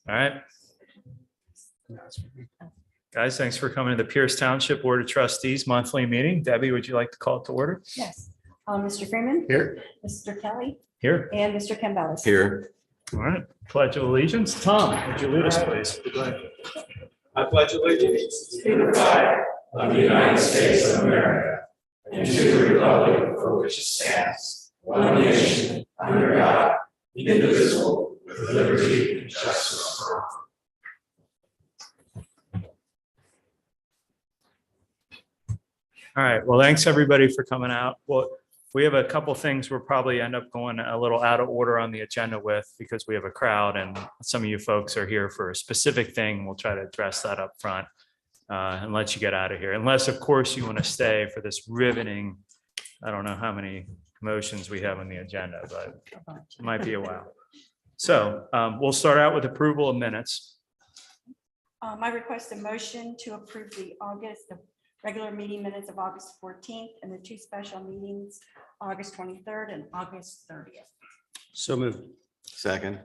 All right. Guys, thanks for coming to the Pierce Township Board of Trustees monthly meeting. Debbie, would you like to call it to order? Yes. Mr. Freeman. Here. Mr. Kelly Here. and Mr. Campbell. Here. All right. Pledge of allegiance. Tom, would you lead us, please? I pledge allegiance to the flag of the United States of America and to the republic for which it stands, one nation, under God, indivisible, with liberty and justice for all. All right. Well, thanks everybody for coming out. Well, we have a couple things we'll probably end up going a little out of order on the agenda with because we have a crowd and some of you folks are here for a specific thing. We'll try to address that up front and let you get out of here. Unless, of course, you want to stay for this riveting, I don't know how many motions we have on the agenda, but it might be a while. So we'll start out with approval of minutes. I request a motion to approve the regular meeting minutes of August 14th and the two special meetings, August 23rd and August 30th. So moved. Second.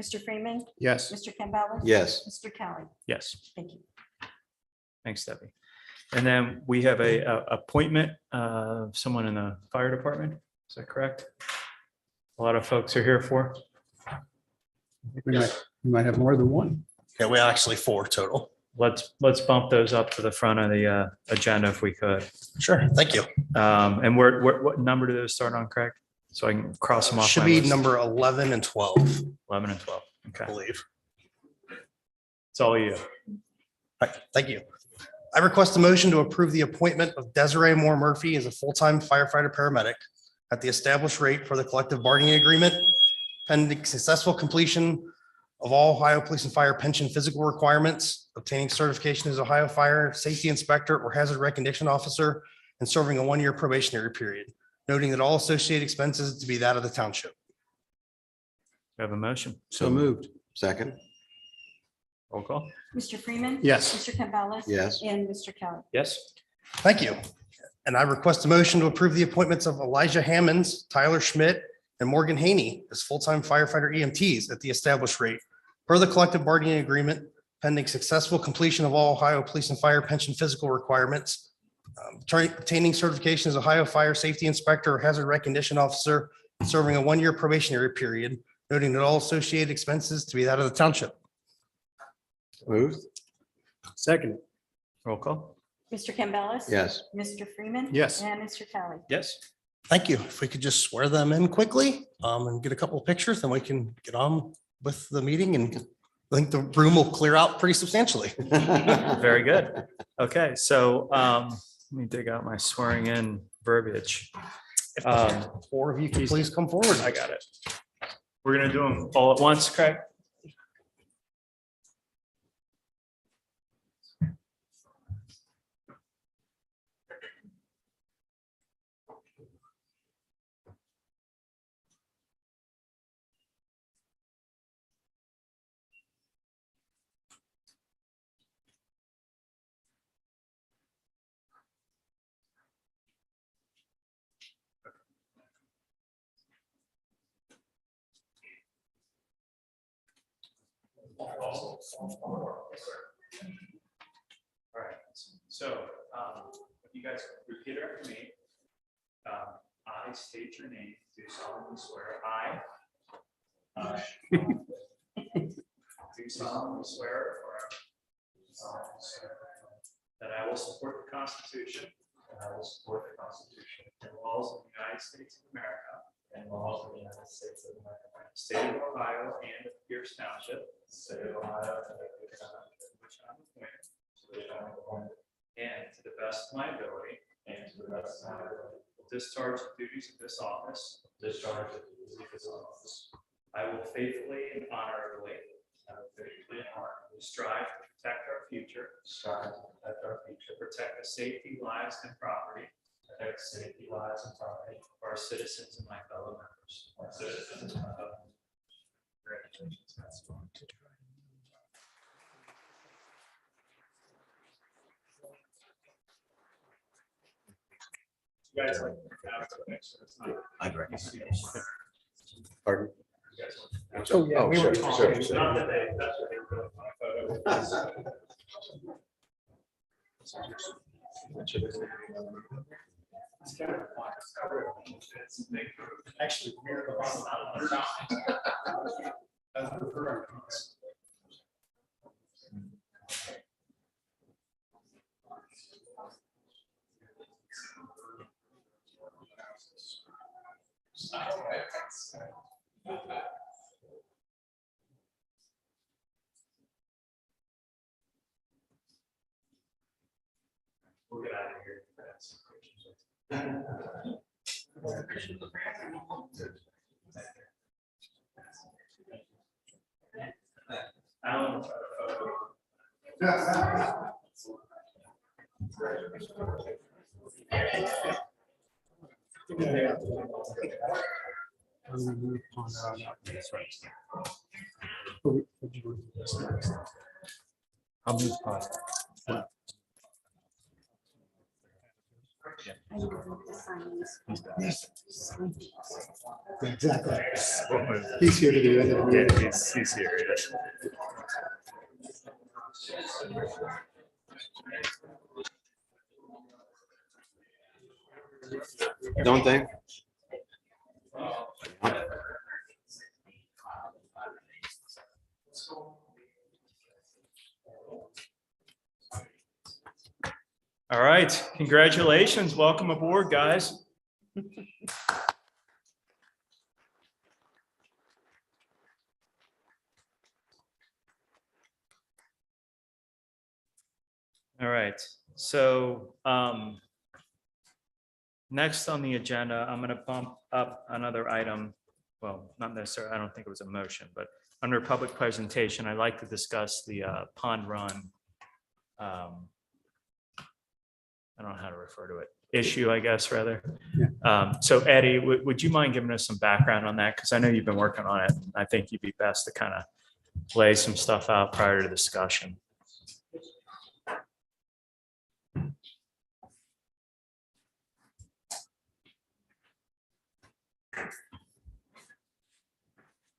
Mr. Freeman. Yes. Mr. Campbell. Yes. Mr. Kelly. Yes. Thank you. Thanks, Debbie. And then we have a appointment of someone in the fire department. Is that correct? A lot of folks are here for. We might have more than one. Yeah, we actually 4 total. Let's bump those up to the front of the agenda if we could. Sure, thank you. And what number do those start on, Craig? So I can cross them off. Should my be list. number 11 and 12, 11 and 12. I Okay, believe. it's all you. All right, thank you. I request a motion to approve the appointment of Desiree Moore Murphy as a full-time firefighter paramedic at the established rate for the collective bargaining agreement, pending successful completion of all Ohio Police and Fire pension physical requirements, obtaining certification as Ohio Fire Safety Inspector or Hazard Recognition Officer, and serving a 1-year probationary period, noting that all associated expenses to be that of the township. We have a motion. So moved. Second. Roll call. Mr. Freeman. Yes. Mr. Campbell. Yes. And Mr. Kelly. Yes. Thank you. And I request a motion to approve the appointments of Elijah Hammonds, Tyler Schmidt, and Morgan Haney as full-time firefighter EMTs at the established rate per the collective bargaining agreement, pending successful completion of all Ohio Police and Fire pension physical requirements, obtaining certification as Ohio Fire Safety Inspector or Hazard Recognition Officer, and serving a 1-year probationary period, noting that all associated expenses to be that of the township. Moved. Second. Roll call. Mr. Campbell. Yes. Mr. Freeman. Yes. And Mr. Kelly. Yes. Thank you. If we could just swear them in quickly and get a couple of pictures, then we can get on with the meeting, and I think the room will clear out pretty substantially. Very good. Okay, so let me dig out my swearing in verbiage. If the 4 of you can please come forward. I got it. We're gonna do them all at once, Craig? All right, so if you guys repeat after me. I state your name, do solemnly swear, do solemnly swear that I will support the Constitution and laws of the United States of America state of Ohio and of Pierce Township, which I'm appointed, and to the best of my ability, will discharge the duties of this office. I will faithfully and honorably strive to protect our future, protect the safety, lives, and property of our citizens and my fellow members. Congratulations. guys like? I'd recommend. Pardon? Oh, yeah. Oh, sure, sure, sure. Not that they, that's what they really want a photo. Actually. We'll get out of here. I don't want to try to photo. I'll move past. I need to sign this. Exactly. He's here to do it. Yeah, he's here. Don't they? All right, congratulations. Welcome aboard, guys. All right, so next on the agenda, I'm going to bump up another item. Well, not necessarily, I don't think it was a motion, but under public presentation, I'd like to discuss the Pond Run. I don't know how to refer to it, issue, I guess, rather. So Eddie, would you mind giving us some background on that? Because I know you've been working on it. I think you'd be best to kind of lay some stuff out prior to discussion.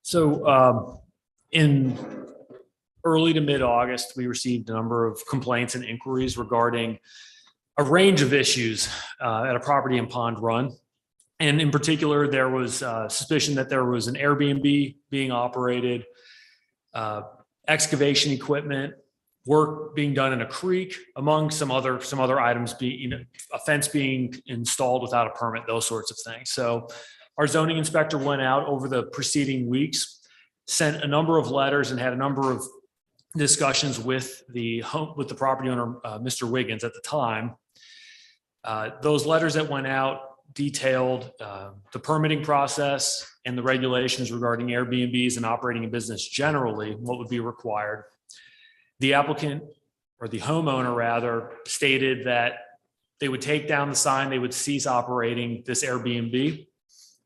So in early to mid-August, we received a number of complaints and inquiries regarding a range of issues at a property in Pond Run. And in particular, there was suspicion that there was an Airbnb being operated, excavation equipment, work being done in a creek, among some other items, being a fence being installed without a permit, those sorts of things. So our zoning inspector went out over the preceding weeks, sent a number of letters and had a number of discussions with the property owner, Mr. Wiggins at the time. Those letters that went out detailed the permitting process and the regulations regarding Airbnbs and operating a business generally, what would be required. The applicant, or the homeowner rather, stated that they would take down the sign, they would cease operating this Airbnb.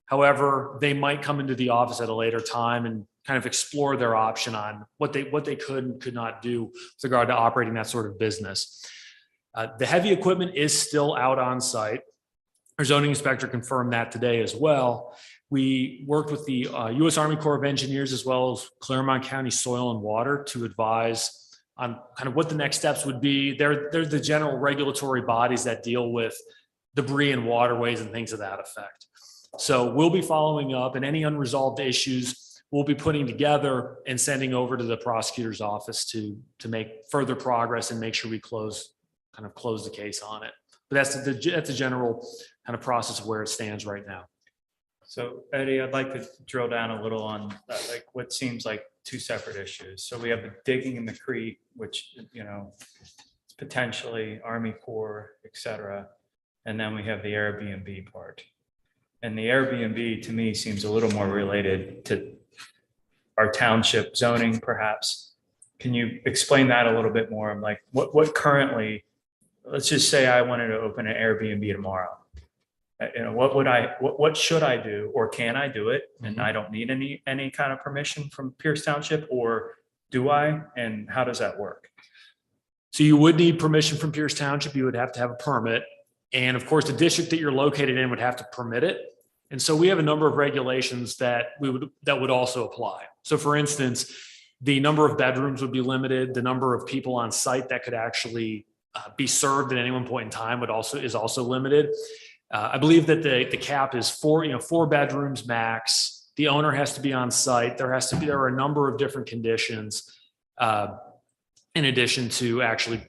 However, they might come into the office at a later time and kind of explore their option on what they could and could not do with regard to operating that sort of business. The heavy equipment is still out on site. Our zoning inspector confirmed that today as well. We worked with the U.S. Army Corps of Engineers as well as Claremont County Soil and Water to advise on kind of what the next steps would be. They're the general regulatory bodies that deal with debris and waterways and things of that effect. So we'll be following up, and any unresolved issues we'll be putting together and sending over to the prosecutor's office to make further progress and make sure we close the case on it. But that's a general kind of process of where it stands right now. So Eddie, I'd like to drill down a little on like what seems like two separate issues. So we have the digging in the creek, which, you know, it's potentially Army Corps, et cetera. And then we have the Airbnb part. And the Airbnb to me seems a little more related to our township zoning, perhaps. Can you explain that a little bit more? I'm like, what currently, let's just say I wanted to open an Airbnb tomorrow. You know, what should I do, or can I do it? And I don't need any kind of permission from Pierce Township, or do I? And how does that work? So you would need permission from Pierce Township. You would have to have a permit. And of course, the district that you're located in would have to permit it. And so we have a number of regulations that would also apply. So for instance, the number of bedrooms would be limited. The number of people on site that could actually be served at any one point in time is also limited. I believe that the cap is 4 bedrooms max. The owner has to be on site. There are a number of different conditions in addition to actually,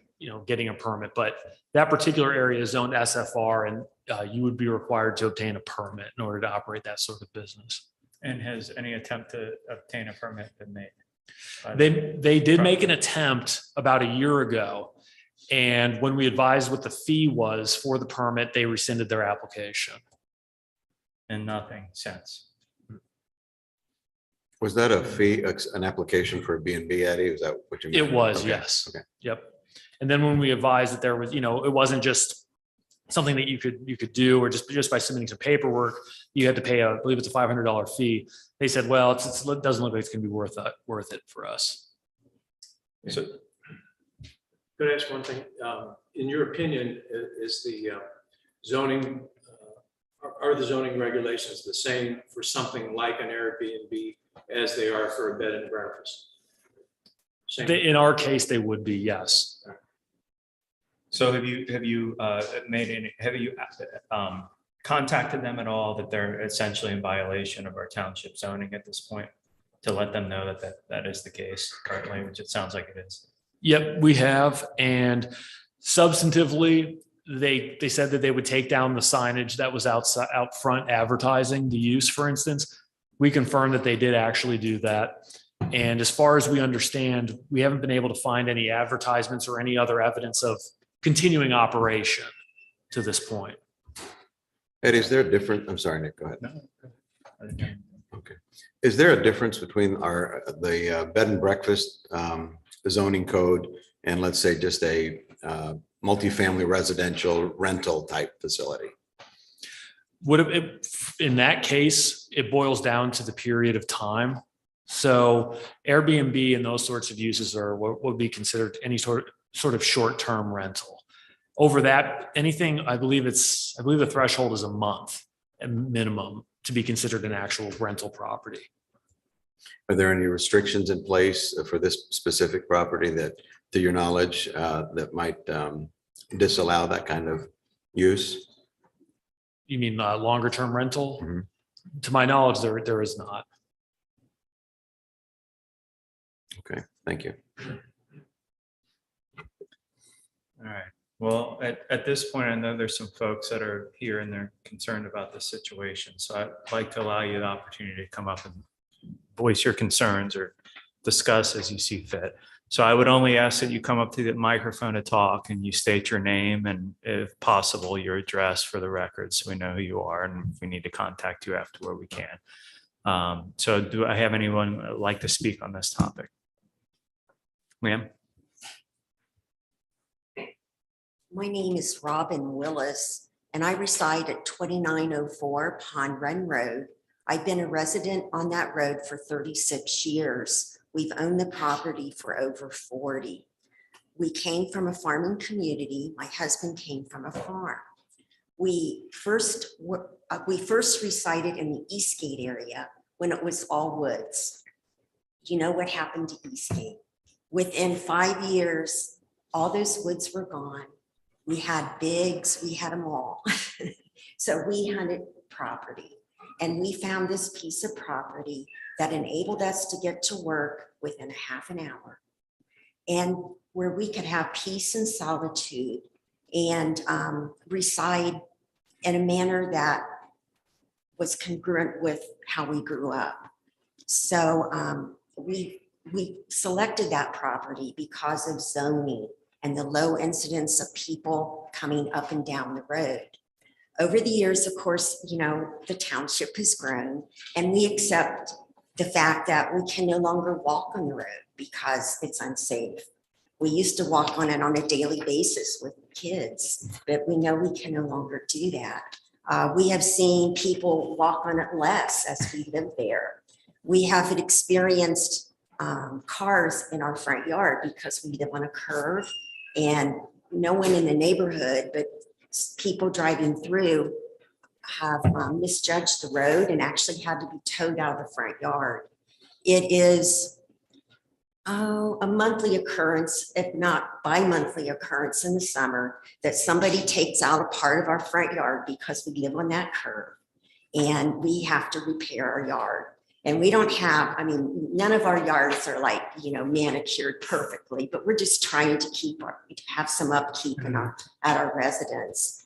getting a permit. But that particular area is zoned SFR, and you would be required to obtain a permit in order to operate that sort of business. And has any attempt to obtain a permit been made? They did make an attempt about a year ago. And when we advised what the fee was for the permit, they rescinded their application. And nothing since. Was that a fee, an application for a B&B, Eddie? Is that what you meant? It was, Okay, yes. Okay. Yep. And then when we advised that there was, it wasn't just something that you could do, or just by submitting some paperwork, you had to pay I believe it's a $500 fee. They said, well, it doesn't look like it's going to be worth it for us. So, could I ask one thing? In your opinion, is the zoning, are the zoning regulations the same for something like an Airbnb as they are for a bed and breakfast? Same. In our case, they would be, yes. So have you contacted them at all that they're essentially in violation of our township zoning at this point, to let them know that is the case currently, which it sounds like it is? Yep, we have. And substantively, they said that they would take down the signage that was out front advertising the use, for instance. We confirmed that they did actually do that. And as far as we understand, we haven't been able to find any advertisements or any other evidence of continuing operation to this point. Eddie, is there a difference? I'm sorry, Nick, go ahead. No. Okay. Is there a difference between the bed and breakfast zoning code and, let's say, just a multifamily residential rental type facility? In that case, it boils down to the period of time. So Airbnb and those sorts of uses are what would be considered any sort of short-term rental. Over that, anything, I believe the threshold is a month at minimum to be considered an actual rental property. Are there any restrictions in place for this specific property that, to your knowledge, that might disallow that kind of use? You mean longer term rental? Mm-hmm. To my knowledge, there is not. Okay, thank you. All right. Well, at this point, I know there's some folks that are here and they're concerned about the situation. So I'd like to allow you the opportunity to come up and voice your concerns or discuss as you see fit. So I would only ask that you come up to the microphone to talk and you state your name and, if possible, your address for the record, so we know who you are, and if we need to contact you afterward, we can. So do I have anyone like to speak on this topic? Ma'am? My name is Robin Willis, and I reside at 2904 Pond Run Road. I've been a resident on that road for 36 years. We've owned the property for over 40. We came from a farming community. My husband came from a farm. We first resided in the Eastgate area when it was all woods. You know what happened to Eastgate? Within 5 years, all those woods were gone. We had bigs, we had them all. So we hunted property, and we found this piece of property that enabled us to get to work within a half an hour, and where we could have peace and solitude and reside in a manner that was congruent with how we grew up. So we selected that property because of zoning and the low incidence of people coming up and down the road. Over the years, of course, you know, the township has grown, and we accept the fact that we can no longer walk on the road because it's unsafe. We used to walk on it on a daily basis with kids, but we know we can no longer do that. We have seen people walk on it less as we live there. We have experienced cars in our front yard because we live on a curve, and no one in the neighborhood but people driving through have misjudged the road and actually had to be towed out of the front yard. It is a monthly occurrence, if not bi-monthly occurrence in the summer, that somebody takes out a part of our front yard because we live on that curve and we have to repair our yard. And we don't have, I mean, none of our yards are like, you know, manicured perfectly, but we're just trying to have some upkeep at our residence.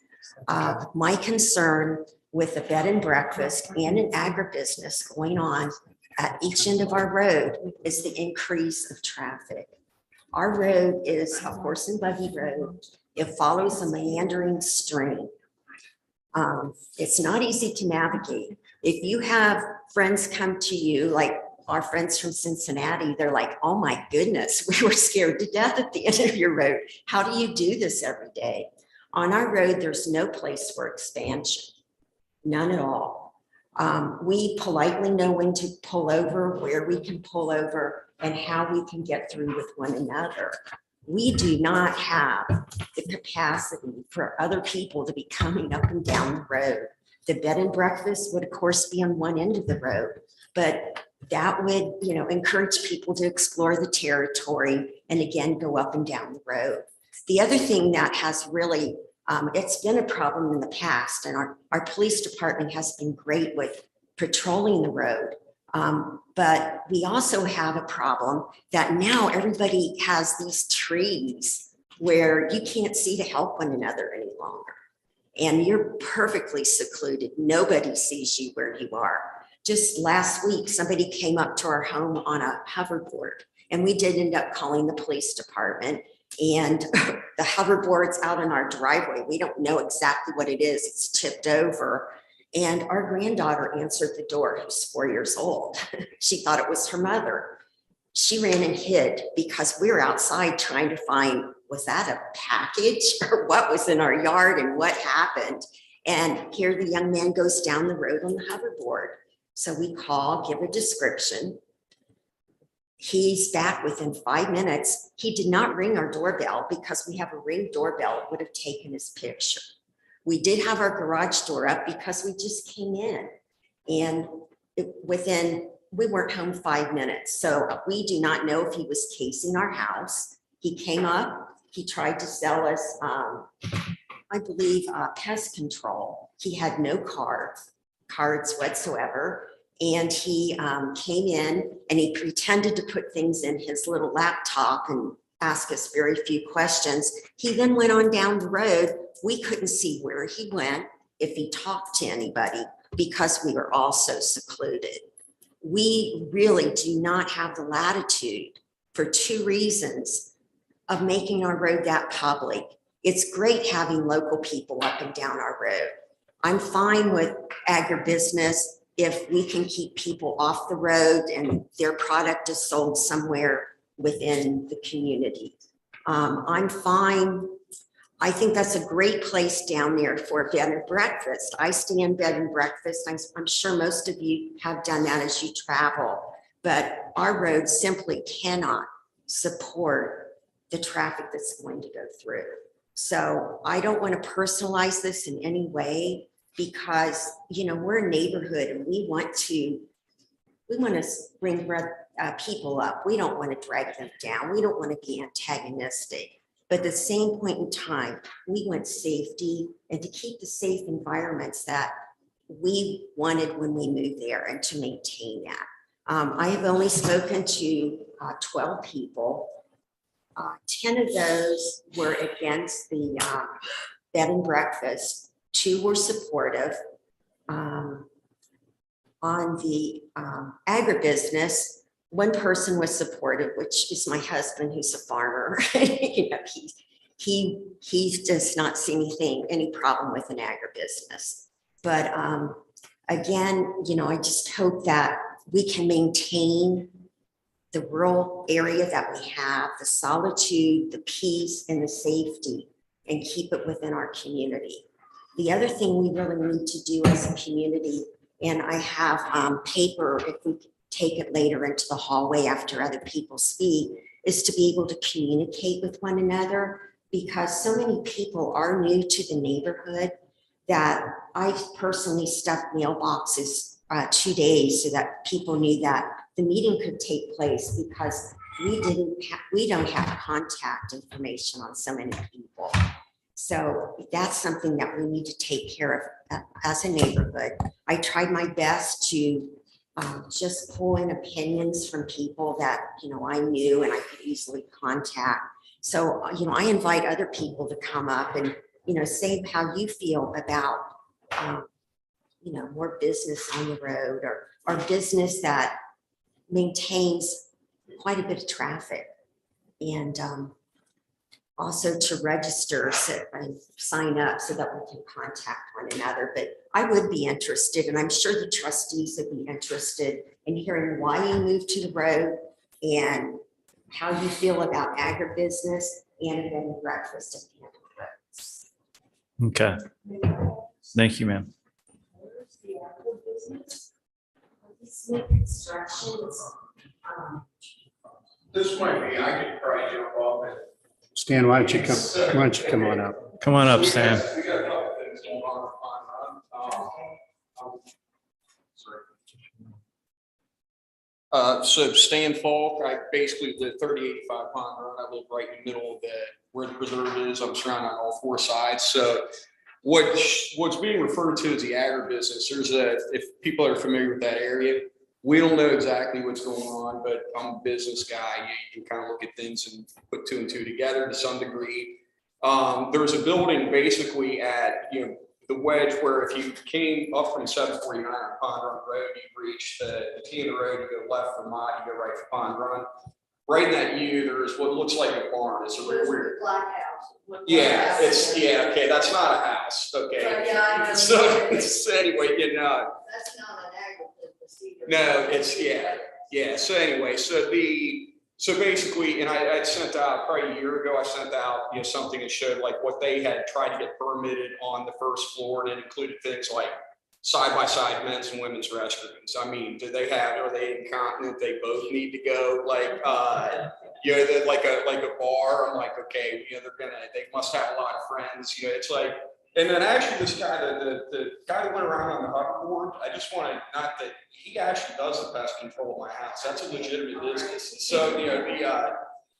My concern with a bed and breakfast and an agribusiness going on at each end of our road is the increase of traffic. Our road is a horse and buggy road. It follows a meandering stream. It's not easy to navigate. If you have friends come to you, like our friends from Cincinnati, they're like, oh my goodness, we were scared to death at the end of your road. How do you do this every day? On our road, there's no place for expansion, none at all. We politely know when to pull over, where we can pull over, and how we can get through with one another. We do not have the capacity for other people to be coming up and down the road. The bed and breakfast would of course be on one end of the road, but that would, you know, encourage people to explore the territory and again, go up and down the road. The other thing that has really, it's been a problem in the past, and our police department has been great with patrolling the road. But we also have a problem that now everybody has these trees where you can't see to help one another any longer. And you're perfectly secluded. Nobody sees you where you are. Just last week, somebody came up to our home on a hoverboard, and we did end up calling the police department. And the hoverboard's out in our driveway. We don't know exactly what it is. It's tipped over. And our granddaughter answered the door, who's 4 years old. She thought it was her mother. She ran and hid because we were outside trying to find, was that a package or what was in our yard and what happened? And here the young man goes down the road on the hoverboard. So we call, give a description. He's back within 5 minutes. He did not ring our doorbell because we have a Ring doorbell. It would have taken his picture. We did have our garage door up because we just came in, and we weren't home 5 minutes. So we do not know if he was casing our house. He came up, he tried to sell us, I believe, pest control. He had no cards whatsoever. And he came in and he pretended to put things in his little laptop and ask us very few questions. He then went on down the road. We couldn't see where he went, if he talked to anybody, because we were all so secluded. We really do not have the latitude, for two reasons, of making our road that public. It's great having local people up and down our road. I'm fine with agribusiness if we can keep people off the road and their product is sold somewhere within the community. I'm fine. I think that's a great place down there for a bed and breakfast. I stay in bed and breakfast. I'm sure most of you have done that as you travel, but our road simply cannot support the traffic that's going to go through. So I don't want to personalize this in any way, because, you know, we're a neighborhood and we want to bring people up. We don't want to drag them down. We don't want to be antagonistic. But at the same point in time, we want safety and to keep the safe environments that we wanted when we moved there and to maintain that. I have only spoken to 12 people. 10 of those were against the bed and breakfast. 2 were supportive. On the agribusiness, one person was supportive, which is my husband, who's a farmer. You know, he does not see any problem with an agribusiness. But again, you know, I just hope that we can maintain the rural area that we have, the solitude, the peace, and the safety, and keep it within our community. The other thing we really need to do as a community, and I have paper, if we take it later into the hallway after other people speak, is to be able to communicate with one another. because so many people are new to the neighborhood that I personally stuffed mailboxes 2 days so that people knew that the meeting could take place, because we don't have contact information on so many people. So that's something that we need to take care of as a neighborhood. I tried my best to just pull in opinions from people that, I knew and I could easily contact. So, I invite other people to come up and, say how you feel about, more business on the road, or business that maintains quite a bit of traffic. And also to register and sign up so that we can contact one another. But I would be interested, and I'm sure the trustees would be interested in hearing why you moved to the road and how you feel about agribusiness and a bed and breakfast at the end of the roads. Okay. Thank you, ma'am. This might be, I could probably jump off it. Stan, why don't you come on up? Come on up, Stan. We got a couple things going on. So Stan Falk, I basically live 3085 Pond Run. I live right in the middle of where the preserve is. I'm surrounded on all four sides. So what's being referred to as the agribusiness, if people are familiar with that area, we don't know exactly what's going on, but I'm a business guy. You can kind of look at things and put two and two together to some degree. There's a building basically at, the wedge where if you came up from 749 on Pond Run Road, you reach the T of the road, you go left for Mott, you go right for Pond Run. Right in that U, there's what looks like a barn. It's a real weird. Black house. Yeah, okay, that's not a house, okay. So anyway, That's not an agribusiness either. No, so basically, and I sent out probably a year ago, I sent out, something that showed like what they had tried to get permitted on the first floor, and it included things like side-by-side men's and women's restrooms. I mean, are they incontinent? They both need to go, like a bar. I'm like, okay, they must have a lot of friends, it's like. And then actually this guy, the guy that went around on the hoverboard, I just want to, not that he actually does the pest control of my house. That's a legitimate business. So,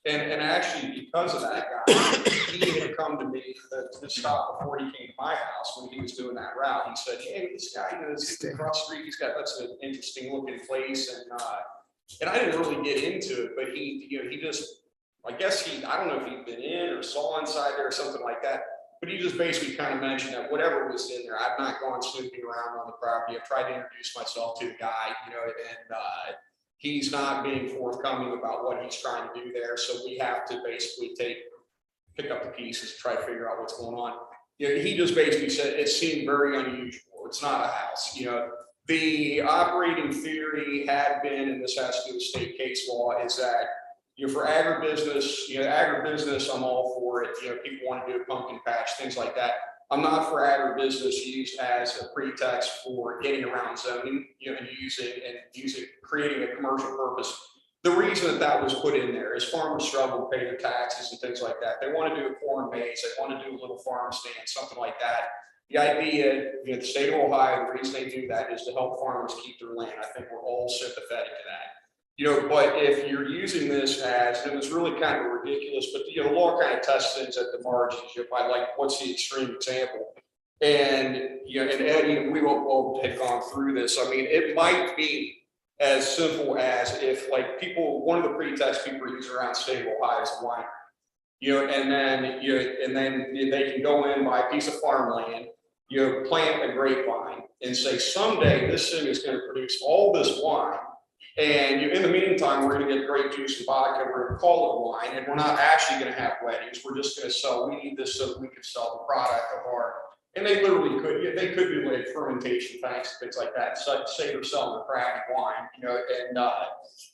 and actually because of that guy, he had come to me to stop before he came to my house when he was doing that route. He said, hey, this guy, is across the street, that's an interesting looking place. And I didn't really get into it, but he just, I guess I don't know if he'd been in or saw inside there or something like that. But he just basically kind of mentioned that whatever was in there, I've not gone snooping around on the property. I've tried to introduce myself to the guy, and he's not being forthcoming about what he's trying to do there. So we have to basically pick up the pieces, try to figure out what's going on. He just basically said it seemed very unusual. It's not a house. The operating theory had been, and this has to do with state case law, is that for agribusiness, I'm all for it. People want to do a pumpkin patch, things like that. I'm not for agribusiness used as a pretext for getting around zoning, and creating a commercial purpose. The reason that was put in there is farmers struggle to pay their taxes and things like that. They want to do a corn maze, they want to do a little farm stand, something like that. The idea, the state of Ohio, the reason they do that is to help farmers keep their land. I think we're all sympathetic to that. But if you're using this as, and it was really kind of ridiculous, but the law kind of tests things at the margins, by like, what's the extreme example? And, and Eddie, we all had gone through this. I mean, it might be as simple as if like one of the pretexts people use around state of Ohio is winery, and then they can go in, buy a piece of farmland, plant a grapevine and say, someday this thing is going to produce all this wine. And in the meantime, we're going to get grape juice and vodka. We're going to call it wine, and we're not actually going to have weddings. We're just going to sell. We need this so that we can sell the product of our. And they literally could. They could do like fermentation tanks and things like that. So say they're selling a crappy wine, and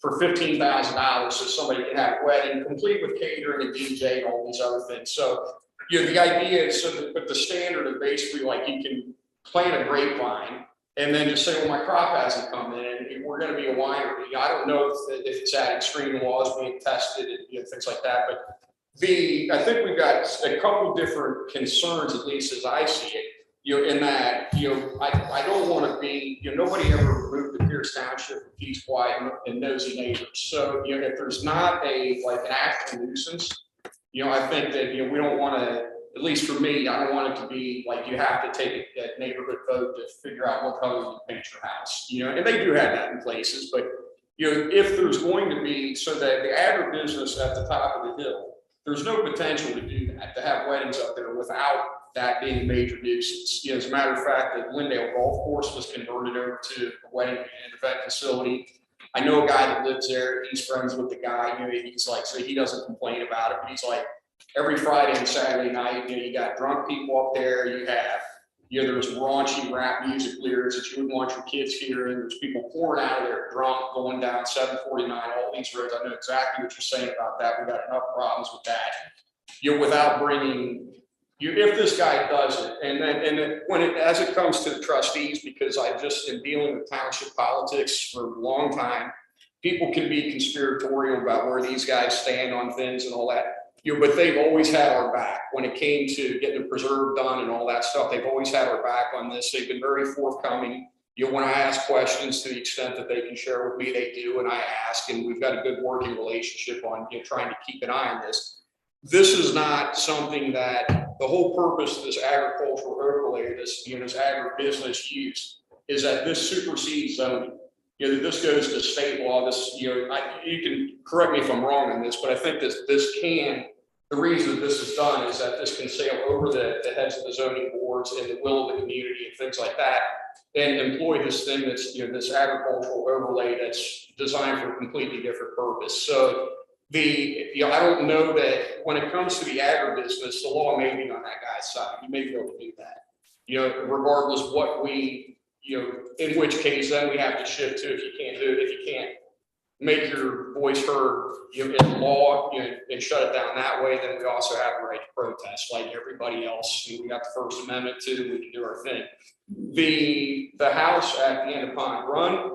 for $15,000, so somebody can have a wedding complete with catering and DJ and all these other things. So the idea is but the standard of basically like you can plant a grapevine. And then just say, well, my crop hasn't come in, we're going to be a winery. I don't know if it's at extreme laws being tested and things like that, but I think we've got a couple different concerns, at least as I see it, in that, I don't want to be, nobody ever moved to Pierce Township with peace, quiet, and nosy neighbors. So, if there's not an actual nuisance, I think that, we don't want to, at least for me, I don't want it to be like you have to take a neighborhood vote to figure out what color you paint your house, and they do have that in places, but, if there's going to be, so that the agribusiness at the top of the hill, there's no potential to do that, to have weddings up there without that being a major nuisance. As a matter of fact, the Glendale Golf Course was converted over to a wedding and event facility. I know a guy that lives there. He's friends with the guy. He's like, so he doesn't complain about it, but he's like, every Friday and Saturday night, you got drunk people up there. You have, there's raunchy rap music lyrics that you wouldn't want your kids hearing. There's people pouring out of there drunk, going down 749, all these roads. I know exactly what you're saying about that. We got enough problems with that. Without bringing, if this guy does it, and then when as it comes to the trustees, because I've just been dealing with township politics for a long time, people can be conspiratorial about where these guys stand on things and all that. But they've always had our back when it came to getting the preserve done and all that stuff. They've always had our back on this. They've been very forthcoming. When I ask questions, to the extent that they can share with me, they do, and I ask, and we've got a good working relationship on trying to keep an eye on this. This is not something that the whole purpose of this agricultural overlay, this agribusiness use, is that this supersedes zoning. That this goes to state law. This, you can correct me if I'm wrong on this, but I think this can. The reason this is done is that this can sail over the heads of the zoning boards and the will of the community and things like that, and employ this thing that's, this agricultural overlay that's designed for a completely different purpose. So I don't know that when it comes to the agribusiness, the law may be on that guy's side. You may be able to do that, regardless what we, in which case then we have to shift to, if you can't do it, if you can't make your voice heard, in law, and shut it down that way, then we also have the right to protest like everybody else. We got the First Amendment too, we can do our thing. The house at the end of Pond Run,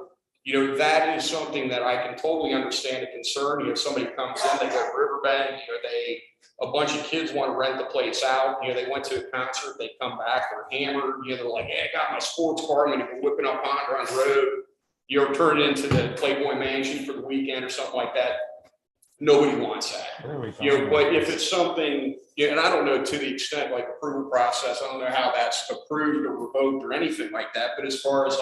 that is something that I can totally understand the concern. Somebody comes in, they go to Riverbend, a bunch of kids want to rent the place out. They went to a concert, they come back, they're hammered. They're like, hey, I got my sports car, I'm going to go whipping up Pond Run Road. Turn it into the Playboy Mansion for the weekend or something like that. Nobody wants that. But if it's something, and I don't know to the extent like approval process, I don't know how that's approved or revoked or anything like that. But as far as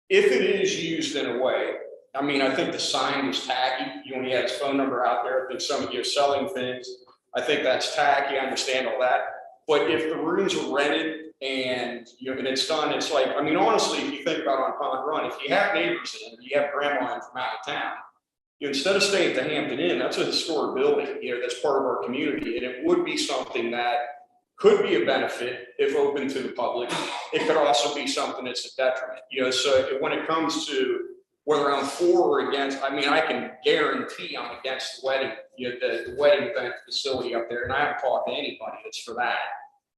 if it is used in a way, I think the sign is tacky. He had his phone number out there. I think some of you are selling things. I think that's tacky. I understand all that. But if the rooms are rented and and it's done, it's like, honestly, if you think about on Pond Run, if you have neighbors in, you have grandma in from out of town, instead of staying at the Hampton Inn, that's a historic building, that's part of our community, and it would be something that could be a benefit if open to the public. It could also be something that's a detriment, so when it comes to whether I'm for or against, I can guarantee I'm against the wedding, the wedding event facility up there, and I haven't talked to anybody that's for that.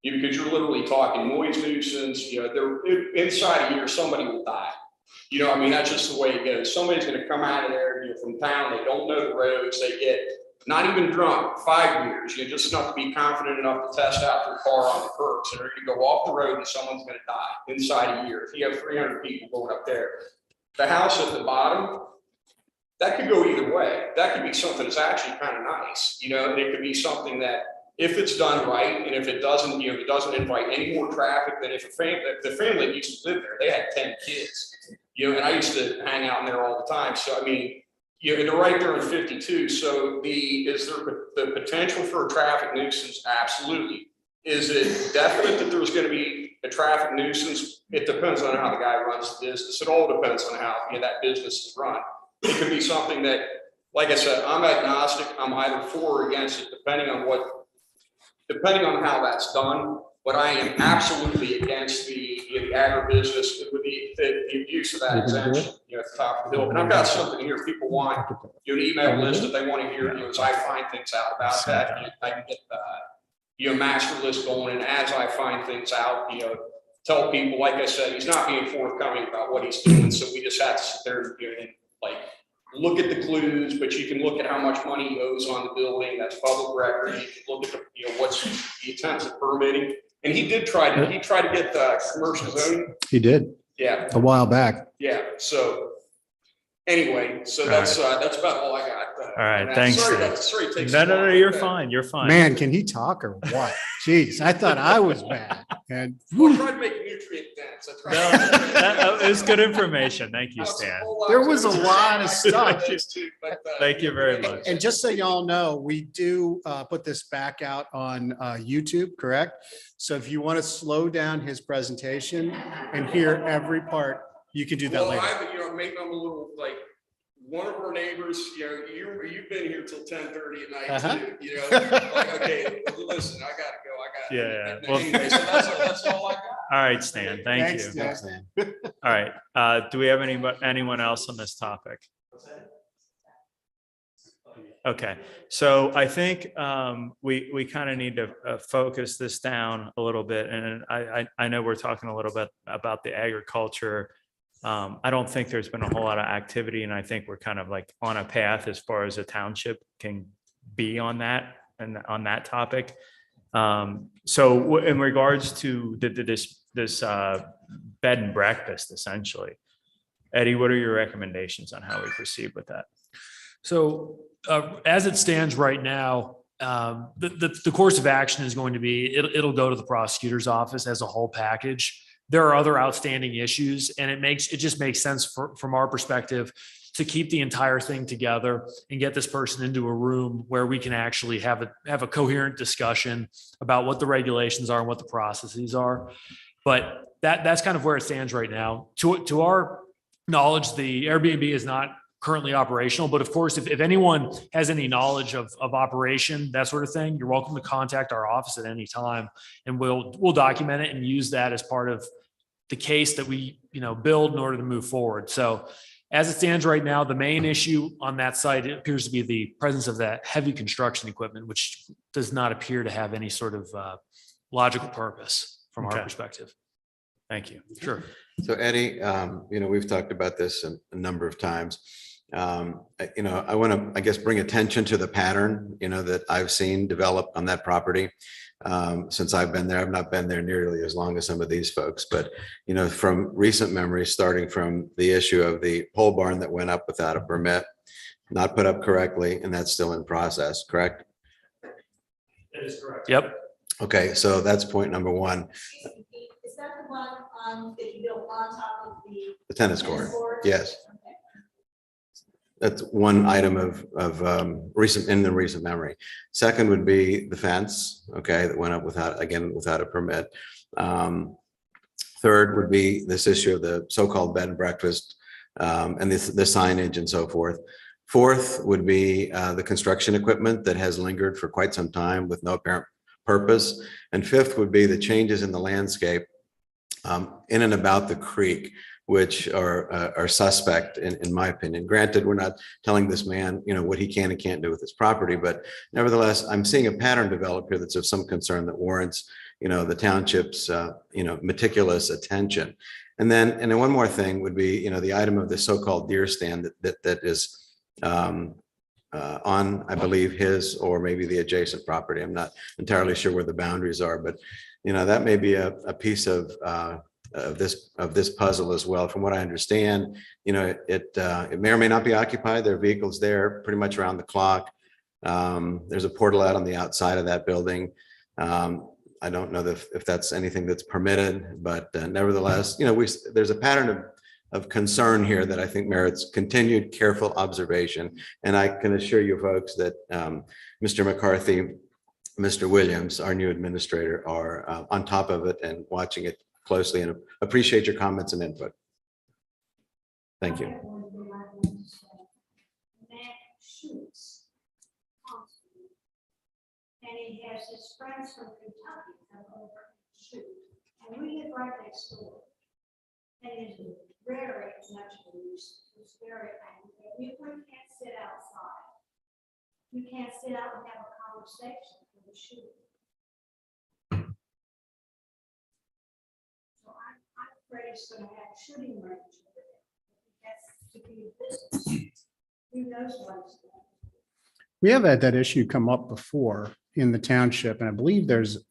Because you're literally talking noise nuisance, inside a year, somebody will die. That's just the way it goes. Somebody's going to come out of there, from town, they don't know the roads, they get not even drunk, 5 years, just enough to be confident enough to test out their car on the curbs, and they're going to go off the road and someone's going to die inside a year. If you have 300 people going up there, the house at the bottom, that could go either way. That could be something that's actually kind of nice, and it could be something that, if it's done right, and if it doesn't, it doesn't invite any more traffic than if the family that used to live there, they had 10 kids, and I used to hang out in there all the time. So, they're right there in 52. So is there the potential for a traffic nuisance? Absolutely. Is it definite that there's going to be a traffic nuisance? It depends on how the guy runs the business. It all depends on how that business is run. It could be something that, like I said, I'm agnostic. I'm either for or against it, depending on how that's done, but I am absolutely against the agribusiness with the use of that exemption, at the top of the hill. And I've got something here. People want an email list that they want to hear, as I find things out about that. I can get master list going, and as I find things out, tell people, like I said, he's not being forthcoming about what he's doing, so we just have to sit there and look at the clues, but you can look at how much money he owes on the building. That's public record. You can look at the, what's the attempts at permitting. And he tried to get the commercial zoning. He did Yeah. a while back. Yeah. So anyway, so that's about all I got. All right, thanks, Sorry, it takes No, so no, long. no, you're fine. You're fine. Man, can he talk or what? Jeez, I thought I was bad. And We'll try to make it nutrient dense. That's No, right. that was good information. Thank you, Stan. there was a lot of stuff. Thank you very much. And just so y'all know, we do put this back out on YouTube, correct? So if you want to slow down his presentation and hear every part, you can do that Well, later. maybe I'm a little like, one of our neighbors, you've been here till 10:30 at night Uh-huh. too, like, okay, listen, I gotta go, Yeah. And Well, anyway, so that's all I got. all right, Stan, thank Thanks, you. Stan. Thanks, Dan. All right, do we have anyone else on this topic? Okay, so I think we kind of need to focus this down a little bit, and I know we're talking a little bit about the agriculture. I don't think there's been a whole lot of activity, and I think we're kind of like on a path as far as a township can be on that and on that topic. So in regards to this bed and breakfast, essentially, Eddie, what are your recommendations on how we proceed with that? So as it stands right now, the course of action is going to be, it'll go to the prosecutor's office as a whole package. There are other outstanding issues, and it just makes sense from our perspective to keep the entire thing together and get this person into a room where we can actually have a coherent discussion about what the regulations are and what the processes are. But that's kind of where it stands right now. To our knowledge, the Airbnb is not currently operational, but of course, if anyone has any knowledge of operation, that sort of thing, you're welcome to contact our office at any time, and we'll document it and use that as part of the case that we build in order to move forward. So as it stands right now, the main issue on that site appears to be the presence of that heavy construction equipment, which does not appear to have any sort of logical purpose from our Okay. perspective. Thank you. Sure. So Eddie, we've talked about this a number of times. I want to, I guess, bring attention to the pattern, that I've seen develop on that property. Since I've been there, I've not been there nearly as long as some of these folks, but, from recent memories, starting from the issue of the pole barn that went up without a permit, not put up correctly, and that's still in process, correct? That is correct. Yep. Okay, so that's point number one, Is that the one that you built on top of the tennis court. court? Yes. Okay. That's one item of recent memory. Second would be the fence, okay, that went up without a permit. Third would be this issue of the so-called bed and breakfast, and the signage and so forth. Fourth would be the construction equipment that has lingered for quite some time with no apparent purpose. And fifth would be the changes in the landscape in and about the creek, which are suspect in my opinion. Granted, we're not telling this man, what he can and can't do with his property, but nevertheless, I'm seeing a pattern develop here that's of some concern that warrants, the township's, meticulous attention. And then one more thing would be, the item of the so-called deer stand that is on, I believe, his or maybe the adjacent property. I'm not entirely sure where the boundaries are, but that may be a piece of this puzzle as well. From what I understand, it may or may not be occupied. There are vehicles there pretty much around the clock. There's a portal out on the outside of that building. I don't know if that's anything that's permitted, but nevertheless, there's a pattern of concern here that I think merits continued careful observation. And I can assure you folks that Mr. McCarthy, Mr. Williams, our new administrator, are on top of it and watching it closely, and appreciate your comments and input. Thank you. Man shoots constantly. And he has his friends from Kentucky come over and shoot. And we live right next door. And it is very much use. It's very angry. You can't sit outside. You can't sit out and have a conversation with the shooting. So I'm afraid it's going to have shooting range over there. That's to be a business. Who knows what's. We have had that issue come up before in the township, and I believe there's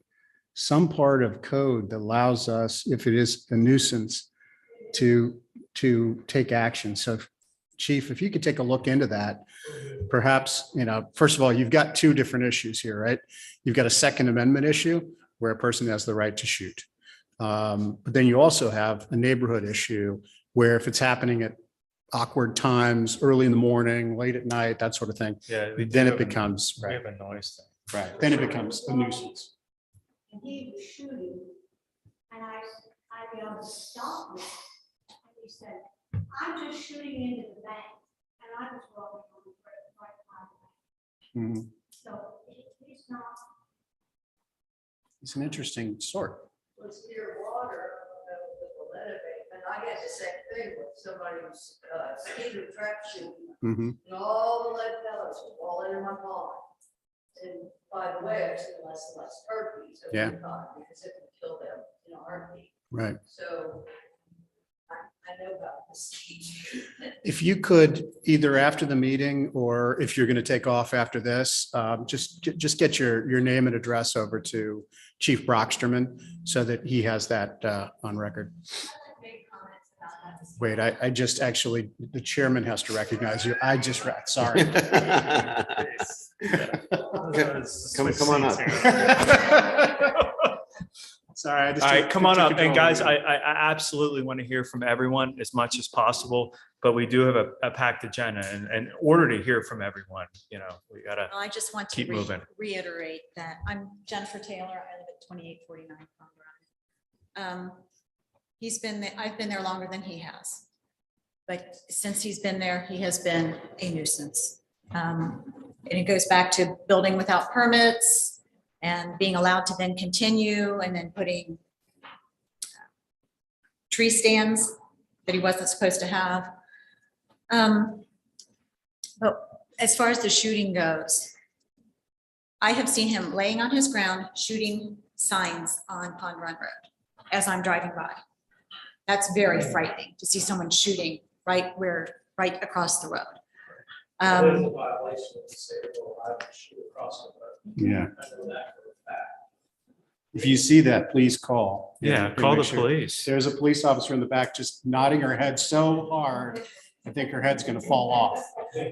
some part of code that allows us, if it is a nuisance, to take action. So Chief, if you could take a look into that, perhaps, first of all, you've got two different issues here, right? You've got a Second Amendment issue where a person has the right to shoot. But then you also have a neighborhood issue where if it's happening at awkward times, early in the morning, late at night, that sort of thing, Yeah. we do then it have a- becomes, We right, have a noise thing. right, then it becomes a nuisance. And he was shooting, and I yelled, stop that. And he said, I'm just shooting into the bank, and I was walking on the right by the bank. Mhm. So he's not. It's an interesting sort. Was near water, with the lead abatement. I had the same thing with somebody who's skater trap shooting. Mhm. And all the lead pellets were all in my pond. And by the way, I've seen less and less turkeys over Yeah. time because it can kill them in a heartbeat. Right. So I know about this. If you could, either after the meeting or if you're going to take off after this, just get your name and address over to Chief Brocksterman so that he has that on record. Wait, I just actually, the chairman has to recognize you. Sorry. Come on up. Sorry. I just All right, took- come on took up. And control of guys, you. I absolutely want to hear from everyone as much as possible, but we do have a packed agenda, and in order to hear from everyone, we gotta, I just want to Keep moving. reiterate that I'm Jennifer Taylor. I live at 2849 Pond Run. I've been there longer than he has. But since he's been there, he has been a nuisance. And it goes back to building without permits and being allowed to then continue and then putting tree stands that he wasn't supposed to have. But as far as the shooting goes, I have seen him laying on his ground, shooting signs on Pond Run Road as I'm driving by. That's very frightening to see someone shooting right across the road. That is a violation of the state of Ohio, shoot across the road. Yeah. I know that for a fact. If you see that, please call. yeah, And call make the sure- police. There's a police officer in the back just nodding her head so hard, I think her head's gonna fall off.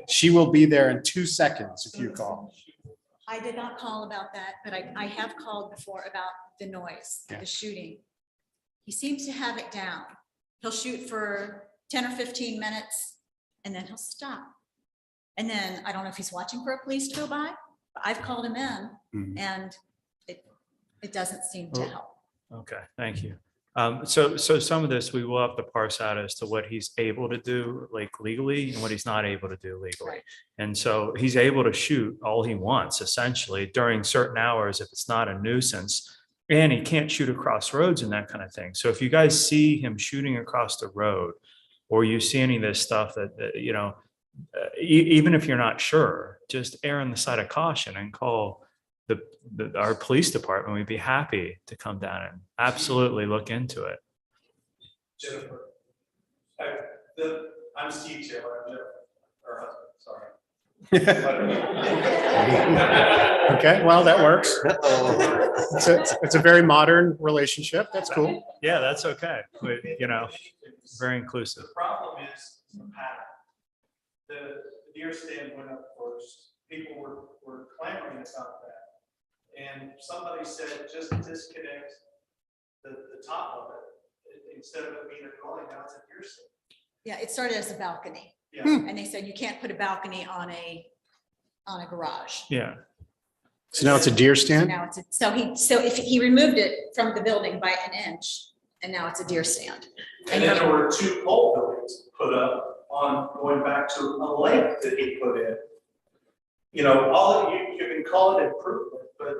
She will be there in 2 seconds if you call. I did not call about that, but I have called before about the noise, Yeah. the shooting. He seems to have it down. He'll shoot for 10 or 15 minutes and then he'll stop. And then I don't know if he's watching for a police to go by, but I've called him in Mhm. and it doesn't seem to Oh. help. Okay, thank you. So some of this we will have to parse out as to what he's able to do like legally and what he's not able to do legally. Right. And so he's able to shoot all he wants essentially during certain hours if it's not a nuisance. And he can't shoot across roads and that kind of thing. So if you guys see him shooting across the road or you see any of this stuff even if you're not sure, just err on the side of caution and call our police department. We'd be happy to come down and absolutely look into it. Jennifer. I'm Steve Taylor, I'm Jennifer, her husband, sorry. Okay, well, that works. Uh-oh. It's a very modern relationship. That's cool. Yeah, that's okay. Very inclusive. The problem is the pattern. The deer stand went up first. People were clamoring about that. And somebody said, just disconnect the top of it instead of it being a dwelling, now it's a deer stand. Yeah, it started as a balcony Yeah. Hmm. and they said you can't put a balcony on a garage. Yeah. So now it's a deer So stand? now so if he removed it from the building by an inch and now it's a deer stand. And then there were 2 pole buildings put up on going back to a lake that he put in. All you can call it improvement, but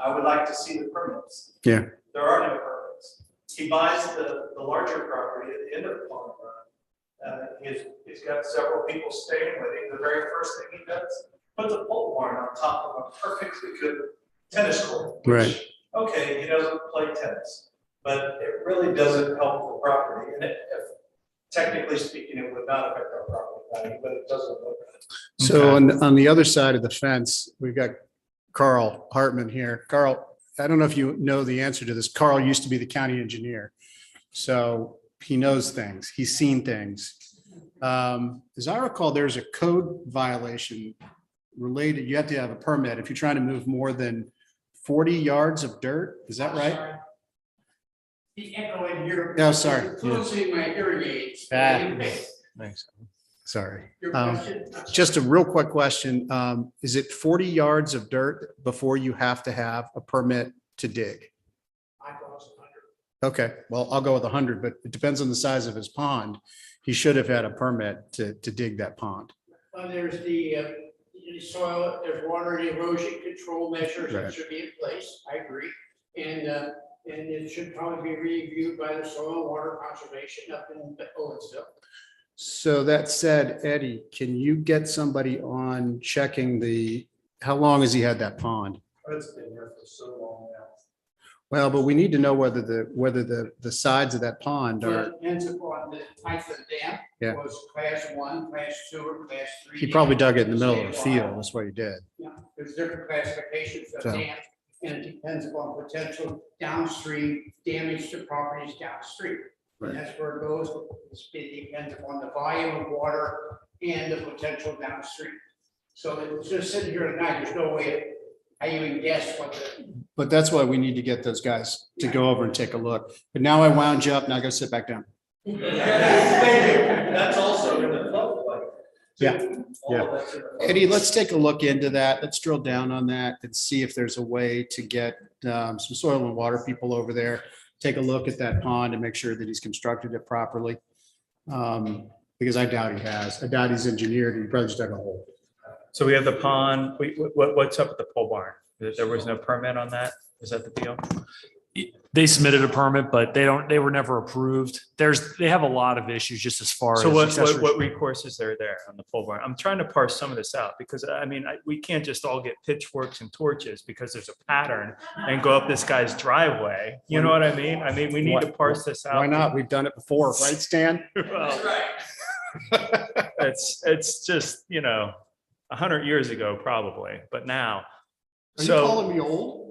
I would like to see the permits. Yeah. There are no permits. He buys the larger property at the end of the Pond Run. He's got several people staying with him. The very first thing he does, puts a pole barn on top of a perfectly good tennis court. which, Right. Okay, he doesn't play tennis, but it really doesn't help the property. And technically speaking, it would not affect our property value, but it doesn't look. So on the other side of the fence, we've got Carl Hartman here. Carl, I don't know if you know the answer to this. Carl used to be the county engineer. So he knows things. He's seen things. As I recall, there's a code violation related. You have to have a permit if you're trying to move more than 40 yards of dirt. Is that right? The echo in here. No, sorry. You're closing my hearing aids. Thanks. Sorry. Your question? Just a real quick question. Is it 40 yards of dirt before you have to have a permit to dig? I thought it was 100. Okay, well, I'll go with 100, but it depends on the size of his pond. He should have had a permit to dig that pond. There's the soil, there's water and erosion control measures Right. that should be in place. I agree. And it should probably be reviewed by the soil and water conservation up in Owensville. So that said, Eddie, can you get somebody on checking how long has he had that pond? It's been there for so long now. Well, but we need to know whether the sides of that pond Well, are, it depends upon the type of dam. Yeah. Was class 1, class 2, or class 3. he probably dug it in the middle of the field. That's what he did. Yeah, there's different classifications of So- dam, and it depends upon potential downstream damage to properties downstream. Right. And that's where it goes. It depends upon the volume of water and the potential downstream. So it's just sitting here tonight, there's no way I even guess what the. But that's why we need to get those guys to go over and take a look. But now I wound you up. Now go sit back down. That's also in the floodplain. Yeah, yeah. Eddie, let's take a look into that. Let's drill down on that and see if there's a way to get some soil and water people over there. Take a look at that pond and make sure that he's constructed it properly. Because I doubt he has. I doubt he's engineered. He probably just dug a hole. So we have the pond. What's up with the pole barn? There was no permit on that? Is that the deal? They submitted a permit, but they were never approved. They have a lot of issues just as far as. So what accessory- recourse is there on the pole barn? I'm trying to parse some of this out because I mean, we can't just all get pitchforks and torches because there's a pattern and go up this guy's driveway. You know what I mean? I mean, we need to parse this out. Why not? We've done it before, right, Stan? Well, it's just, 100 years ago, probably, but now. Are you So, calling me old?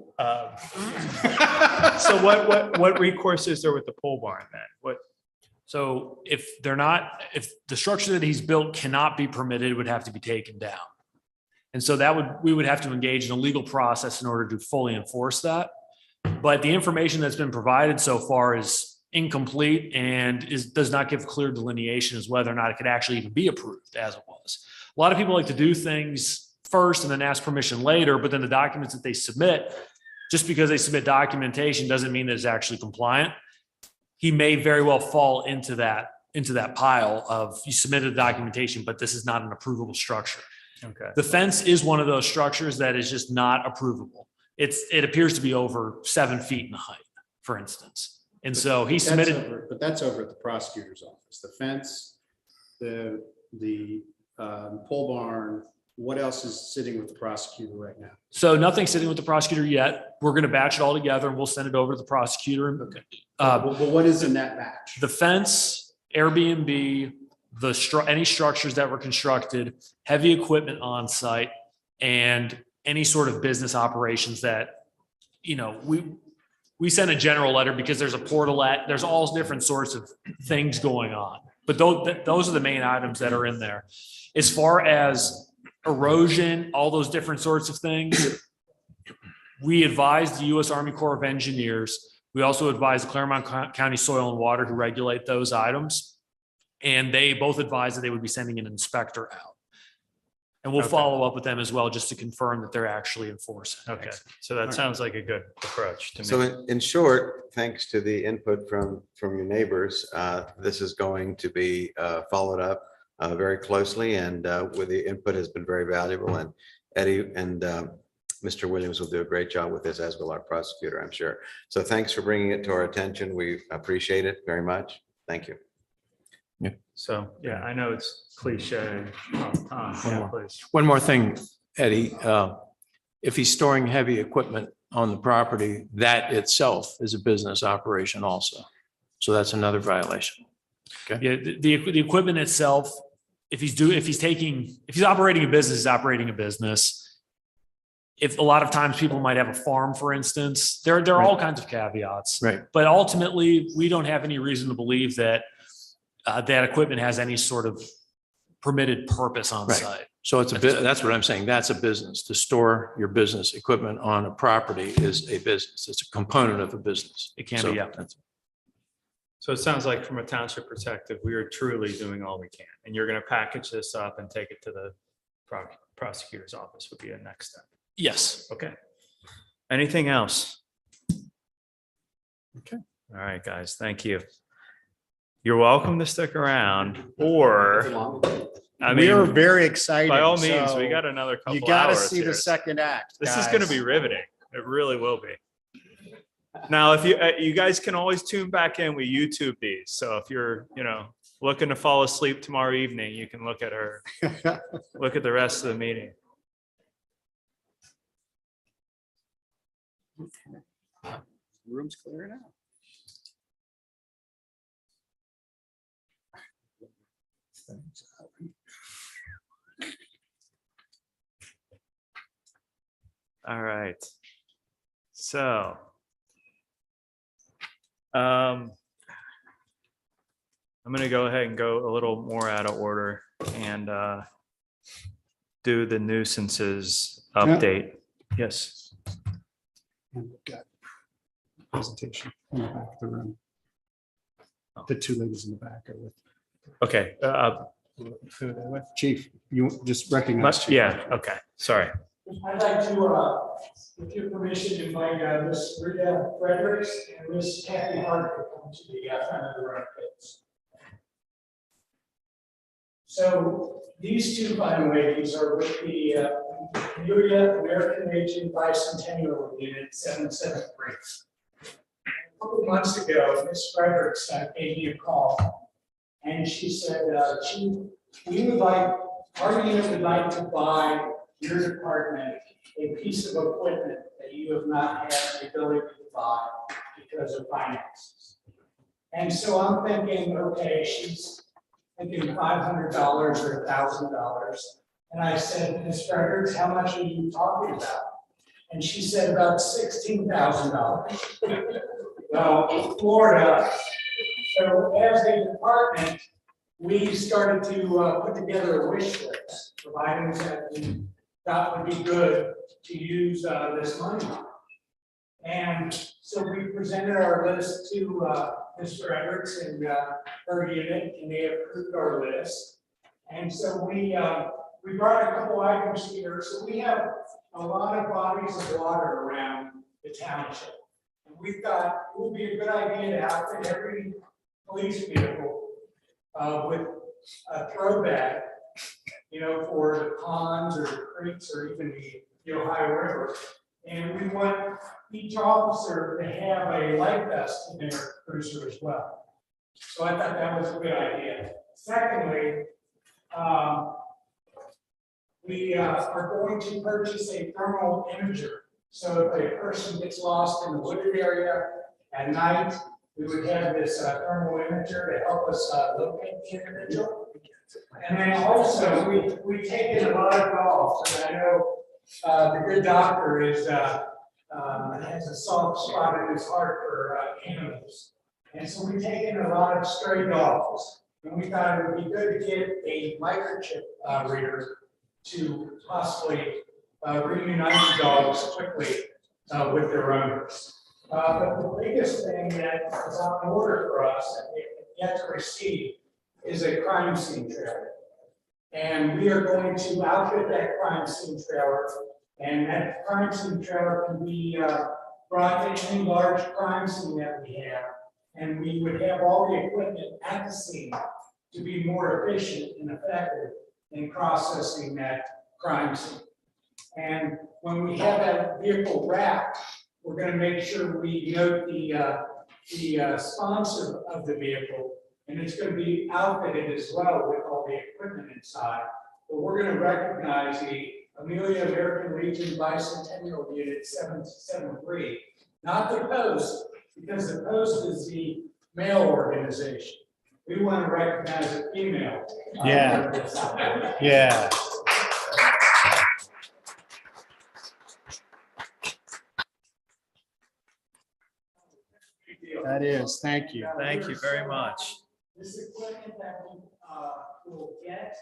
so what recourse is there with the pole barn then? So if the structure that he's built cannot be permitted, it would have to be taken down. And so we would have to engage in a legal process in order to fully enforce that. But the information that's been provided so far is incomplete and does not give clear delineation as whether or not it could actually even be approved as it was. A lot of people like to do things first and then ask permission later, but then the documents that they submit, just because they submit documentation doesn't mean that it's actually compliant. He may very well fall into that pile of you submitted the documentation, but this is not an approvable structure. Okay. The fence is one of those structures that is just not approvable. It appears to be over 7 feet in height, for instance. And so he submitted. But that's over at the prosecutor's office. The fence, the pole barn. What else is sitting with the prosecutor right now? So nothing's sitting with the prosecutor yet. We're going to batch it all together and we'll send it over to the prosecutor. Okay. But what is in that batch? The fence, Airbnb, any structures that were constructed, heavy equipment on site, and any sort of business operations that, we send a general letter because there's a portalet, there's all different sorts of things going on. But those are the main items that are in there. As far as erosion, all those different sorts of things, we advise the U.S. Army Corps of Engineers. We also advise the Claremont County Soil and Water who regulate those items. And they both advise that they would be sending an inspector out. And we'll follow up with them as well, just to confirm that they're actually enforcing. Okay. So that sounds like a good approach to me. So in short, thanks to the input from your neighbors, this is going to be followed up very closely, and with the input has been very valuable, and Eddie and Mr. Williams will do a great job with this, as will our prosecutor, I'm sure. So thanks for bringing it to our attention. We appreciate it very much. Thank you. So, yeah, I know it's cliche. Tom, yeah, please. One more thing, Eddie. If he's storing heavy equipment on the property, that itself is a business operation also. So that's another violation. Okay. Yeah, the equipment itself, if he's operating a business, he's operating a business. If a lot of times people might have a farm, for instance, there are all kinds of caveats. Right. But ultimately, we don't have any reason to believe that that equipment has any sort of permitted purpose on Right. site. So it's a bit, that's what I'm saying. That's a business. To store your business equipment on a property is a business. It's a component of a business. It can So be, yeah. that's- So it sounds like from a township perspective, we are truly doing all we can. And you're going to package this up and take it to the prosecutor's office would be a next step. Yes. Okay. Anything else? Okay. All right, guys, thank you. You're welcome to stick around, or, I We are mean, very excited. by all means, we so got another couple You got to hours see here. the second act. This is going to guys. be riveting. It really will be. Now, if you guys can always tune back in, we YouTube these. So if you're, looking to fall asleep tomorrow evening, you can look at the rest of the meeting. Room's clearing out. All right. So. I'm going to go ahead and go a little more out of order and do the nuisances update. Yes. And we've got presentation in the back of the room. The two ladies in the back are with Okay. Who are they with? Chief. You just recognize. Chief. Yeah. Okay. Sorry. I'd like to, with your permission, invite Miss Rita Fredericks and Miss Kathy Hart to come to the front of the room, please. So these two fine ladies are with the Amelia American Legion Bicentennial Unit 773. A couple of months ago, Miss Fredericks gave me a call, and she said, Chief, our unit would like to buy your department a piece of equipment that you have not had the ability to buy because of finances. And so I'm thinking, okay, she's thinking $500 or $1,000. And I said, Ms. Fredericks, how much are you talking about? And she said about $16,000. Well, Florida. So as a department, we started to put together a wish list of items that we thought would be good to use this money on. And so we presented our list to Ms. Fredericks and her unit, and they approved our list. And so we brought a couple items here. So we have a lot of bodies of water around the township. And we thought it would be a good idea to outfit every police vehicle with a throw bag, for the ponds or the creeks or even the Ohio River. And we want each officer to have a life vest in their cruiser as well. So I thought that was a good idea. Secondly, we are going to purchase a thermal imager. So if a person gets lost in the wooded area at night, we would have this thermal imager to help us locate the individual. And then also, we've taken a lot of dogs, and I know the good doctor has a soft spot in his heart for animals. And so we've taken a lot of stray dogs, and we thought it would be good to get a microchip reader to possibly reunite the dogs quickly with their owners. But the biggest thing that is on order for us that we have yet to receive is a crime scene trailer. And we are going to outfit that crime scene trailer, and that crime scene trailer can be brought to any large crime scene that we have. And we would have all the equipment at the scene to be more efficient and effective in processing that crime scene. And when we have that vehicle wrapped, we're going to make sure we note the sponsor of the vehicle, and it's going to be outfitted as well with all the equipment inside. But we're going to recognize the Amelia American Legion Bicentennial Unit 773, not the Post, because the Post is the mail organization. we want to recognize a female. Yeah. Yeah. That is, thank you. Thank you very much. This equipment that we will get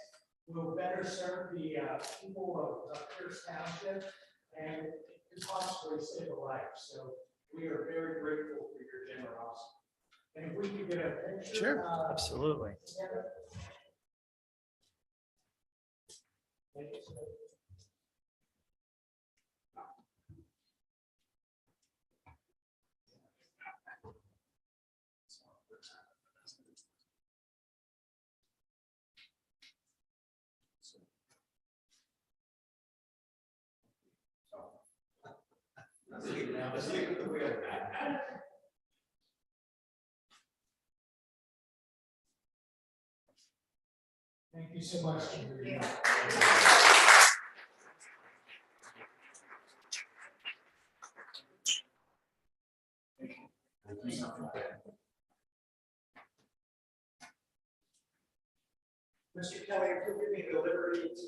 will better serve the people of Pierce Township, and it could possibly save a life. So we are very grateful for your generosity. And if we could get a picture. Sure. Absolutely. Together. Thank you, sir. Thank you so much. Mr. Kelly, if you'll give me the liberty to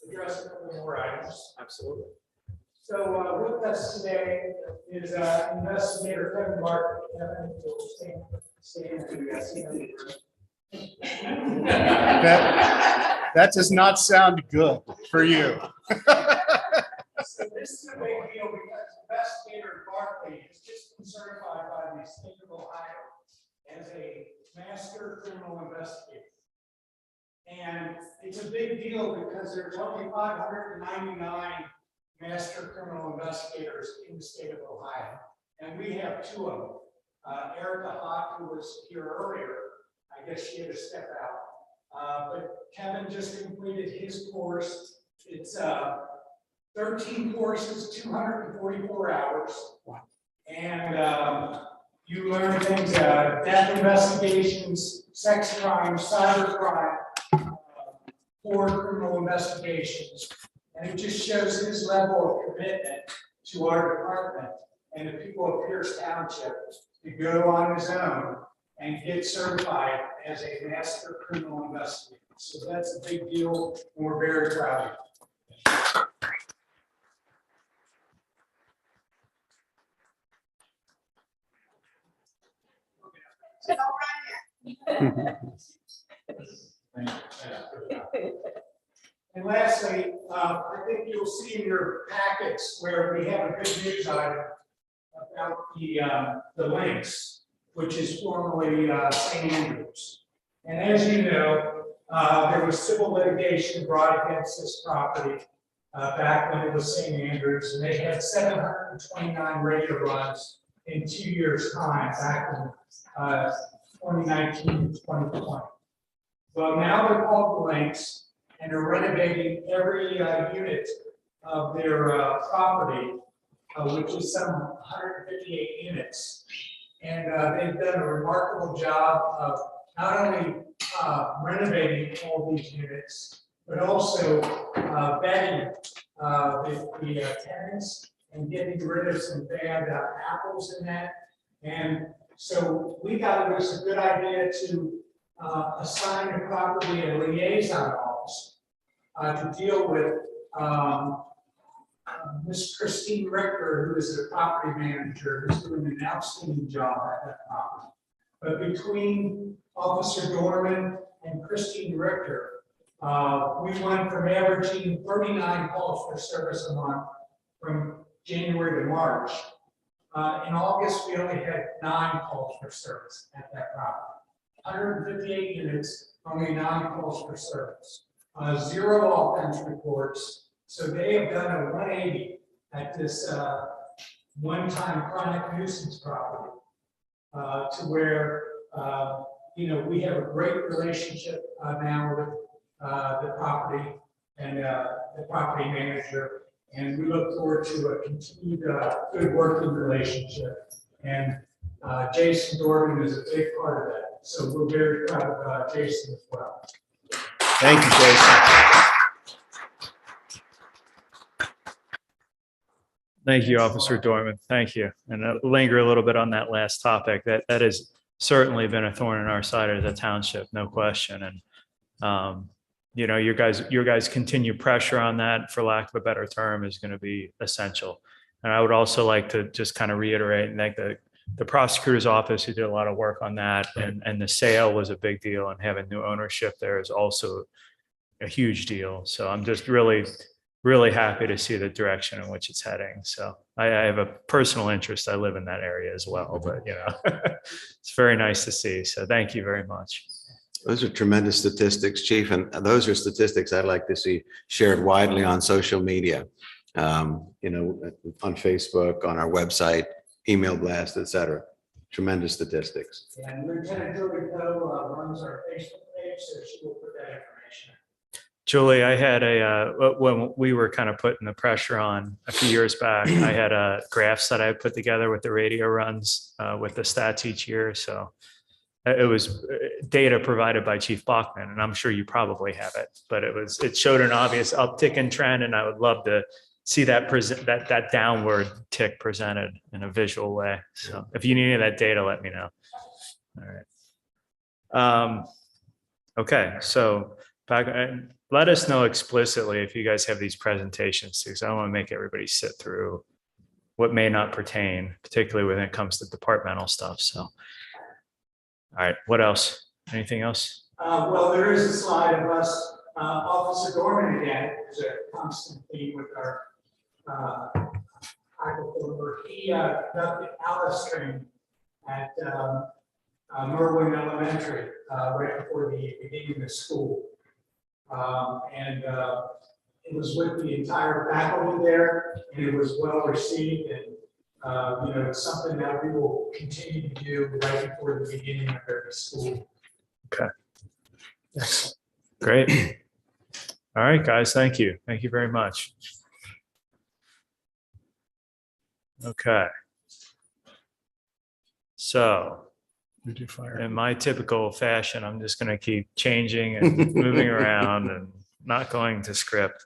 address a couple more items. Absolutely. So with us today is investigator Kevin Martin. Kevin, you'll stand to That does not sound good for you. So this is a big deal because investigator Barkley has just been certified by the state of Ohio as a master criminal investigator. And it's a big deal because there's only 599 master criminal investigators in the state of Ohio. And we have two of them. Erica Hawk, who was here earlier, I guess she had to step out. But Kevin just completed his course. It's 13 courses, 244 hours. And you learn things, death investigations, sex crimes, cyber crime, forward criminal investigations. And it just shows his level of commitment to our department and the people of Pierce Township to go on his own and get certified as a master criminal investigator. So that's a big deal, and we're very proud of it. And lastly, I think you'll see in your packets where we have a good news item about the links, which is formerly St. Andrews. And as you know, there was civil litigation brought against this property back when it was St. Andrews, and they had 729 radio runs in 2 years' time back in 2019, 2020. Well, now they're called the links, and they're renovating every unit of their property, which is some 158 units. And they've done a remarkable job of not only renovating all these units, but also vetting the tenants and getting rid of some bad apples in that. And so we thought it was a good idea to assign the property a liaison office to deal with Ms. Christine Richter, who is the property manager, who's doing an outstanding job at that property. But between Officer Dorman and Christine Richter, we went from averaging 39 calls for service a month from January to March. In August, we only had 9 calls for service at that property. 158 units, only 9 calls for service. 0 offense reports. So they have done a 180 at this one-time chronic nuisance property to where, we have a great relationship now with the property and the property manager. And we look forward to a continued good working relationship. And Jason Dorman is a big part of that. So we're very proud of Jason as well. Thank you, Jason. Thank you, Officer Dorman. Thank you. And linger a little bit on that last topic. That is certainly been a thorn in our side as a township, no question. And, you know, your guys' continued pressure on that, for lack of a better term, is going to be essential. And I would also like to just kind of reiterate and thank the prosecutor's office who did a lot of work on that. And the sale was a big deal, and having new ownership there is also a huge deal. So I'm just really happy to see the direction in which it's heading. So I have a personal interest. I live in that area as well, but you know, it's very nice to see. So thank you very much. Those are tremendous statistics, Chief, and those are statistics I'd like to see shared widely on social media. You know, on Facebook, on our website, email blast, et cetera. Tremendous statistics. And Lieutenant Julie Poe runs our Facebook page, so she will put that information. Julie, I had when we were kind of putting the pressure on a few years back, I had graphs that I put together with the radio runs with the stats each year. So it was data provided by Chief Bachman, and I'm sure you probably have it, but it showed an obvious uptick in trend, and I would love to see that that downward tick presented in a visual way. So if you need any of that data, let me know. All right. Okay, so back, let us know explicitly if you guys have these presentations too, because I don't want to make everybody sit through what may not pertain, particularly when it comes to departmental stuff. So, all right, what else? Anything else? Well, there is a slide of us, Officer Gorman again, is a constant theme with our high performer. He conducted Alice training at Merwin Elementary right before the beginning of school. And it was with the entire faculty there, and it was well received. And you know, it's something that we will continue to do right before the beginning of every school. Okay. Great. All right, guys. Thank you. Thank you very much. Okay. So in my typical fashion, I'm just going to keep changing and moving around and not going to script.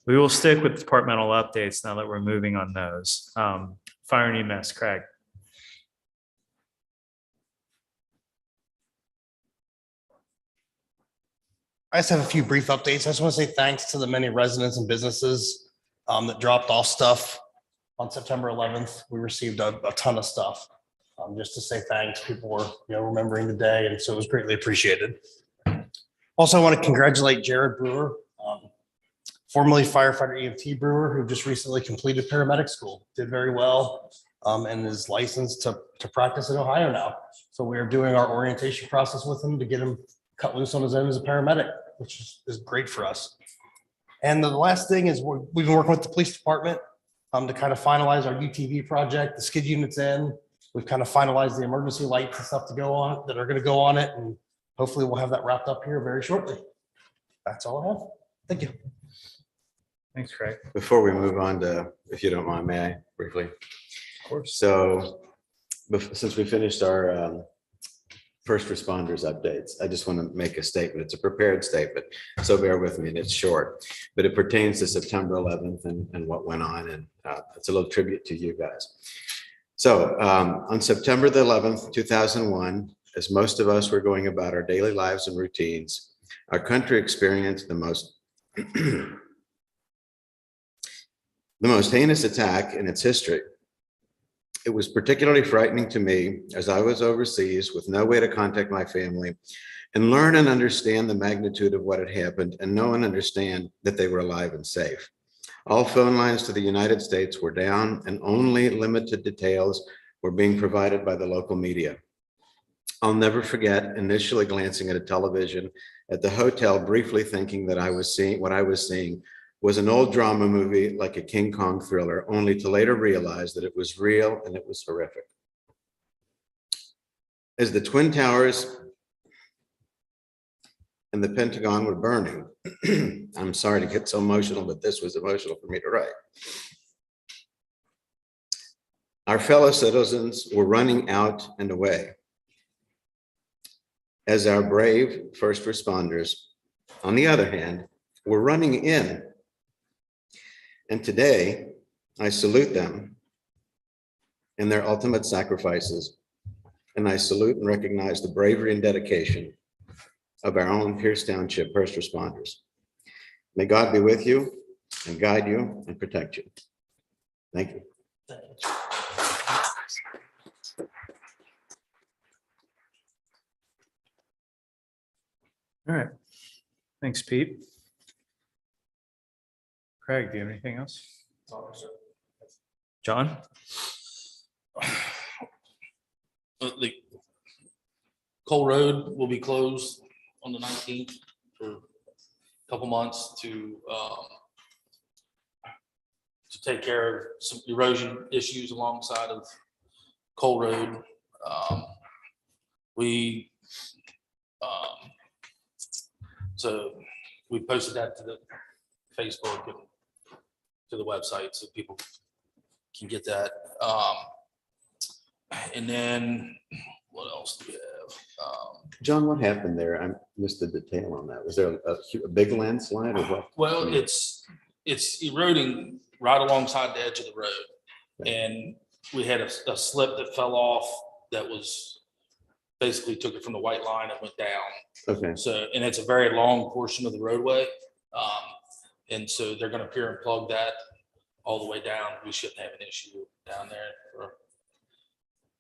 We will stick with departmental updates now that we're moving on those. Fire and EMS, Craig. I just have a few brief updates. I just want to say thanks to the many residents and businesses that dropped off stuff on September 11th. We received a ton of stuff. Just to say thanks. People were, you know, remembering the day, and so it was greatly appreciated. Also, I want to congratulate Jared Brewer, formerly firefighter EMT Brewer, who just recently completed paramedic school. Did very well, and is licensed to practice in Ohio now. So we are doing our orientation process with him to get him cut loose on his own as a paramedic, which is great for us. And the last thing is we've been working with the police department to kind of finalize our UTV project. The skid unit's in. We've kind of finalized the emergency lights and stuff to go on that are going to go on it. And hopefully we'll have that wrapped up here very shortly. That's all I have. Thank you. Thanks, Craig. Before we move on to, if you don't mind, may I briefly? Of course. So since we finished our first responders updates, I just want to make a statement. It's a prepared statement, so bear with me, and it's short, but it pertains to September 11th and what went on, and it's a little tribute to you guys. So on September the 11th, 2001, as most of us were going about our daily lives and routines, our country experienced the most heinous attack in its history. It was particularly frightening to me as I was overseas with no way to contact my family and learn and understand the magnitude of what had happened and know and understand that they were alive and safe. All phone lines to the United States were down and only limited details were being provided by the local media. I'll never forget initially glancing at a television at the hotel, briefly thinking that what I was seeing was an old drama movie like a King Kong thriller, only to later realize that it was real and it was horrific. As the Twin Towers and the Pentagon were burning, I'm sorry to get so emotional, but this was emotional for me to write. Our fellow citizens were running out and away, as our brave first responders, on the other hand, were running in. And today, I salute them in their ultimate sacrifices and I salute and recognize the bravery and dedication of our own Pierce Township first responders. May God be with you and guide you and protect you. Thank you. All right. Thanks, Pete. Craig, do you have anything else? John? The Cole Road will be closed on the 19th for a couple months to take care of some erosion issues alongside of Cole Road. So we posted that to the Facebook and to the website so people can get that. And then what else do we have? John, what happened there? I missed the detail on that. Was there a big landslide or what? Well, it's eroding right alongside the edge of the road. And we had a slip that fell off that was basically took it from the white line and went down. Okay. So, and it's a very long portion of the roadway. And so they're going to peer and plug that all the way down. We shouldn't have an issue down there for,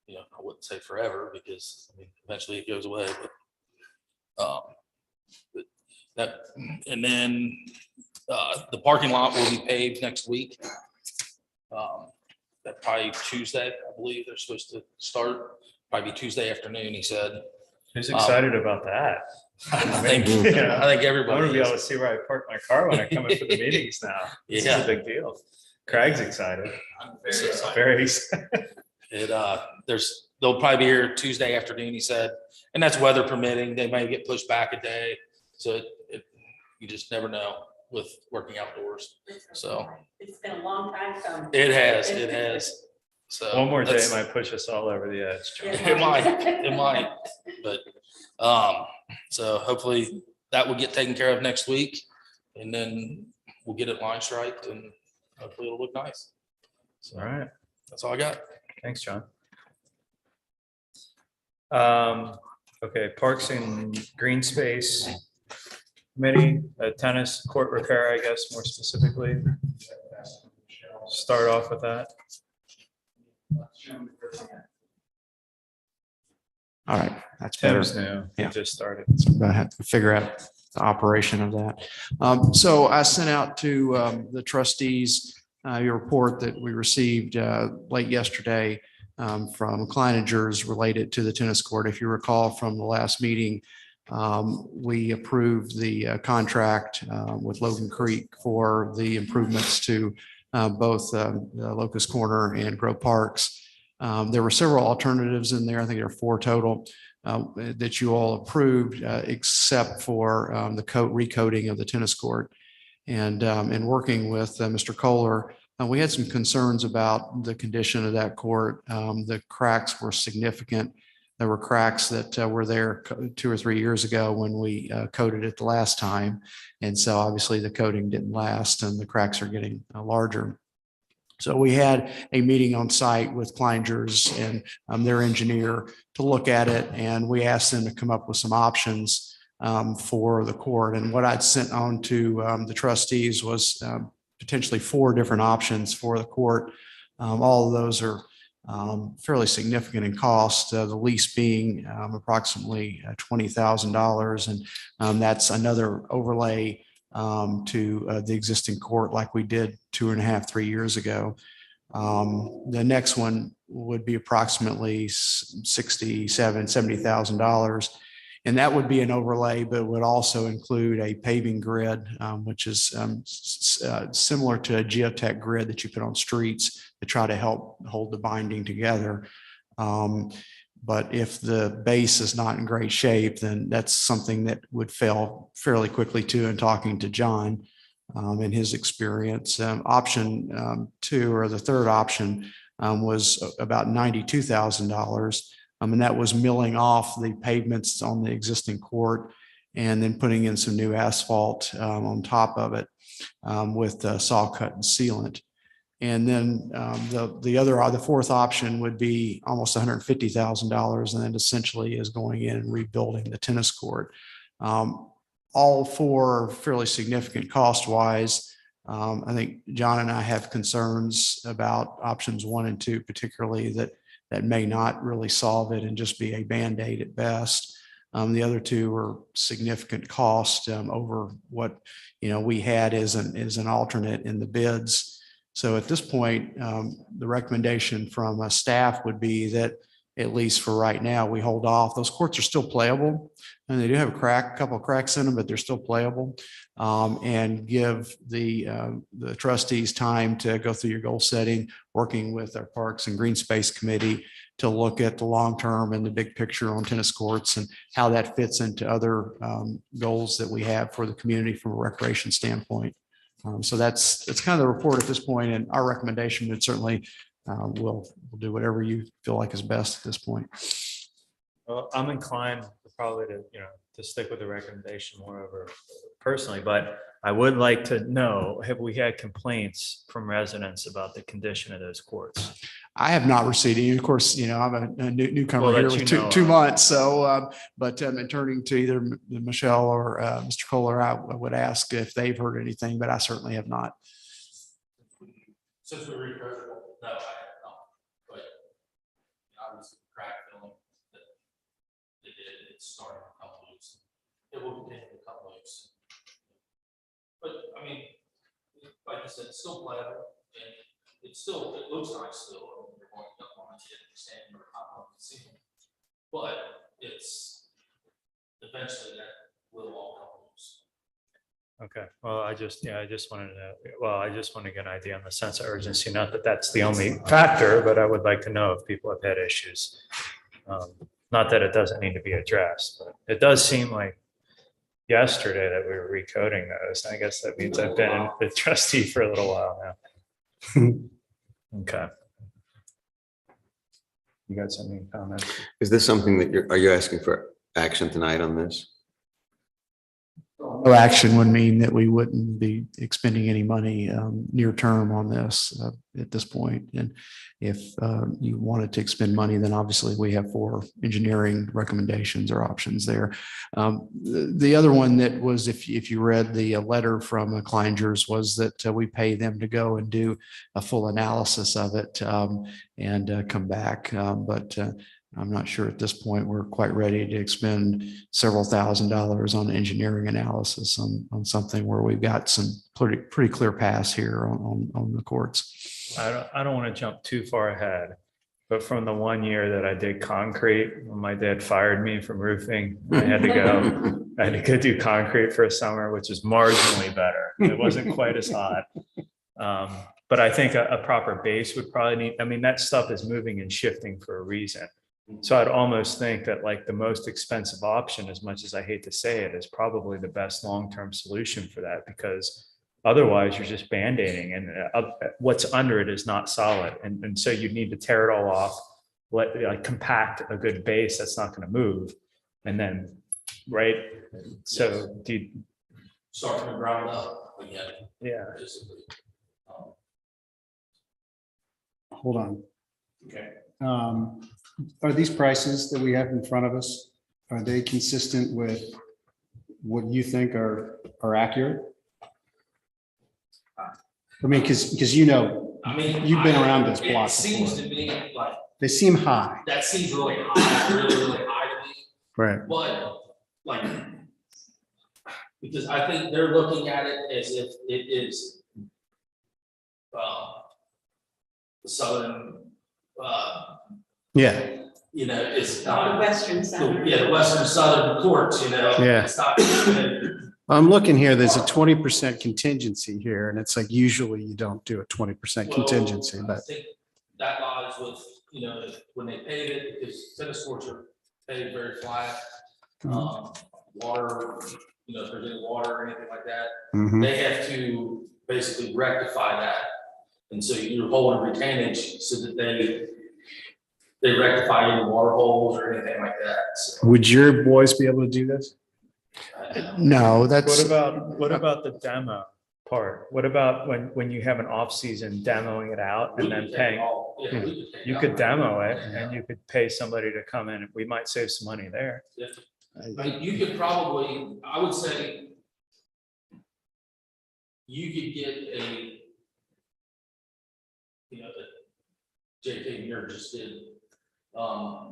you know, I wouldn't say forever because I mean, eventually it goes away, but that, and then the parking lot will be paved next week. That probably Tuesday, I believe they're supposed to start, probably Tuesday afternoon, he said. Who's excited about that? I think everybody. I want to be is. able to see where I park my car when I come in for the meetings now. This is a big deal. Craig's excited. I'm very excited. Very excited. They'll probably be here Tuesday afternoon, he said, and that's weather permitting. They may get pushed back a day. So you just never know with working outdoors. So It's been a long time coming. it has. So One more day might push us all over the edge. John. It might, but so hopefully that will get taken care of next week, and then we'll get it line striped, and hopefully it'll look nice. So, all right, that's all I got. Thanks, John. Okay, Parks and Green Space Committee, tennis court repair, I guess, more specifically. Start off with that. All right, that's better. Tim's new. He Yeah. just started. So I have to figure out the operation of that. So I sent out to the trustees your report that we received late yesterday from Kleiningers related to the tennis court. If you recall from the last meeting, we approved the contract with Logan Creek for the improvements to both the Locust Corner and Grove Parks. There were several alternatives in there. I think there are 4 total that you all approved, except for the recoating of the tennis court. And in working with Mr. Kohler, we had some concerns about the condition of that court. The cracks were significant. There were cracks that were there 2 or 3 years ago when we coated it the last time. And so obviously the coating didn't last and the cracks are getting larger. So we had a meeting on site with Kleiningers and their engineer to look at it. And we asked them to come up with some options for the court. And what I'd sent on to the trustees was potentially 4 different options for the court. All of those are fairly significant in cost, the lease being approximately $20,000. And that's another overlay to the existing court like we did 2.5, 3 years ago. The next one would be approximately $70,000. And that would be an overlay, but would also include a paving grid, which is similar to a geotech grid that you put on streets to try to help hold the binding together. But if the base is not in great shape, then that's something that would fail fairly quickly too. In talking to John and his experience, option 2 or the third option was about $92,000. And that was milling off the pavements on the existing court and then putting in some new asphalt on top of it with saw cut and sealant. And then the fourth option would be almost $150,000, and then essentially is going in and rebuilding the tennis court. All four fairly significant cost wise. I think John and I have concerns about options 1 and 2, particularly that may not really solve it and just be a Band-Aid at best. The other two are significant cost over what we had as an alternate in the bids. So at this point, the recommendation from staff would be that, at least for right now, we hold off. Those courts are still playable, and they do have a couple of cracks in them, but they're still playable. And give the trustees time to go through your goal setting, working with our Parks and Green Space Committee to look at the long term and the big picture on tennis courts and how that fits into other goals that we have for the community from a recreation standpoint. So that's kind of the report at this point, and our recommendation would certainly we'll do whatever you feel like is best at this point. Well, I'm inclined probably to stick with the recommendation moreover personally, but I would like to know, have we had complaints from residents about the condition of those courts? I have not received any. Of course, I'm a newcomer Well, here that with you know two of. months. So, but in turning to either Michelle or Mr. Kohler, I would ask if they've heard anything, but I certainly have not. Since we repaired it, no, I have not, but obviously crack filling that it started a couple weeks. It will continue a couple weeks. But I mean, like I said, it's still playable, and it looks nice still. When you're going up on it, standing or hop up and see. But it's eventually that will all come loose. Okay, well, I just wanted to get an idea on the sense of urgency. Not that that's the only factor, but I would like to know if people have had issues. Not that it doesn't need to be addressed, but it does seem like yesterday that we were recoding those. I guess that means I've been the trustee for a little while now. Okay. You got something to comment? Is this something that are you asking for action tonight on this? No action would mean that we wouldn't be expending any money near term on this at this point. And if you wanted to expend money, then obviously we have 4 engineering recommendations or options there. The other one that was, if you read the letter from Kleinger's, was that we pay them to go and do a full analysis of it and come back. But I'm not sure at this point we're quite ready to expend several $1,000s on engineering analysis on something where we've got some pretty clear paths here on the courts. I don't want to jump too far ahead, but from the 1 year that I did concrete, when my dad fired me from roofing, I had to go do concrete for a summer, which is marginally better. It wasn't quite as hot. But I think a proper base would probably need, I mean, that stuff is moving and shifting for a reason. So I'd almost think that like the most expensive option, as much as I hate to say it, is probably the best long-term solution for that, because otherwise you're just band-aiding and what's under it is not solid. And so you need to tear it all off, compact a good base that's not going to move. And then, right. So do you Start from the ground up again. Yeah. Basically. Hold on. Okay. Are these prices that we have in front of us, are they consistent with what you think are accurate? I mean, because you've been around this block. It seems before. to me like They seem high. that seems really high, really high to me. Right. But like, because I think they're looking at it as if it is the southern, Yeah. it's not. The western side. Yeah, the western southern courts, Yeah. It's not. I'm looking here, there's a 20% contingency here, and it's like, usually you don't do a 20% contingency, I but think that lies with, when they pave it, because tennis courts are paved very flat. Water, if there's any water or anything like that, Mhm. they have to basically rectify that. And so you're holding retainage so that they rectify any water holes or anything like that. So, would your boys be able to do this? No, that's. what about the demo part. What about when you have an off-season demoing it out and then paying? You could demo it and you could pay somebody to come in. We might save some money there. Like you could probably, I would say, you could get a, you know, JK Muir just did,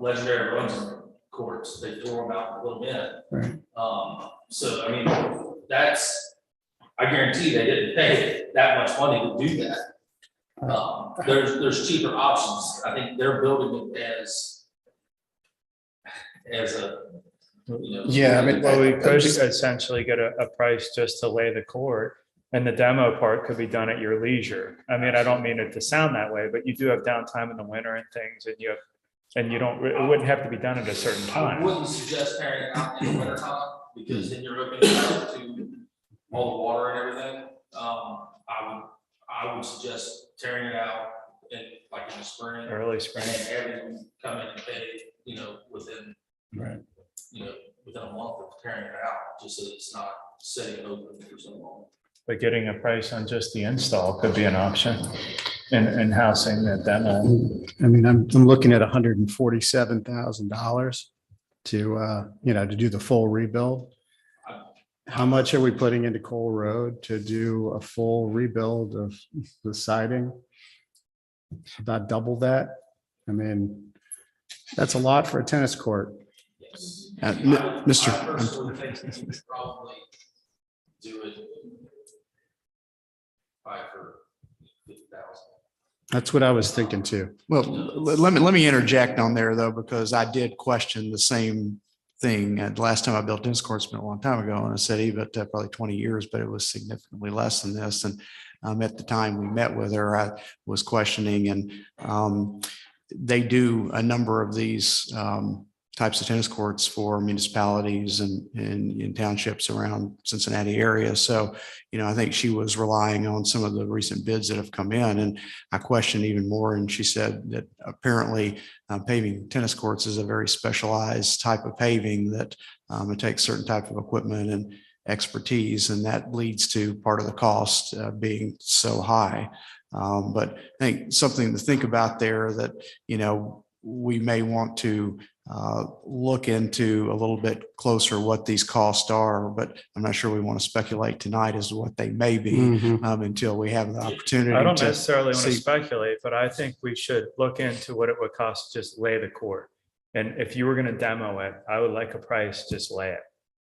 legendary runs courts. They tore them out and put them in. Right. So I mean, that's, I guarantee they didn't pay that much money to do that. There's cheaper options. I think they're building it as a, you know. Yeah, I mean, Well, we could essentially get a price just to lay the court, and the demo part could be done at your leisure. I mean, I don't mean it to sound that way, but you do have downtime in the winter and things, and you don't, it wouldn't have to be done at a certain I time. wouldn't suggest tearing it out in the winter time, because then you're opening it up to all the water and everything. I would suggest tearing it out in like in the spring. Early spring. And then having them come in and pay, you know, within, Right. you know, within a month of tearing it out, just so it's not sitting open for so long. But getting a price on just the install could be an option in housing the demo. I mean, I'm looking at $147,000 to, to do the full rebuild. How much are we putting into Cole Road to do a full rebuild of the siding? About double that. I mean, that's a lot for a tennis court. Yes. Mr. I personally think we could probably do it for 50,000. That's what I was thinking too. Well, let me interject on there though, because I did question the same thing. And the last time I built tennis courts been a long time ago in a city, but probably 20 years, but it was significantly less than this. And at the time we met with her, I was questioning, and they do a number of these types of tennis courts for municipalities and in townships around Cincinnati area. So, I think she was relying on some of the recent bids that have come in, and I questioned even more. And she said that apparently paving tennis courts is a very specialized type of paving that it takes certain type of equipment and expertise, and that leads to part of the cost being so high. But I think something to think about there that, we may want to look into a little bit closer what these costs are, but I'm not sure we want to speculate tonight as to what they may be until we have the opportunity. I don't to necessarily want to see. speculate, but I think we should look into what it would cost to just lay the court. And if you were going to demo it, I would like a price, just lay it.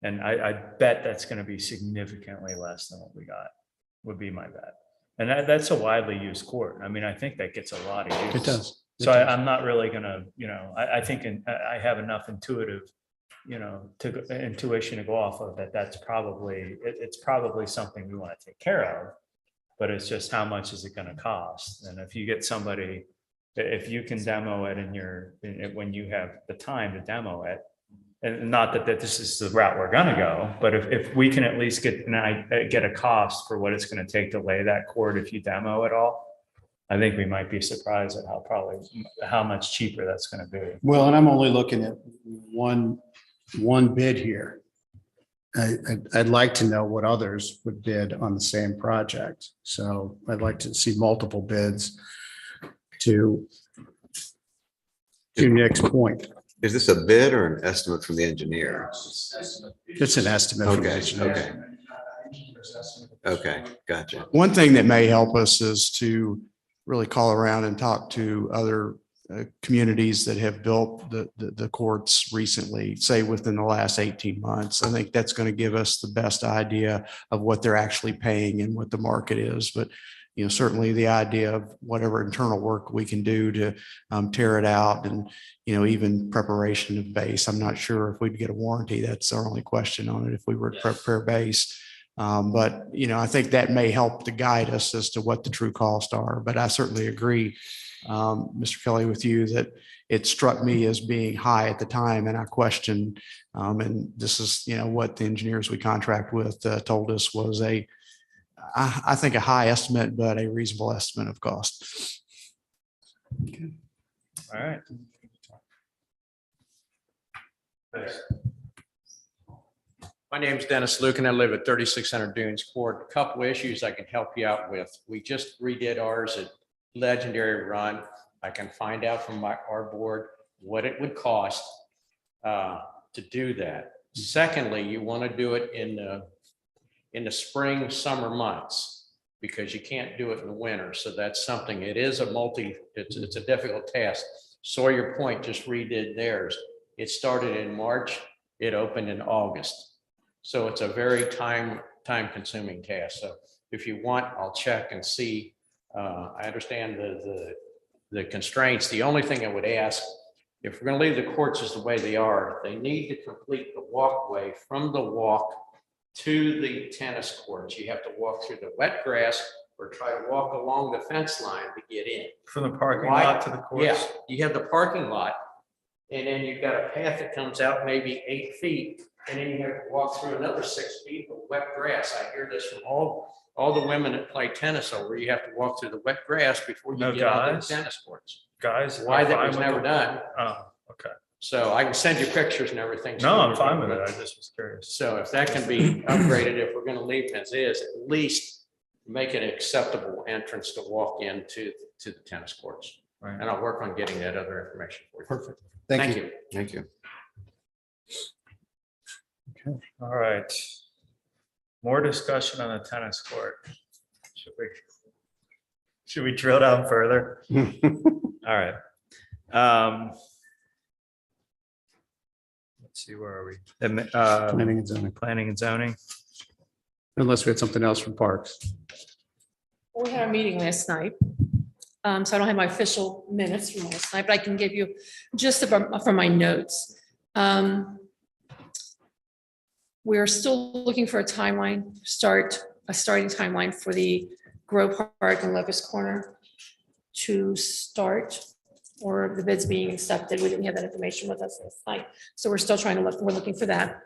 And I bet that's going to be significantly less than what we got, would be my bet. And that's a widely used court. I mean, I think that gets a lot of use. It does. So I'm not really gonna, I think I have enough intuition to go off of that. That's probably, it's probably something we want to take care of, but it's just how much is it gonna cost? And if you get somebody, if you can demo it when you have the time to demo it, and not that this is the route we're gonna go, but if we can at least get a cost for what it's gonna take to lay that court if you demo it all, I think we might be surprised at how much cheaper that's going to be. Well, and I'm only looking at one bid here. I'd like to know what others would bid on the same project. So I'd like to see multiple bids to Nick's point. Is this a bid or an estimate from the engineer? It's an estimate. From the Okay, engineer. okay, gotcha. One thing that may help us is to really call around and talk to other communities that have built the courts recently, say within the last 18 months. I think that's going to give us the best idea of what they're actually paying and what the market is. But, certainly the idea of whatever internal work we can do to tear it out and, even preparation of base. I'm not sure if we'd get a warranty. That's our only question on it, if we were to prepare base. But, I think that may help to guide us as to what the true costs are. But I certainly agree, Mr. Kelly, with you that it struck me as being high at the time. And I questioned, and this is, what the engineers we contract with told us was I think a high estimate, but a reasonable estimate of cost. Okay. All right. My name's Dennis Luke and I live at 3600 Dunes Court. A couple of issues I can help you out with. We just redid ours at Legendary Run. I can find out from our board what it would cost to do that. Secondly, you want to do it in the spring, summer months, because you can't do it in the winter. So that's something, it is it's a difficult task. Sawyer Point just redid theirs. It started in March, it opened in August. So it's a very time consuming task. So if you want, I'll check and see. I understand the constraints. The only thing I would ask, if we're going to leave the courts as the way they are, they need to complete the walkway from the walk to the tennis courts. You have to walk through the wet grass or try to walk along the fence line to get in. From the parking lot to the courts? Yeah, you have the parking lot, and then you've got a path that comes out maybe 8 feet, and then you have to walk through another 6 feet of wet grass. I hear this from all the women that play tennis over. You have to walk through the wet grass before you get on the tennis courts. Guys? Why that was never done. Oh, okay. So I can send you pictures and everything. No, I'm fine with it. I just was curious. So if that can be upgraded, if we're going to leave it as is, at least make it an acceptable entrance to walk into the tennis courts. Right. And I'll work on getting that other information for you. Perfect. Thank you. Thank you. All right. More discussion on the tennis court. Should we drill down further? All right. Let's see, where are we? Planning and zoning. Planning and zoning. Unless we had something else from parks. We had a meeting last night. So I don't have my official minutes from last night, but I can give you just from my notes. We're still looking for a timeline, a starting timeline for the Grove Park and Locust Corner to start, or the bids being accepted. We didn't have that information with us last night. So we're still trying to look, we're looking for that.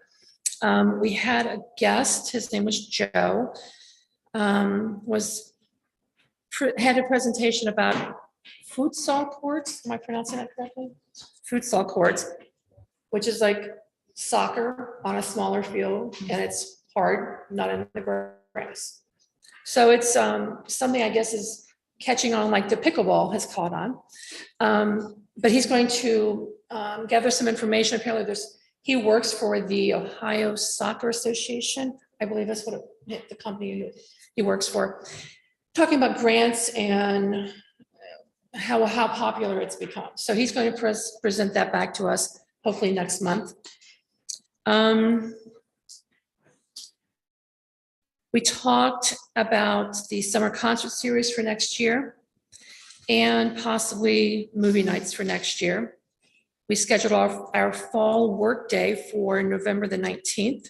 We had a guest, his name was Joe, had a presentation about futsal courts. Am I pronouncing that correctly? Futsal courts, which is like soccer on a smaller field, and it's hard, not in the grass. So it's something I guess is catching on, like the pickleball has caught on. But he's going to gather some information. Apparently he works for the Ohio Soccer Association. I believe that's what the company he works for. Talking about grants and how popular it's become. So he's going to present that back to us, hopefully next month. We talked about the summer concert series for next year and possibly movie nights for next year. We scheduled our fall work day for November the 19th.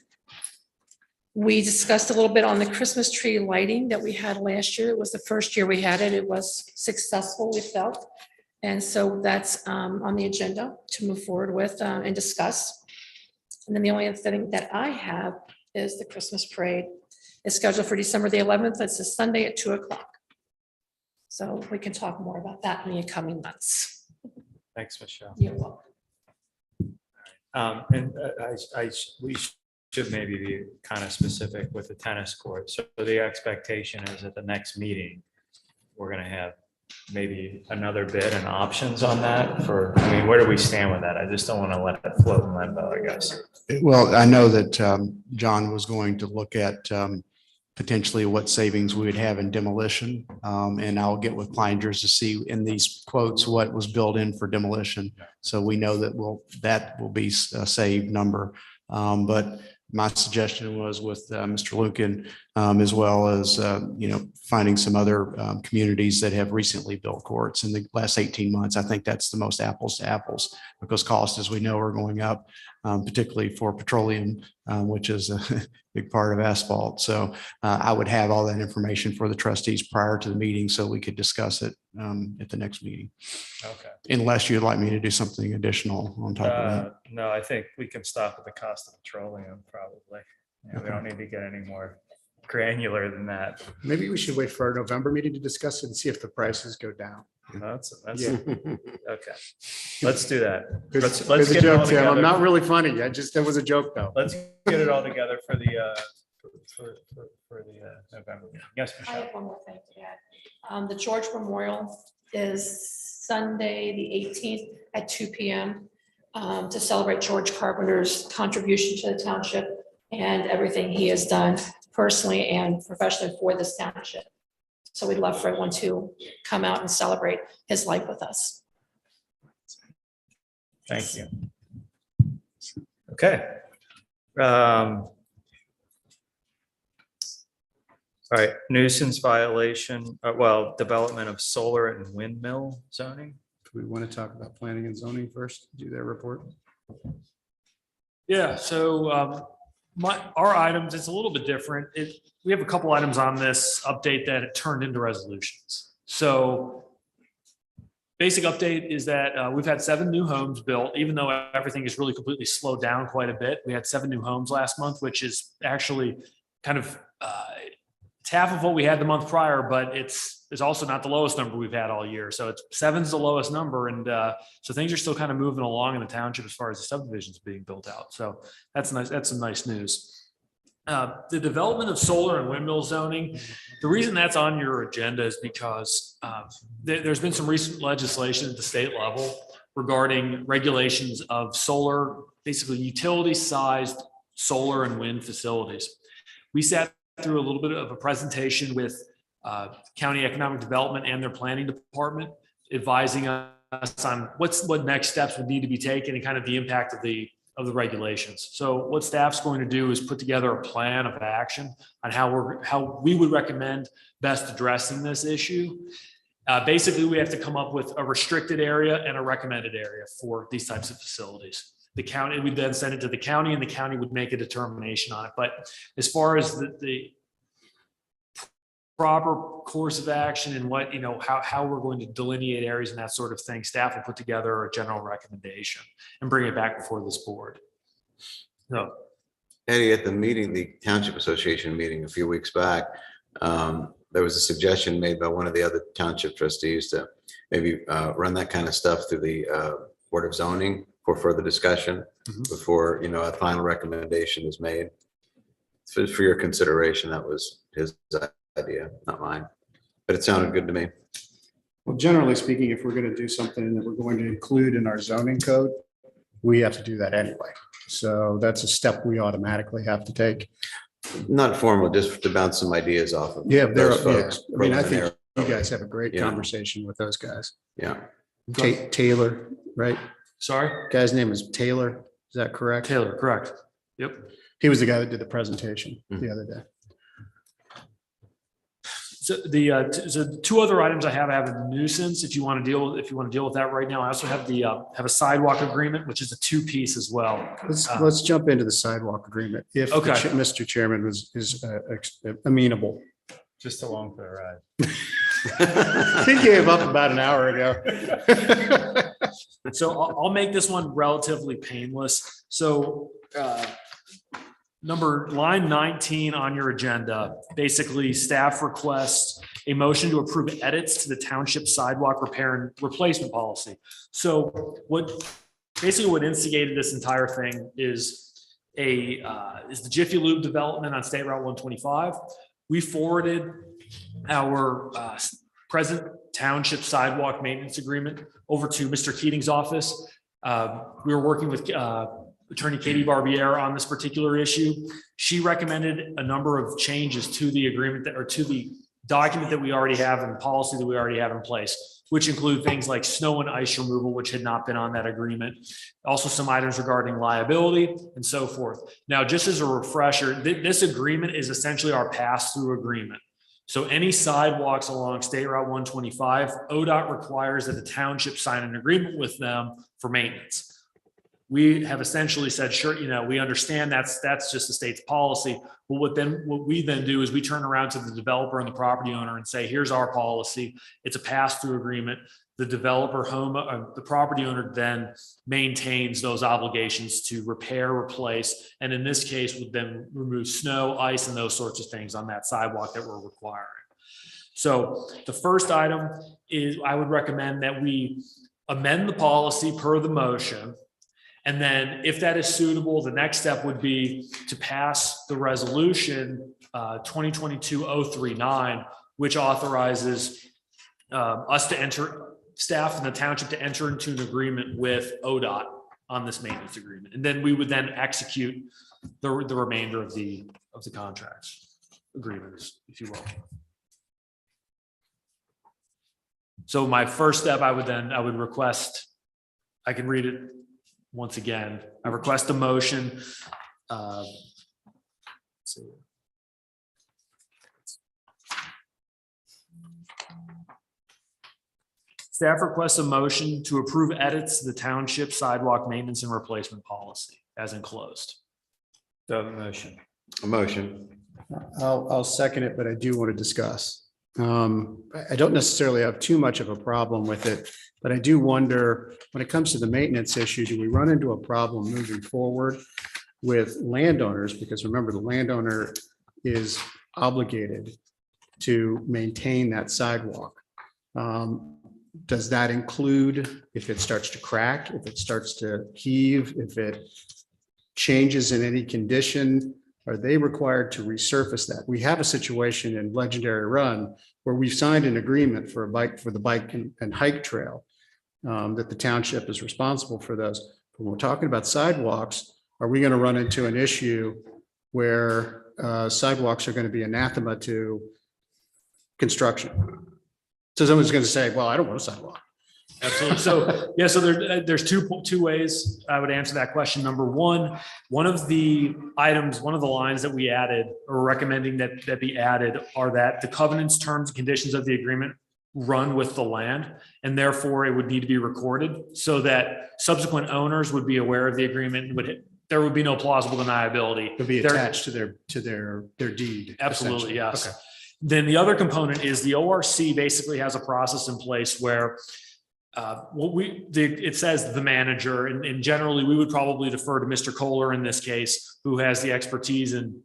We discussed a little bit on the Christmas tree lighting that we had last year. It was the first year we had it. It was successful, we felt. And so that's on the agenda to move forward with and discuss. And then the only other thing that I have is the Christmas parade. It's scheduled for December the 11th. It's a Sunday at 2:00. So we can talk more about that in the coming months. Thanks, Michelle. You're welcome. And we should maybe be kind of specific with the tennis court. So the expectation is at the next meeting, we're going to have maybe another bid and options on that where do we stand with that? I just don't want to let it float in limbo, I guess. Well, I know that John was going to look at potentially what savings we would have in demolition. And I'll get with Kleinger's to see in these quotes what was built in for demolition. So we know that will be a saved number. But my suggestion was with Mr. Lucan, as well as, finding some other communities that have recently built courts in the last 18 months. I think that's the most apples to apples, because costs, as we know, are going up, particularly for petroleum, which is a big part of asphalt. So I would have all that information for the trustees prior to the meeting so we could discuss it at the next meeting. Okay. Unless you'd like me to do something additional on top of that. No, I think we can stop at the cost of petroleum, probably. Yeah, we don't need to get any more granular than that. Maybe we should wait for our November meeting to discuss it and see if the prices go down. That's Yeah. okay. Let's do that. Let's It's a get it all joke, Tim. I'm together. not really funny. That was a joke though. Let's get it all together for the November. Yes, I Michelle. have one more thing to add. The George Memorial is Sunday, the 18th at 2 p.m. To celebrate George Carpenter's contribution to the township and everything he has done personally and professionally for this township. So we'd love for everyone to come out and celebrate his life with us. Thank you. Okay. All right, nuisance violation, development of solar and windmill zoning. Do we want to talk about planning and zoning first? Do their report? Yeah, so our items, it's a little bit different. We have a couple items on this update that it turned into resolutions. So basic update is that we've had 7 new homes built, even though everything is really completely slowed down quite a bit. We had 7 new homes last month, which is actually kind of it's half of what we had the month prior, but it's also not the lowest number we've had all year. So it's 7's the lowest number. And so things are still kind of moving along in the township as far as the subdivisions being built out. So that's nice. That's some nice news. The development of solar and windmill zoning, the reason that's on your agenda is because there's been some recent legislation at the state level regarding regulations of solar, basically utility-sized solar and wind facilities. We sat through a little bit of a presentation with County Economic Development and their planning department, advising us on what next steps would need to be taken and kind of the impact of the regulations. So what staff's going to do is put together a plan of action on how we would recommend best addressing this issue. Basically, we have to come up with a restricted area and a recommended area for these types of facilities. The county would then send it to the county and the county would make a determination on it. But as far as the proper course of action and what, how we're going to delineate areas and that sort of thing, staff will put together a general recommendation and bring it back before this board. So, Eddie, at the meeting, the Township Association meeting a few weeks back, there was a suggestion made by one of the other township trustees to maybe run that kind of stuff through the Board of Zoning for further discussion before, a final recommendation is made. For your consideration, that was his idea, not mine, but it sounded good to me. Well, generally speaking, if we're going to do something that we're going to include in our zoning code, we have to do that anyway. So that's a step we automatically have to take. Not formal, just to bounce some ideas off of. Yeah, those folks. I mean, I think you guys have a great conversation with those guys. Yeah. Taylor, right? Sorry? Guy's name is Taylor. Is that correct? Taylor, correct. Yep. He was the guy that did the presentation the other day. So the 2 other items I have a nuisance. If you want to deal with that right now, I also have have a sidewalk agreement, which is a 2-piece as well. Let's jump into the sidewalk agreement. If Mr. Chairman is amenable. Just along for the ride. He gave up about an hour ago. So I'll make this one relatively painless. So line 19 on your agenda, basically staff requests a motion to approve edits to the township sidewalk repair and replacement policy. So what instigated this entire thing is the Jiffy Lube development on State Route 125. We forwarded our present township sidewalk maintenance agreement over to Mr. Keating's office. We were working with Attorney Katie Barbier on this particular issue. She recommended a number of changes to the agreement to the document that we already have and policy that we already have in place, which include things like snow and ice removal, which had not been on that agreement. Also some items regarding liability and so forth. Now, just as a refresher, this agreement is essentially our pass-through agreement. So any sidewalks along State Route 125, ODOT requires that the township sign an agreement with them for maintenance. We have essentially said, sure, we understand that's just the state's policy. But what we then do is we turn around to the developer and the property owner and say, here's our policy. It's a pass-through agreement. the developer the property owner then maintains those obligations to repair, replace, and in this case would then remove snow, ice, and those sorts of things on that sidewalk that we're requiring. So the first item is I would recommend that we amend the policy per the motion. And then if that is suitable, the next step would be to pass the resolution 2022-039, which authorizes us to staff in the township to enter into an agreement with ODOT on this maintenance agreement. And then we would then execute the remainder of the contracts agreements, if you will. So my first step, I would request, I can read it once again. I request a motion. Let's see. Staff requests a motion to approve edits to the township sidewalk maintenance and replacement policy as enclosed. Do I have a motion? A motion. I'll second it, but I do want to discuss. I don't necessarily have too much of a problem with it, but I do wonder, when it comes to the maintenance issue, do we run into a problem moving forward with landowners? Because remember, the landowner is obligated to maintain that sidewalk. Does that include if it starts to crack, if it starts to heave, if it changes in any condition? Are they required to resurface that? We have a situation in Legendary Run where we've signed an agreement for the bike and hike trail, that the township is responsible for those. When we're talking about sidewalks, are we going to run into an issue where sidewalks are going to be anathema to construction? So someone's going to say, well, I don't want a sidewalk. Absolutely. So, yeah, so there's two ways I would answer that question. Number one of the items, one of the lines that we added or recommending that be added are that the covenants, terms, and conditions of the agreement run with the land, and therefore it would need to be recorded so that subsequent owners would be aware of the agreement. There would be no plausible deniability. It'll be attached to their deed. Absolutely, yes. Okay. Then the other component is the ORC basically has a process in place where it says the manager, and generally we would probably defer to Mr. Kohler in this case, who has the expertise in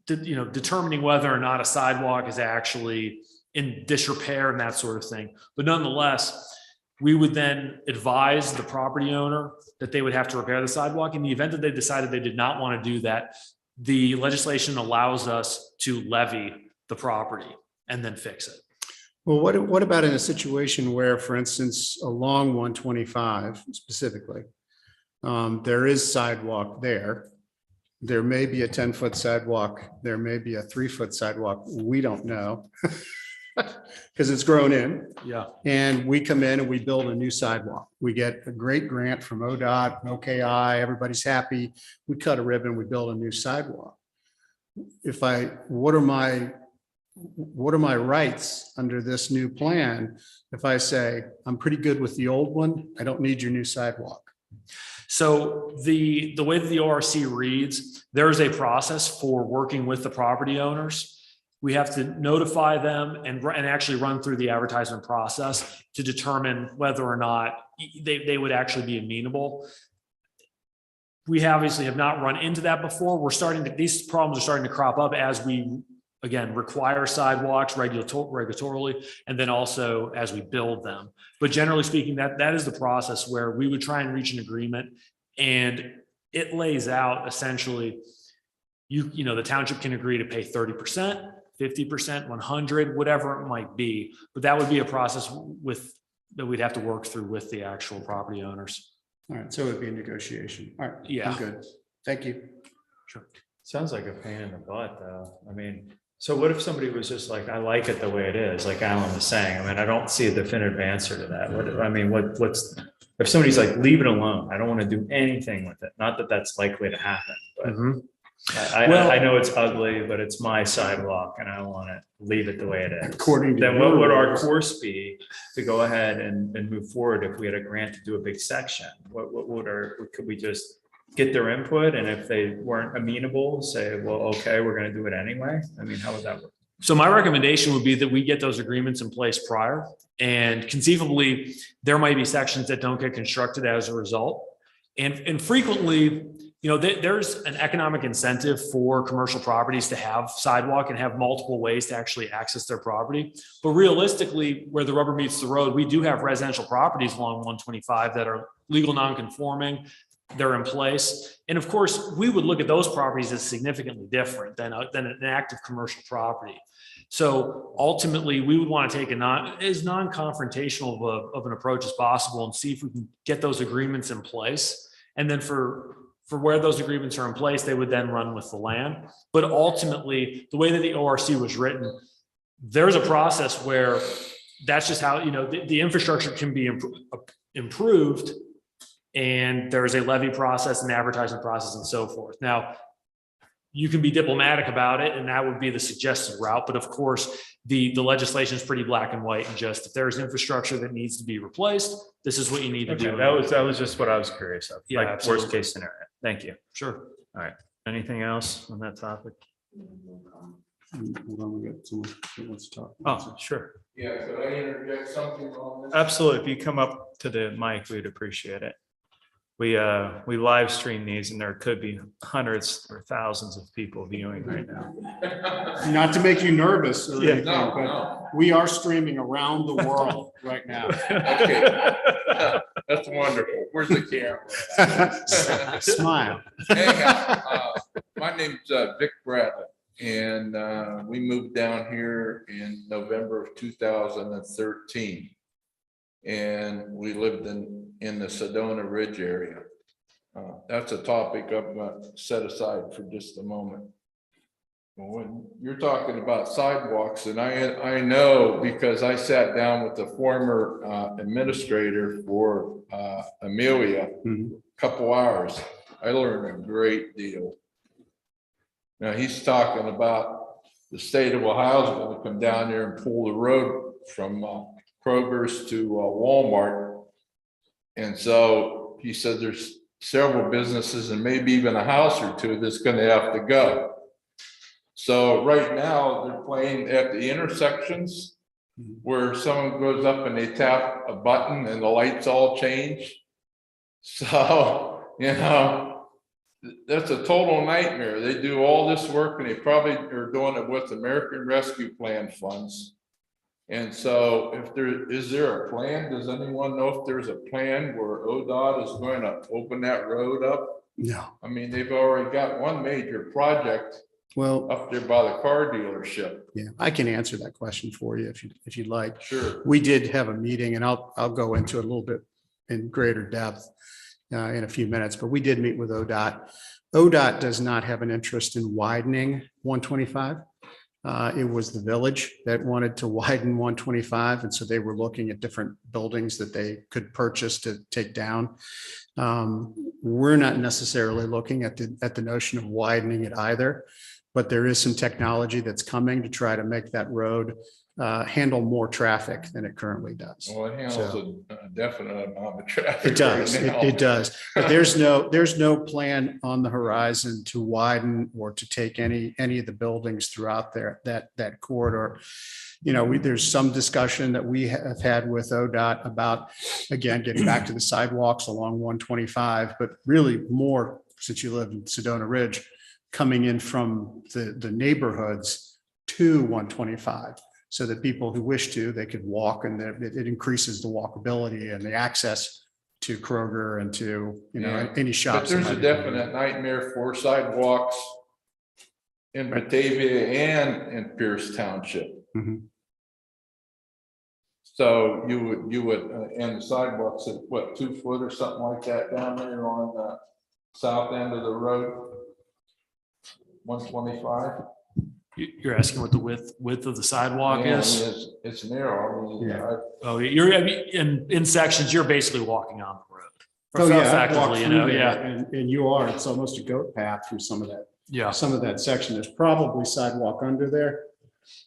determining whether or not a sidewalk is actually in disrepair and that sort of thing. But nonetheless, we would then advise the property owner that they would have to repair the sidewalk. In the event that they decided they did not want to do that, the legislation allows us to levy the property and then fix it. Well, what about in a situation where, for instance, along 125 specifically, there is sidewalk there. There may be a 10-foot sidewalk. There may be a 3-foot sidewalk. We don't know because it's grown in. Yeah. And we come in and we build a new sidewalk. We get a great grant from ODOT, OKI, everybody's happy. We cut a ribbon, we build a new sidewalk. What are my rights under this new plan if I say I'm pretty good with the old one, I don't need your new sidewalk? So the way that the ORC reads, there is a process for working with the property owners. We have to notify them and actually run through the advertisement process to determine whether or not they would actually be amenable. We obviously have not run into that before. These problems are starting to crop up as we, again, require sidewalks regulatorily, and then also as we build them. But generally speaking, that is the process where we would try and reach an agreement, and it lays out essentially, the township can agree to pay 30%, 50%, 100, whatever it might be. But that would be a process that we'd have to work through with the actual property owners. All right, so it would be a negotiation. All right, Yeah. I'm good. Thank you. Sure. Sounds like a pain in the butt, though. I mean, so what if somebody was just like, I like it the way it is, like Alan was saying? I mean, I don't see a definitive answer to that. What's if somebody's like, leave it alone, I don't want to do anything with it. Not that that's likely to happen, but I know it's ugly, but it's my sidewalk and I want to leave it the way it is. According to then what your would our rules. course be to go ahead and move forward if we had a grant to do a big section? Could we just get their input, and if they weren't amenable, say, well, okay, we're going to do it anyway? I mean, how would that work? So my recommendation would be that we get those agreements in place prior, and conceivably, there might be sections that don't get constructed as a result. And frequently, there's an economic incentive for commercial properties to have sidewalk and have multiple ways to actually access their property. But realistically, where the rubber meets the road, we do have residential properties along 125 that are legal non-conforming. They're in place. And of course, we would look at those properties as significantly different than an active commercial property. So ultimately, we would want to take as non-confrontational of an approach as possible and see if we can get those agreements in place. And then for where those agreements are in place, they would then run with the land. But ultimately, the way that the ORC was written, there's a process where that's just how, the infrastructure can be improved. And there's a levy process and advertising process and so forth. Now, you can be diplomatic about it, and that would be the suggested route. But of course, the legislation is pretty black and white, and just if there's infrastructure that needs to be replaced, this is what you need to do. That was just what I was curious of. Yeah, Like absolutely. worst case scenario. Thank you. Sure. All right. Anything else on that topic? Hold on, we got someone that wants to talk. Oh, sure. Yeah, could I interject something on this? Absolutely. If you come up to the mic, we'd appreciate it. We live stream these, and there could be hundreds or thousands of people viewing right now. Not to make you nervous or Yeah. anything, No, but no. we are streaming around the world right now. Okay. That's wonderful. Where's the camera? Smile. Anyhow, my name's Vic Bradley, and we moved down here in November of 2013. And we lived in the Sedona Ridge area. That's a topic I'm going to set aside for just a moment. When you're talking about sidewalks, and I know because I sat down with the former administrator for Amelia a couple hours, I learned a great deal. Now he's talking about the state of Ohio is going to come down there and pull the road from Kroger's to Walmart. And so he said there's several businesses and maybe even a house or two that's going to have to go. So right now they're playing at the intersections where someone goes up and they tap a button and the lights all change. So, that's a total nightmare. They do all this work and they probably are doing it with American Rescue Plan funds. And so is there a plan? Does anyone know if there's a plan where ODOT is going to open that road up? No. I mean, they've already got one major project up there by the car dealership. Yeah, I can answer that question for you if you'd like. Sure. We did have a meeting, and I'll go into it a little bit in greater depth in a few minutes, but we did meet with ODOT. ODOT does not have an interest in widening 125. It was the village that wanted to widen 125. And so they were looking at different buildings that they could purchase to take down. We're not necessarily looking at the notion of widening it either, but there is some technology that's coming to try to make that road handle more traffic than it currently does. Well, it handles So- a definite amount of traffic. It does, right now. it does. But there's no plan on the horizon to widen or to take any of the buildings throughout there, that corridor. There's some discussion that we have had with ODOT about, again, getting back to the sidewalks along 125, but really more, since you live in Sedona Ridge, coming in from the neighborhoods to 125. So that people who wish to, they could walk, and it increases the walkability and the access to Kroger and to, Yeah. any shops. But there's a definite nightmare for sidewalks in Batavia and in Pierce Township. Mhm. So you would, and the sidewalks at what, 2 foot or something like that down there on the south end of the road? 125? You're asking what the width of the sidewalk Yeah, I is? mean, it's narrow. I mean, Yeah. Oh, in sections, you're basically walking on the road. Oh, yeah, I've walked Effectively, through there, yeah. and you are, it's almost a goat path through some of that. Yeah. Some of that section. There's probably sidewalk under there,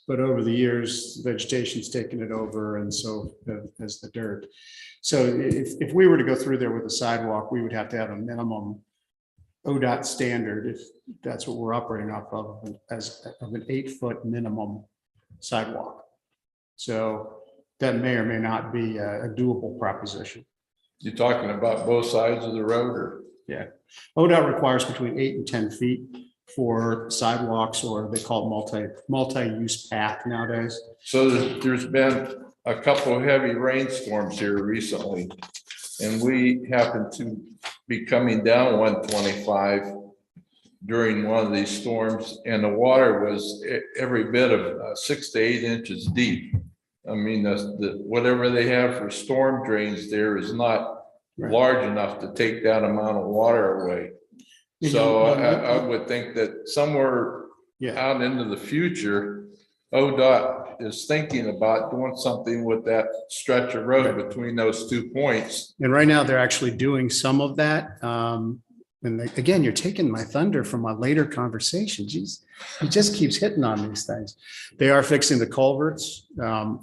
but over the years, vegetation's taken it over, and so has the dirt. So if we were to go through there with a sidewalk, we would have to have a minimum ODOT standard, if that's what we're operating off of, as of an 8 foot minimum sidewalk. So that may or may not be a doable proposition. You're talking about both sides of the road, or? Yeah. ODOT requires between 8 and 10 feet for sidewalks, or they call it multi-use path nowadays. So there's been a couple of heavy rainstorms here recently, and we happen to be coming down 125 during one of these storms, and the water was every bit of 6 to 8 inches deep. I mean, whatever they have for storm drains there is not large enough to take that amount of water away. So I would think that somewhere out into the future, ODOT is thinking about doing something with that stretch of road between those 2 points. And right now, they're actually doing some of that. Again, you're taking my thunder from my later conversation. Geez, he just keeps hitting on these things. They are fixing the culverts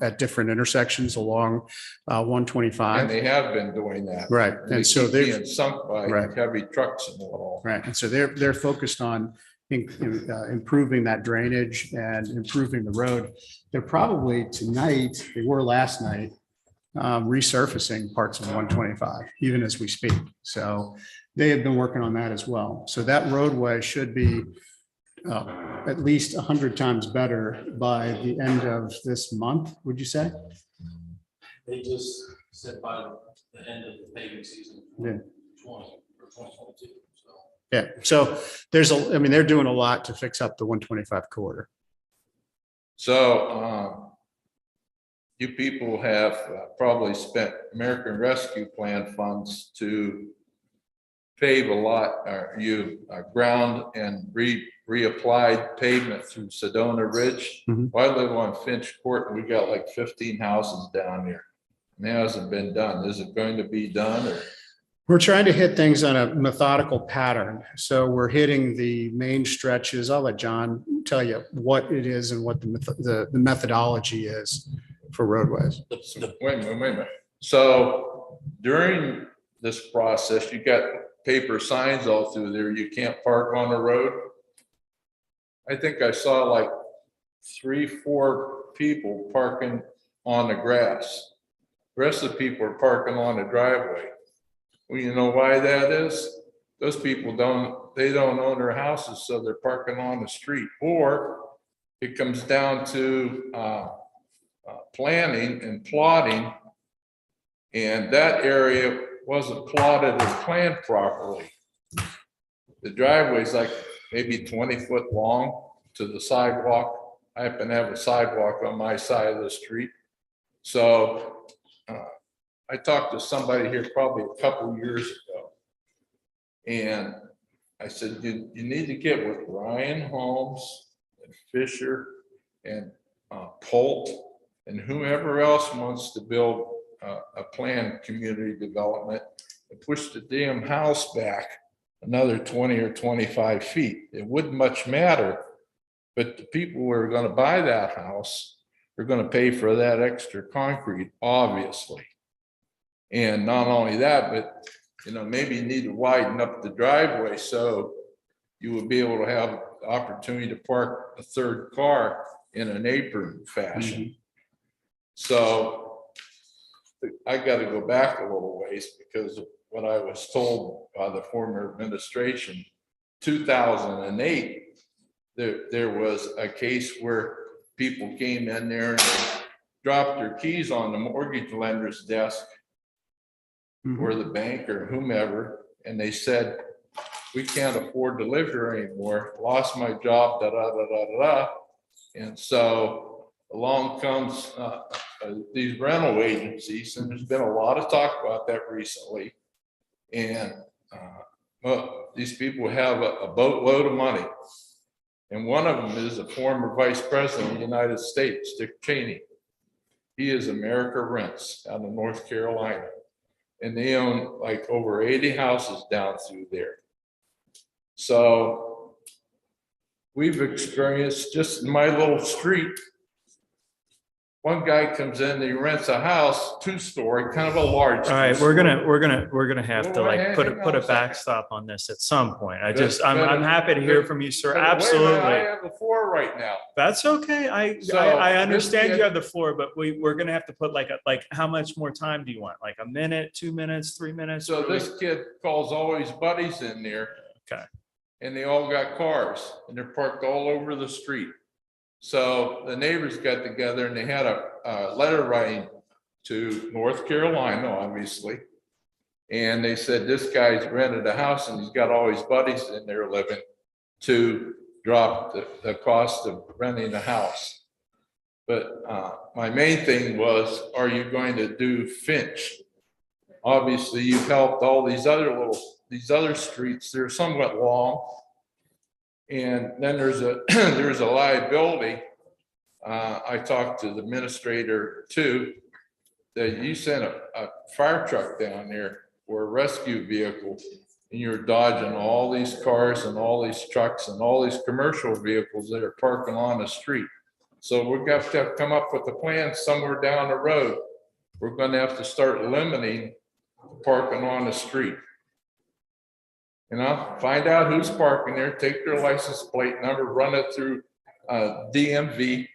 at different intersections along 125. And they have been doing that. Right. And so they're being sunk by heavy trucks and all. Right. And so they're focused on improving that drainage and improving the road. They're probably tonight, they were last night, resurfacing parts of 125, even as we speak. So they have been working on that as well. So that roadway should be at least 100 times better by the end of this month, would you say? They just said by the end of the paving season, Yeah. 20 or 2022. So. Yeah. So they're doing a lot to fix up the 125 corridor. So you people have probably spent American Rescue Plan funds to pave a lot, you ground and reapplied pavement through Sedona Ridge. Well, I live on Finch Court, and we got like 15 houses down there. And it hasn't been done. Is it going to be done, or? We're trying to hit things on a methodical pattern. So we're hitting the main stretches. I'll let John tell you what it is and what the methodology is for roadways. Wait a minute. So during this process, you got paper signs all through there. You can't park on the road. I think I saw like 3-4 people parking on the grass. The rest of the people are parking on the driveway. Well, you know why that is? Those people don't own their houses, so they're parking on the street. Or it comes down to planning and plotting, and that area wasn't plotted or planned properly. The driveway's like maybe 20 foot long to the sidewalk. I happen to have a sidewalk on my side of the street. So I talked to somebody here probably a couple years ago, and I said, you need to get with Ryan Holmes and Fisher and Polt and whoever else wants to build a planned community development and push the damn house back another 20 or 25 feet. It wouldn't much matter, but the people who are going to buy that house are going to pay for that extra concrete, obviously. And not only that, but maybe you need to widen up the driveway so you would be able to have the opportunity to park a third car in an apron fashion. So I got to go back a little ways, because what I was told by the former administration, 2008, there was a case where people came in there and dropped their keys on the mortgage lender's desk or the bank or whomever, and they said, we can't afford to live here anymore, lost my job, da da da da da. And so along comes these rental agencies, and there's been a lot of talk about that recently. And well, these people have a boatload of money, and one of them is a former vice president of the United States, Dick Cheney. He is America Rents out of North Carolina, and they own like over 80 houses down through there. So we've experienced, just in my little street, one guy comes in, he rents a house, 2-story, kind of a large. All right, we're 2-story. gonna have to Well, like hang put on a a second. backstop on this at some point. I'm But- happy to hear but- from you, sir. but wait a minute, I Absolutely. have the floor right now. That's okay. So, I this understand you kid- have the floor, but we're gonna have to put like how much more time do you want? Like a minute, 2 minutes, 3 minutes? So What do we- this kid calls all his buddies in there. Okay. And they all got cars and they're parked all over the street. So the neighbors got together and they had a letter writing to North Carolina, obviously. And they said, this guy's rented a house and he's got all his buddies in there living to drop the cost of renting a house. But my main thing was, are you going to do Finch? Obviously, you've helped all these other streets. They're somewhat long. And then there's a liability. I talked to the administrator too, that you sent a fire truck down there or a rescue vehicle, and you're dodging all these cars and all these trucks and all these commercial vehicles that are parking on the street. So we're going to have to come up with a plan somewhere down the road. We're going to have to start limiting parking on the street. You know, find out who's parking there, take their license plate number, run it through DMV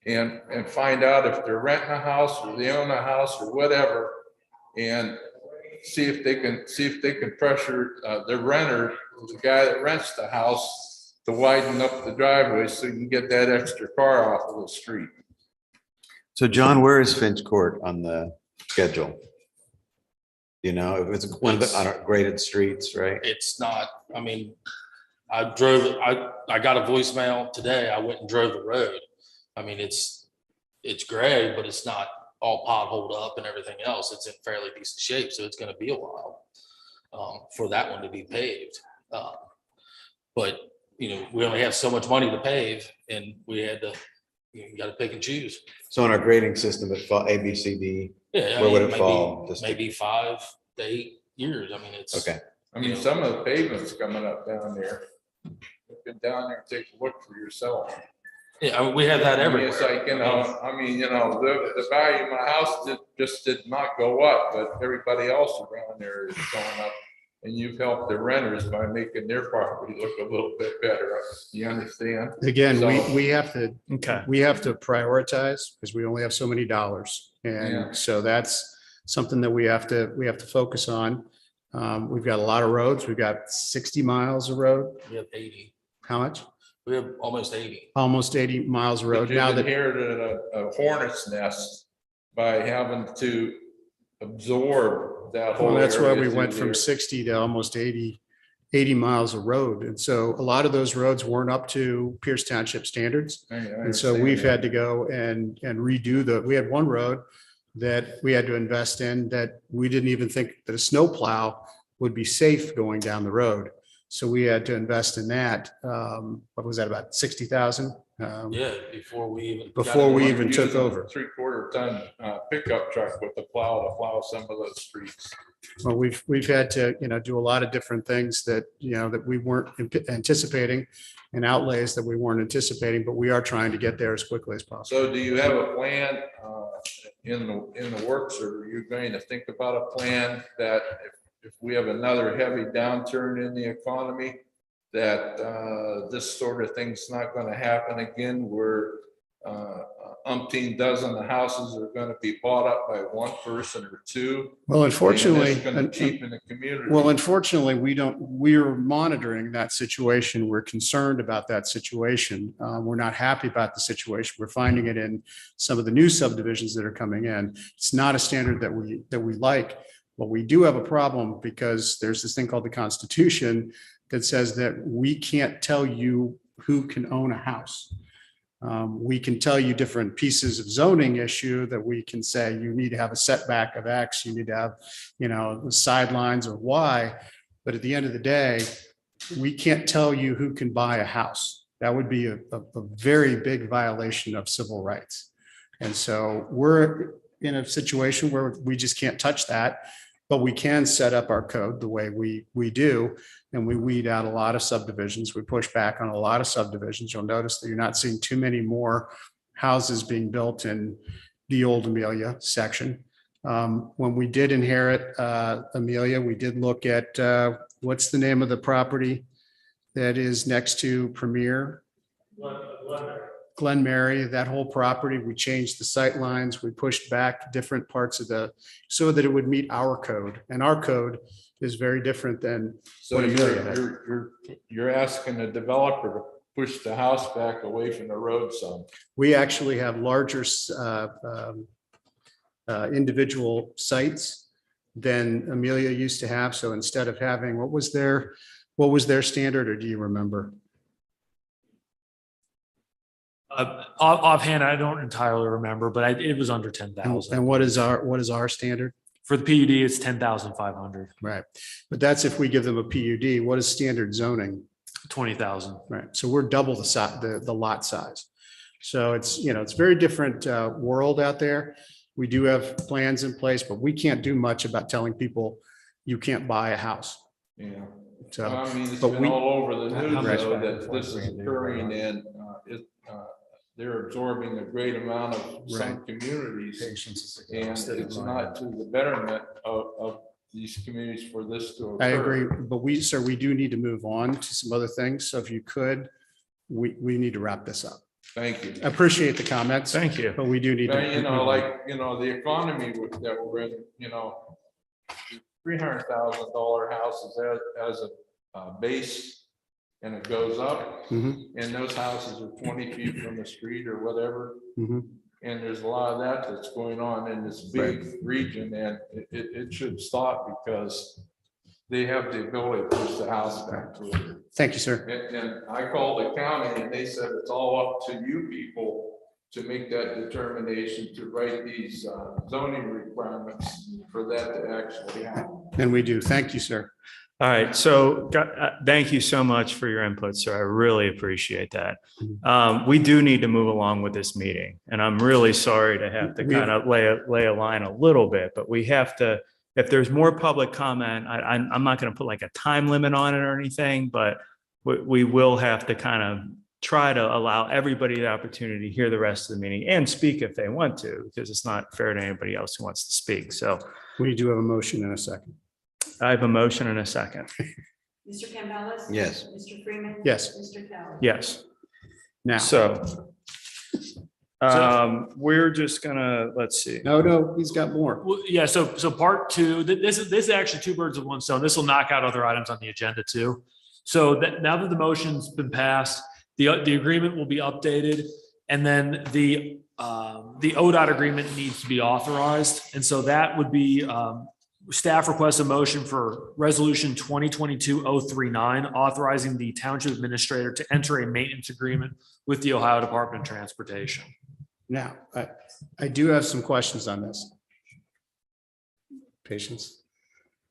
and find out if they're renting a house or they own a house or whatever, and see if they can pressure the renter, the guy that rents the house, to widen up the driveway so you can get that extra car off of the street. So John, where is Finch Court on the schedule? You know, if it's one of the on our graded streets, right? It's not, I mean, I got a voicemail today. I went and drove the road. I mean, it's gray, but it's not all potholed up and everything else. It's in fairly decent shape. So it's going to be a while for that one to be paved. But, you know, we only have so much money to pave and we had to, you got to pick and choose. So in our grading system, it fall A, B, C, D. Yeah. Where would it fall? Just Maybe 5 to 8 years. I mean, it's. okay. I mean, some of the pavements coming up down there. Get down there and take a look for yourself. Yeah, I mean, we have that I mean, everywhere. it's like, you know, the value of my house just did not go up, but everybody else around there is going up. And you've helped the renters by making their property look a little bit better. You understand? Again, So- we have to, Okay. we have to prioritize because we only have so many dollars. Yeah. And so that's something that we have to focus on. We've got a lot of roads. We've got 60 miles of road. We have 80. How much? We have almost 80. Almost 80 miles of But road. you've Now that, inherited a hornet's nest by having to absorb that whole well, area. that's why we through went from there. 60 to almost 80 miles of road. And so a lot of those roads weren't up to Pierce Township standards. I And so understand we've that. had to go and redo we had one road that we had to invest in that we didn't even think that a snow plow would be safe going down the road. So we had to invest in that. What was that, about 60,000? Yeah, before we even. Before we got it. even took Using a over. 3/4 ton pickup truck with the plow to plow some of those streets. Well, we've had to, do a lot of different things that, that we weren't anticipating and outlays that we weren't anticipating, but we are trying to get there as quickly as possible. So do you have a plan in the works, or are you going to think about a plan that if we have another heavy downturn in the economy, that this sort of thing's not going to happen again, where umpteen dozen of houses are going to be bought up by one person or two? Well, unfortunately, It's going to cheapen the community. well, unfortunately, we're monitoring that situation. We're concerned about that situation. We're not happy about the situation. We're finding it in some of the new subdivisions that are coming in. It's not a standard that we like, but we do have a problem because there's this thing called the Constitution that says that we can't tell you who can own a house. We can tell you different pieces of zoning issue that we can say, you need to have a setback of X, you need to have, the sidelines of Y. But at the end of the day, we can't tell you who can buy a house. That would be a very big violation of civil rights. And so we're in a situation where we just can't touch that, but we can set up our code the way we do. And we weed out a lot of subdivisions. We push back on a lot of subdivisions. You'll notice that you're not seeing too many more houses being built in the old Amelia section. When we did inherit Amelia, we did look at, what's the name of the property that is next to Premier? Glen Mary, that whole property, we changed the sight lines, we pushed back different parts of so that it would meet our code. And our code is very different than So what Amelia had. you're asking the developer to push the house back away from the road some. We actually have larger individual sites than Amelia used to have. So instead of having, what was their standard, or do you remember? Offhand, I don't entirely remember, but it was under 10,000. And what is our standard? For the PUD, it's 10,500. Right. But that's if we give them a PUD. What is standard zoning? 20,000. Right. So we're double the lot size. So it's very different world out there. We do have plans in place, but we can't do much about telling people you can't buy a house. Yeah. So, I mean, it's but been we- all over the news Right. though, that this is occurring and they're absorbing a great amount of some communities. And it's not to the betterment of these communities for this to occur. I agree, but we do need to move on to some other things. So if you could, we need to wrap this up. Thank you. I appreciate the comments. Thank you. But we do need to. The economy that we're in, $300,000 houses as a base, and it goes up, Mhm. and those houses are 20 feet from the street or whatever. Mhm. And there's a lot of that that's going on in this big region, and it should stop because they have the ability to push the house back to it. Thank you, sir. And I called the county and they said it's all up to you people to make that determination to write these zoning requirements for that to actually happen. And we do. Thank you, sir. All right, so thank you so much for your input, sir. I really appreciate that. We do need to move along with this meeting, and I'm really sorry to have to kind of lay a line a little bit, but we have to, if there's more public comment, I'm not going to put like a time limit on it or anything, but we will have to kind of try to allow everybody the opportunity to hear the rest of the meeting and speak if they want to, because it's not fair to anybody else who wants to speak. So We do have a motion in a second. I have a motion and a second. Mr. Campbell. Yes. Mr. Freeman. Yes. Mr. Kelly. Yes. Now. So we're just gonna, let's see. No, he's got more. Well, yeah, so part two, this is actually two birds with one stone. This will knock out other items on the agenda too. So that now that the motion's been passed, the agreement will be updated, and then the ODOT agreement needs to be authorized. And so that would be staff requests a motion for resolution 2022-039, authorizing the township administrator to enter a maintenance agreement with the Ohio Department of Transportation. Now, I do have some questions on this. Patience.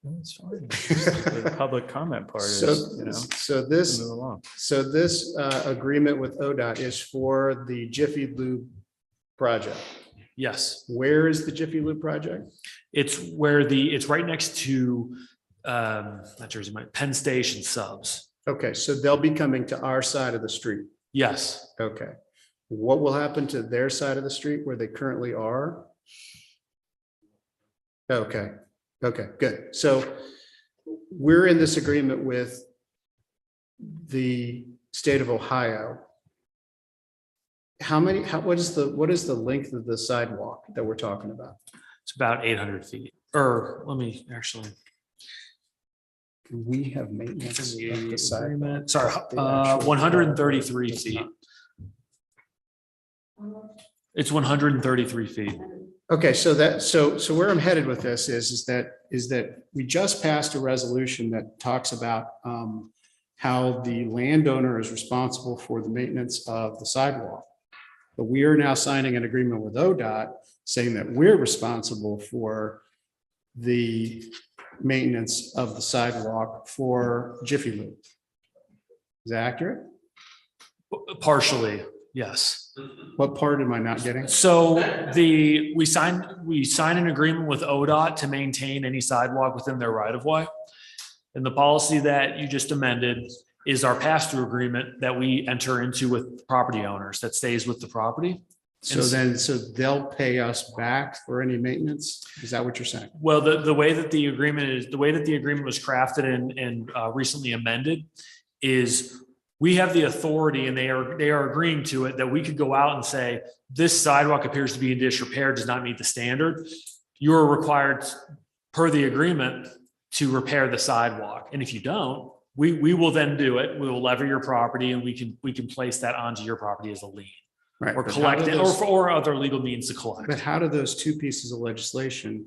That's fine. The public comment part is, you know. So this move along. agreement with ODOT is for the Jiffy Lube project. Yes, Where is the Jiffy Lube project? it's right next to not Jersey, Penn Station subs. Okay, so they'll be coming to our side of the street. Yes. Okay. What will happen to their side of the street where they currently are? Okay, good. So we're in this agreement with the state of Ohio. What is the length of the sidewalk that we're talking about? It's about 800 feet. Or let me actually. Can we have maintenance of the sidewalk? Sorry, 133 feet. It's 133 feet. Okay, so where I'm headed with this is that we just passed a resolution that talks about how the landowner is responsible for the maintenance of the sidewalk. But we are now signing an agreement with ODOT saying that we're responsible for the maintenance of the sidewalk for Jiffy Lube. Is that accurate? Partially, yes. What part am I not getting? So we sign an agreement with ODOT to maintain any sidewalk within their right of way. And the policy that you just amended is our pass-through agreement that we enter into with property owners that stays with the property. So then, so they'll pay us back for any maintenance? Is that what you're saying? Well, the way that the agreement is, the way that the agreement was crafted and recently amended is we have the authority, and they are agreeing to it, that we could go out and say, this sidewalk appears to be in disrepair, does not meet the standard. You are required per the agreement to repair the sidewalk. And if you don't, we will then do it. We will lever your property, and we can place that onto your property as a lien. Right. Or but how collect do it, those- or other legal means to collect. But how do those two pieces of legislation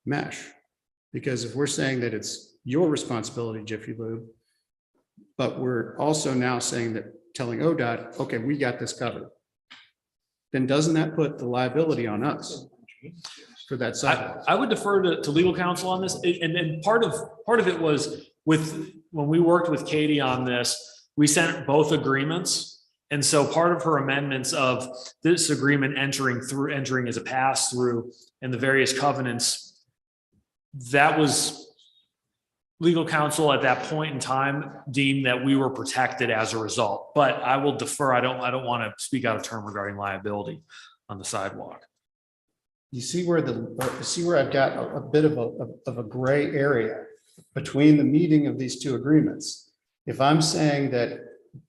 mesh? Because if we're saying that it's your responsibility, Jiffy Lube, but we're also now saying that, telling ODOT, okay, we got this covered, then doesn't that put the liability on us for that sidewalk? I would defer to legal counsel on this. And part of it was when we worked with Katie on this, we sent both agreements. And so part of her amendments of this agreement entering as a pass through and the various covenants, that was legal counsel at that point in time deemed that we were protected as a result. But I will defer. I don't want to speak out of turn regarding liability on the sidewalk. You see where I've got a bit of a gray area between the meeting of these two agreements. If I'm saying that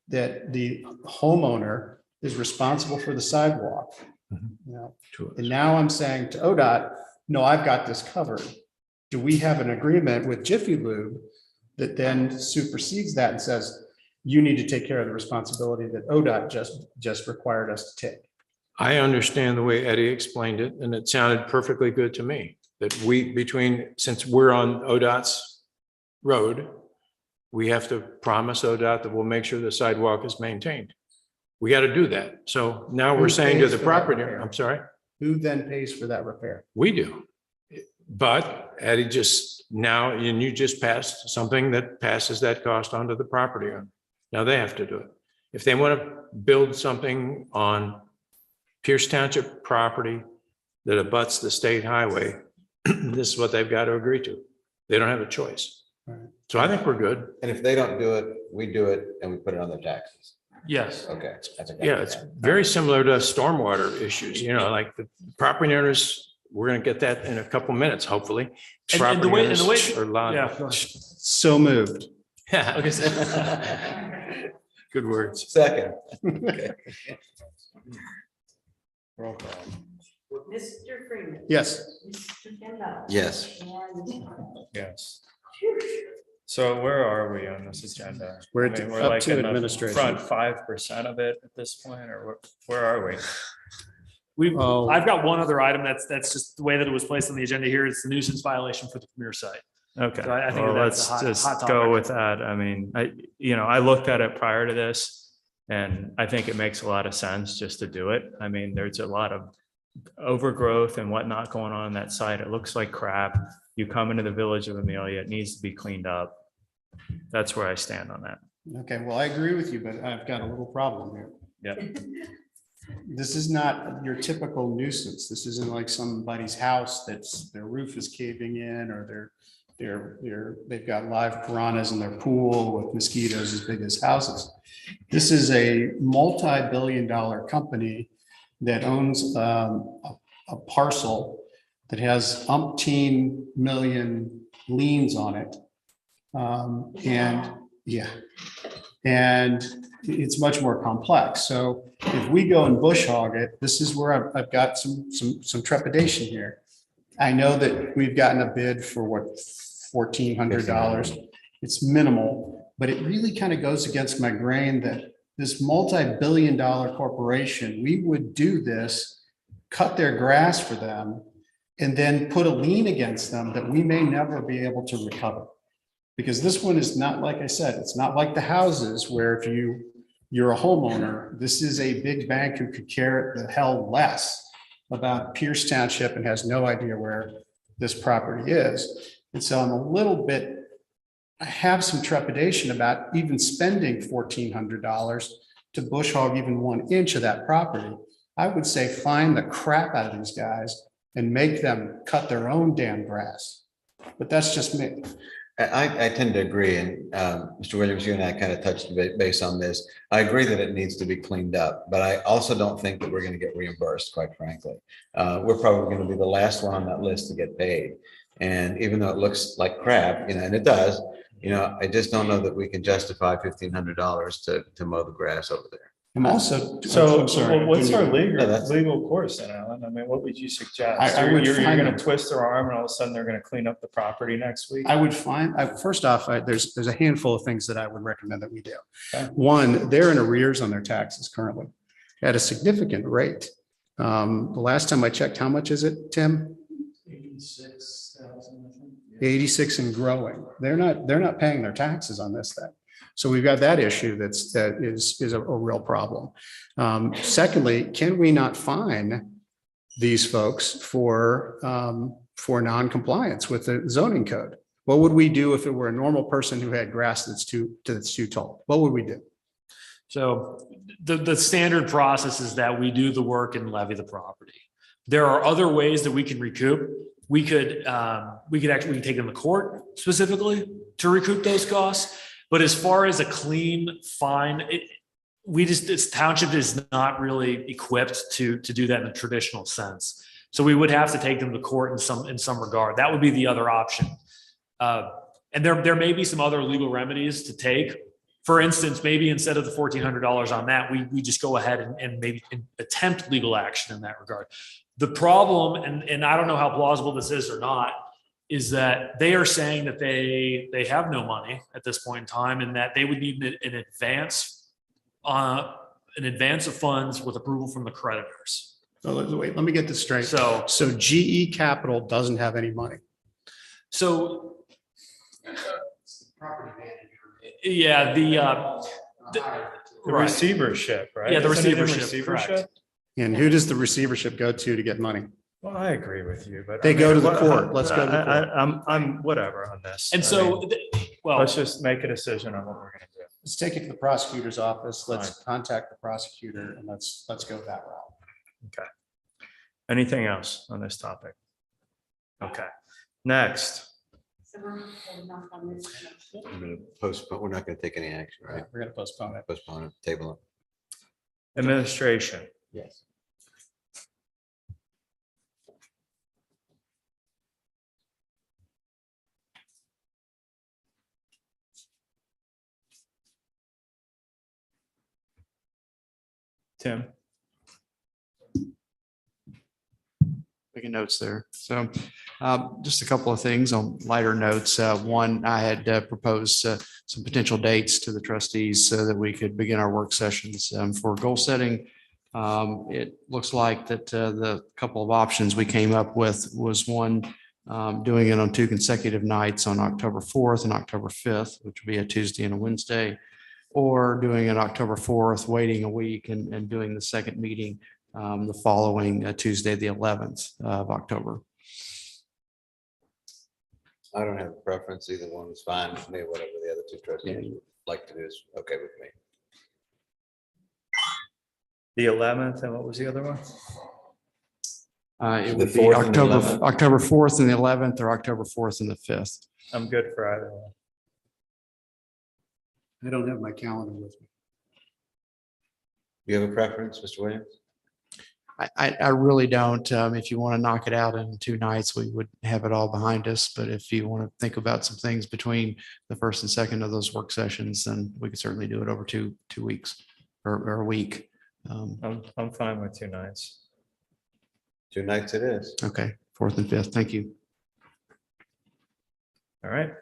the homeowner is responsible for the sidewalk, you know, and now I'm saying to ODOT, no, I've got this covered. Do we have an agreement with Jiffy Lube that then supersedes that and says, you need to take care of the responsibility that ODOT just required us to take? I understand the way Eddie explained it, and it sounded perfectly good to me, that since we're on ODOT's road, we have to promise ODOT that we'll make sure the sidewalk is maintained. We got to do that. So now we're Who saying to pays the for that property, repair? I'm sorry, Who then pays for that repair? we do. But Eddie and you just passed something that passes that cost onto the property owner. Now they have to do it. If they want to build something on Pierce Township property that abuts the state highway, this is what they've got to agree to. They don't have a choice. Right. So I think we're good. And if they don't do it, we do it and we put it on their taxes. Yes. Okay. Yeah, it's very similar to stormwater issues, like the property owners, we're going to get that in a couple minutes, hopefully. And the way, Property owners are allowed- yeah. go ahead. So moved. Okay. Good words. Second. Roll call. Mr. Freeman. Yes. Mr. Campbell. Yes. And Yes. So where are we on this agenda? We're I mean, up like to in the administration. Front 5% of it at this point, or where are we? Oh. I've got one other item that's just the way that it was placed on the agenda here. It's the nuisance violation for the Premier site. Okay, So I think well, that's let's a hot just go topic. with that. I mean, I looked at it prior to this, and I think it makes a lot of sense just to do it. I mean, there's a lot of overgrowth and whatnot going on that site. It looks like crap. You come into the village of Amelia, it needs to be cleaned up. That's where I stand on that. Okay, well, I agree with you, but I've got a little problem here. Yeah. This is not your typical nuisance. This isn't like somebody's house that's their roof is caving in, or they've got live piranhas in their pool with mosquitoes as big as houses. This is a multi-billion-dollar company that owns a parcel that has umpteen million liens on it. And it's much more complex. So if we go and bush hog it, this is where I've got some trepidation here. I know that we've gotten a bid for what, $1,400. It's minimal, but it really kind of goes against my grain that this multi-billion-dollar corporation, we would do this, cut their grass for them, and then put a lien against them that we may never be able to recover. Because this one is not, like I said, it's not like the houses where if you're a homeowner, this is a big bank who could care the hell less about Pierce Township and has no idea where this property is. And so I have some trepidation about even spending $1,400 to bush hog even 1 inch of that property. I would say find the crap out of these guys and make them cut their own damn grass. But that's just me. I tend to agree, and Mr. Williams, you and I kind of touched base on this. I agree that it needs to be cleaned up, but I also don't think that we're going to get reimbursed, quite frankly. We're probably going to be the last one on that list to get paid. And even though it looks like crap, and it does, I just don't know that we can justify $1,500 to mow the grass over there. I'm also. So I'm sorry, what's our No, that's- legal course then, Alan? I mean, what would you suggest? I would You're find gonna them. twist their arm and all of a sudden they're gonna clean up the property next week? I would find, first off, there's a handful of things that I would recommend that we do. Okay. One, they're in arrears on their taxes currently at a significant rate. The last time I checked, how much is it, Tim? 86,000, I think. 86 and growing. They're not paying their taxes on this thing. So we've got that issue that is a real problem. Secondly, can we not fine these folks for non-compliance with the zoning code? What would we do if it were a normal person who had grass that's too tall? What would we do? So the standard process is that we do the work and levy the property. There are other ways that we can recoup. We could actually take them to court specifically to recoup those costs. But as far as a clean fine, this township is not really equipped to do that in a traditional sense. So we would have to take them to court in some regard. That would be the other option. And there may be some other legal remedies to take. For instance, maybe instead of the $1,400 on that, we just go ahead and maybe attempt legal action in that regard. The problem, and I don't know how plausible this is or not, is that they are saying that they have no money at this point in time and that they would need an advance of funds with approval from the creditors. So wait, let me get this straight. So GE Capital doesn't have any money. So yeah, the receivership, right? Yeah, the Isn't it in receivership. And who does the receivership go to get money? Well, I agree with you, but They go to the court. Let's go to the court. I'm whatever on this. And I so, mean, well, let's just make a decision on what we're gonna do. Let's take it to the prosecutor's office. Let's contact the prosecutor and let's go that route. Okay. Anything else on this topic? Okay. Next. So we're holding off on this. I'm going to postpone. We're not going to take any action, right? We're going to postpone it. Postpone it, table it. Administration. Yes. Tim. Making notes there. So just a couple of things on lighter notes. One, I had proposed some potential dates to the trustees so that we could begin our work sessions for goal setting. It looks like that the couple of options we came up with was one, doing it on 2 consecutive nights on October 4th and October 5th, which would be a Tuesday and a Wednesday, or doing it October 4th, waiting a week and doing the second meeting the following Tuesday, the 11th of October. I don't have a preference. Either one is fine with me, whatever the other two trustees would like to do is okay with me. The 11th, and what was the other one? It The would be 4th and the 11th. October 4th and the 11th, or October 4th and the 5th. I'm good for either one. I don't have my calendar with me. You have a preference, Mr. Williams? I really don't. If you want to knock it out in 2 nights, we would have it all behind us. But if you want to think about some things between the first and second of those work sessions, then we could certainly do it over two weeks or a week. I'm fine with 2 nights. 2 nights it is. Okay, 4th and 5th. Thank you. All right.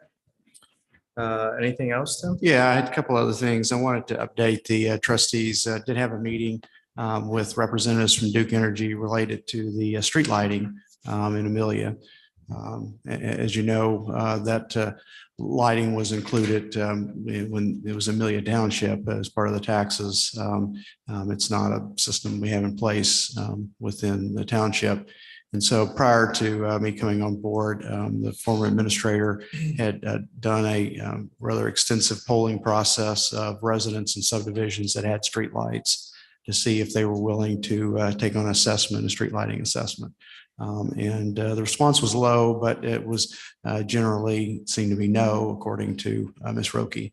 Anything else, Tim? Yeah, I had a couple other things. I wanted to update the trustees. Did have a meeting with representatives from Duke Energy related to the street lighting in Amelia. As you know, that lighting was included when it was Amelia Township as part of the taxes. It's not a system we have in place within the township. And so prior to me coming on board, the former administrator had done a rather extensive polling process of residents and subdivisions that had streetlights. to see if they were willing to take on assessment, a street lighting assessment. And the response was low, but it was generally seemed to be no, according to Ms. Roki.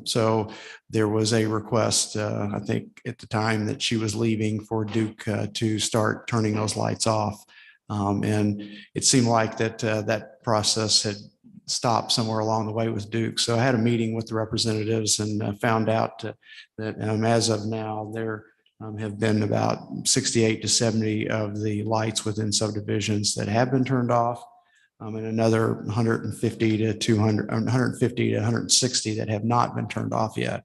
So there was a request, I think at the time that she was leaving, for Duke to start turning those lights off. And it seemed like that process had stopped somewhere along the way with Duke. So I had a meeting with the representatives and found out that as of now, there have been about 68 to 70 of the lights within subdivisions that have been turned off. And another 150 to 200, 150 to 160 that have not been turned off yet.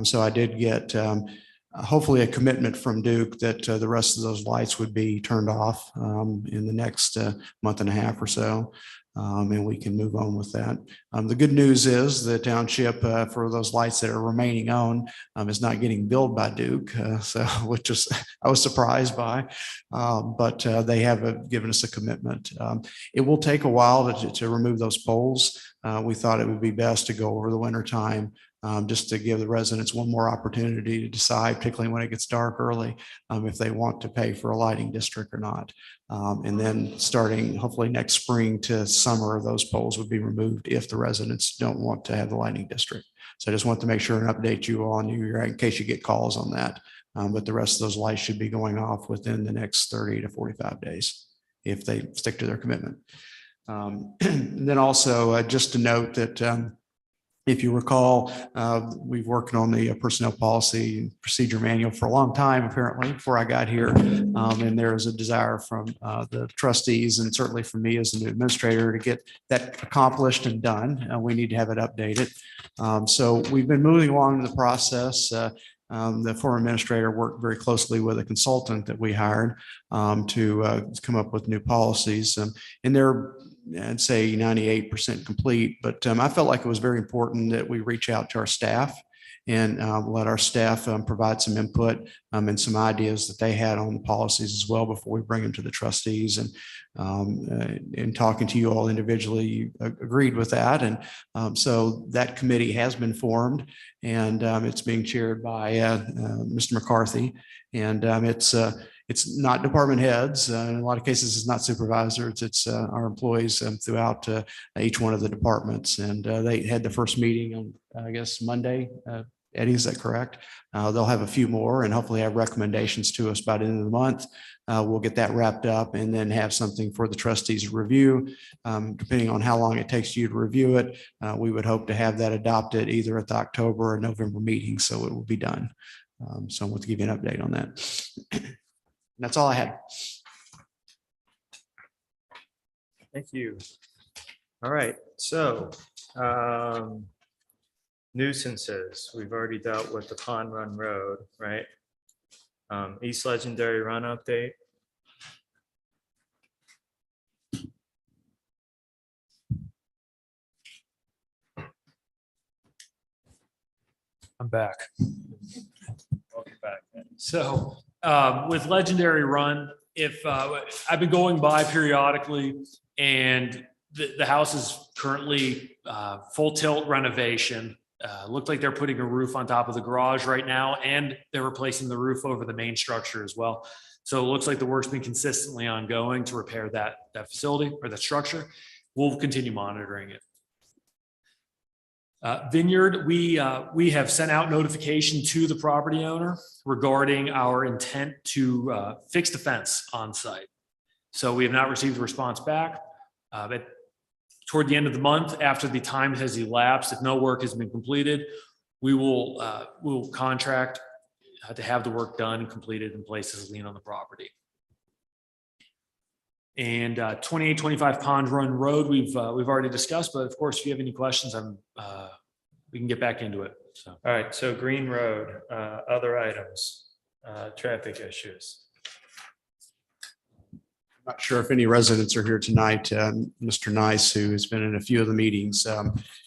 So I did get hopefully a commitment from Duke that the rest of those lights would be turned off in the next month and a half or so. And we can move on with that. The good news is the township for those lights that are remaining on is not getting billed by Duke, so which is I was surprised by, but they have given us a commitment. It will take a while to remove those poles. We thought it would be best to go over the winter time. Just to give the residents one more opportunity to decide, particularly when it gets dark early, if they want to pay for a lighting district or not. And then starting hopefully next spring to summer, those poles would be removed if the residents don't want to have the lighting district. So I just want to make sure and update you all in case you get calls on that. But the rest of those lights should be going off within the next 30 to 45 days if they stick to their commitment. And then also just to note that if you recall, we've worked on the personnel policy and procedure manual for a long time, apparently, before I got here. And there is a desire from the trustees and certainly from me as a new administrator to get that accomplished and done. We need to have it updated. So we've been moving along in the process. The former administrator worked very closely with a consultant that we hired to come up with new policies. And they're, I'd say 98% complete, but I felt like it was very important that we reach out to our staff and let our staff provide some input and some ideas that they had on the policies as well before we bring them to the trustees. And in talking to you all individually, you agreed with that. And so that committee has been formed, and it's being chaired by Mr. McCarthy. And it's not department heads. In a lot of cases, it's not supervisors. It's our employees throughout each one of the departments. And they had the first meeting on, I guess, Monday. Eddie, is that correct? They'll have a few more and hopefully have recommendations to us by the end of the month. We'll get that wrapped up and then have something for the trustees to review. Depending on how long it takes you to review it, we would hope to have that adopted either at the October or November meeting, so it will be done. So I want to give you an update on that. That's all I had. Thank you. All right, so nuisances, we've already dealt with the Pond Run Road, right? East Legendary Run update. I'm back. Welcome back. So with Legendary Run, if I've been going by periodically, and the house is currently full tilt renovation. Looked like they're putting a roof on top of the garage right now, and they're replacing the roof over the main structure as well. So it looks like the work's been consistently ongoing to repair that facility or that structure. We'll continue monitoring it. Vineyard, we have sent out notification to the property owner regarding our intent to fix the fence on site. So we have not received a response back. But toward the end of the month, after the time has elapsed, if no work has been completed, we will contract to have the work done and completed and place as a lien on the property. And 2825 Pond Run Road, we've already discussed, but of course, if you have any questions, we can get back into it. So. All right, so Green Road, other items, traffic issues. Not sure if any residents are here tonight. Mr. Nice, who has been in a few of the meetings,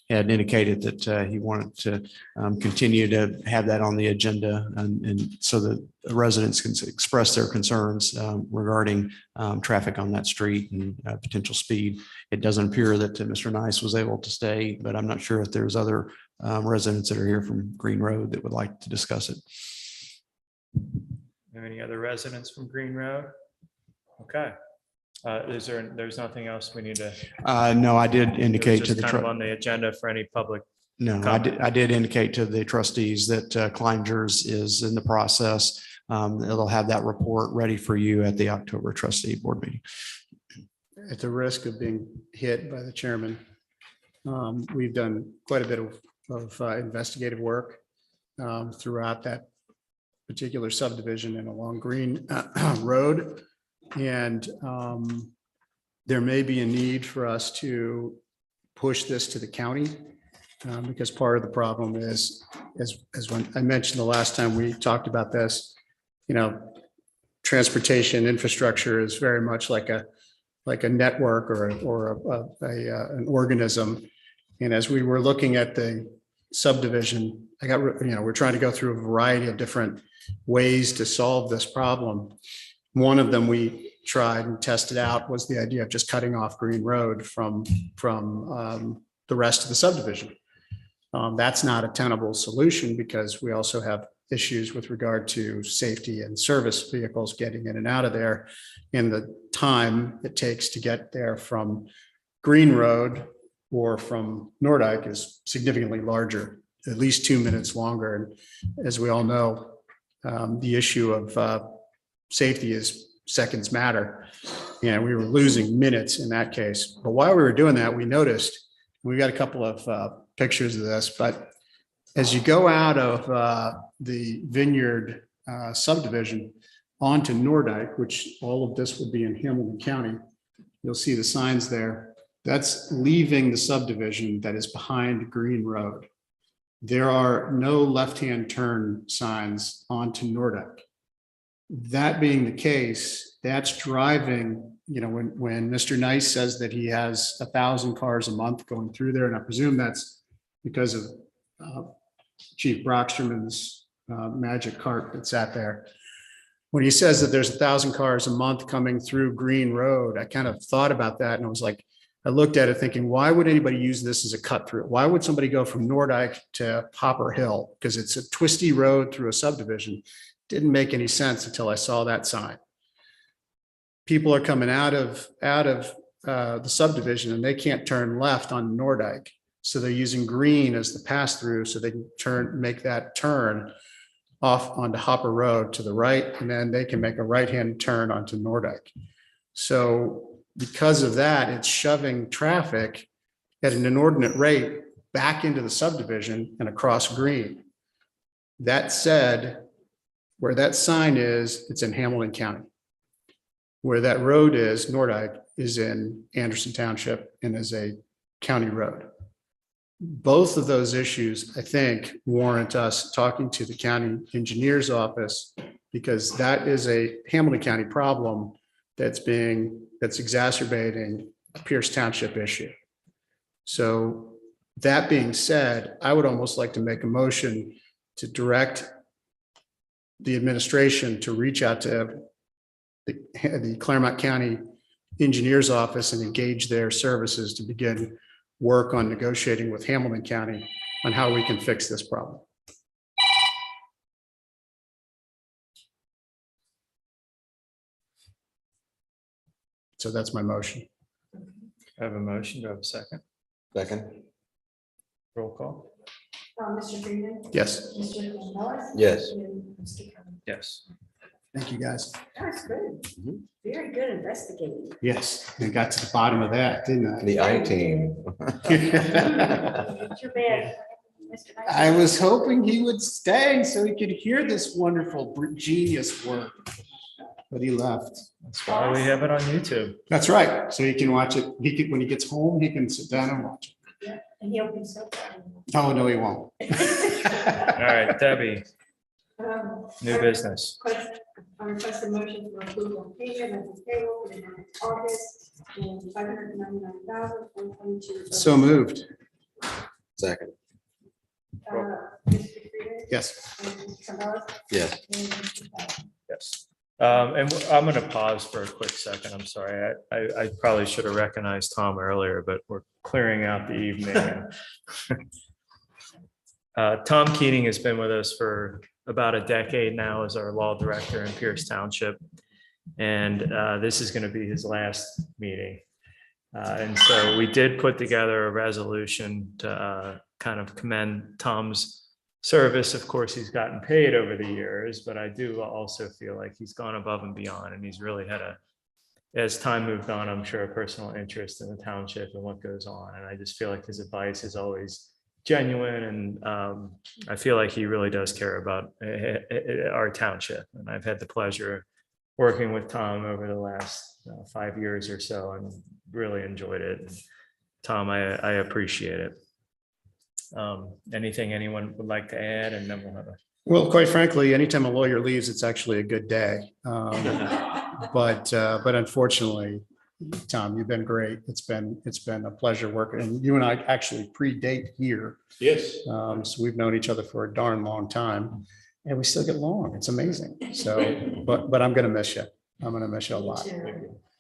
had indicated that he wanted to continue to have that on the agenda, and so that the residents can express their concerns regarding traffic on that street and potential speed. It doesn't appear that Mr. Nice was able to stay, but I'm not sure if there's other residents that are here from Green Road that would like to discuss it. Any other residents from Green Road? Okay. There's nothing else we need to, No, I did it was indicate to just the. kind of on the agenda for any public. No, I did indicate to the trustees that Kleinger's is in the process. It'll have that report ready for you at the October trustee board meeting. At the risk of being hit by the chairman, we've done quite a bit of investigative work throughout that particular subdivision and along Green Road. And there may be a need for us to push this to the county because part of the problem is, as when I mentioned the last time we talked about this, transportation infrastructure is very much like a network or an organism. And as we were looking at the subdivision, we're trying to go through a variety of different ways to solve this problem. One of them we tried and tested out was the idea of just cutting off Green Road from the rest of the subdivision. That's not a tenable solution because we also have issues with regard to safety and service vehicles getting in and out of there. And the time it takes to get there from Green Road or from Nordyke is significantly larger, at least 2 minutes longer. And as we all know, the issue of safety is seconds matter. And we were losing minutes in that case. But while we were doing that, we noticed, we got a couple of pictures of this, but as you go out of the Vineyard subdivision onto Nordyke, which all of this would be in Hamilton County, you'll see the signs there. That's leaving the subdivision that is behind Green Road. There are no left-hand turn signs onto Nordyke. That being the case, that's driving, when Mr. Nice says that he has 1,000 cars a month going through there, and I presume that's because of Chief Brocksterman's magic cart that's sat there. When he says that there's 1,000 cars a month coming through Green Road, I kind of thought about that and I was like, I looked at it thinking, why would anybody use this as a cut through? Why would somebody go from Nordyke to Hopper Hill? Because it's a twisty road through a subdivision. Didn't make any sense until I saw that sign. People are coming out of the subdivision and they can't turn left on Nordyke. So they're using Green as the pass through so they can make that turn off onto Hopper Road to the right, and then they can make a right-hand turn onto Nordyke. So because of that, it's shoving traffic at an inordinate rate back into the subdivision and across Green. That said, where that sign is, it's in Hamilton County. Where that road is, Nordyke, is in Anderson Township and is a county road. Both of those issues, I think, warrant us talking to the county engineer's office because that is a Hamilton County problem that's exacerbating a Pierce Township issue. So that being said, I would almost like to make a motion to direct the administration to reach out to the Claremont County Engineer's Office and engage their services to begin work on negotiating with Hamilton County on how we can fix this problem. So that's my motion. I have a motion. Do I have a second? Second. Roll call. Mr. Freeman. Yes. Mr. Campbell. Yes. Mr. Cummings. Yes. Thank you, guys. That's good. Very good investigating. Yes, I got to the bottom of that, didn't I? The I-team. Too bad. Mr. Nice. I was hoping he would stay so he could hear this wonderful genius work, but he left. That's why we have it on YouTube. That's right. So he can watch it. When he gets home, he can sit down and watch it. Yeah, and he'll be so proud. Oh, no, he won't. All right, Debbie, new business. I request a motion for approval of payment of the payroll for the month of August and $599,122. So moved. Second. Mr. Freeman. Yes. Mr. Campbell. Yes. And Mr. Bell. Yes. And I'm going to pause for a quick second. I'm sorry. I probably should have recognized Tom earlier, but we're clearing out the evening. Tom Keating has been with us for about a decade now as our law director in Pierce Township. And this is going to be his last meeting. And so we did put together a resolution to kind of commend Tom's service. Of course, he's gotten paid over the years, but I do also feel like he's gone above and beyond, and he's really had as time moved on, I'm sure, a personal interest in the township and what goes on. And I just feel like his advice is always genuine, and I feel like he really does care about our township. And I've had the pleasure working with Tom over the last 5 years or so, and really enjoyed it. And Tom, I appreciate it. Anything anyone would like to add? And then we'll have a. Well, quite frankly, anytime a lawyer leaves, it's actually a good day. But unfortunately, Tom, you've been great. It's been a pleasure working, and you and I actually predate here. Yes. So we've known each other for a darn long time, and we still get along. It's amazing. So, but I'm going to miss you. I'm going to miss you a lot.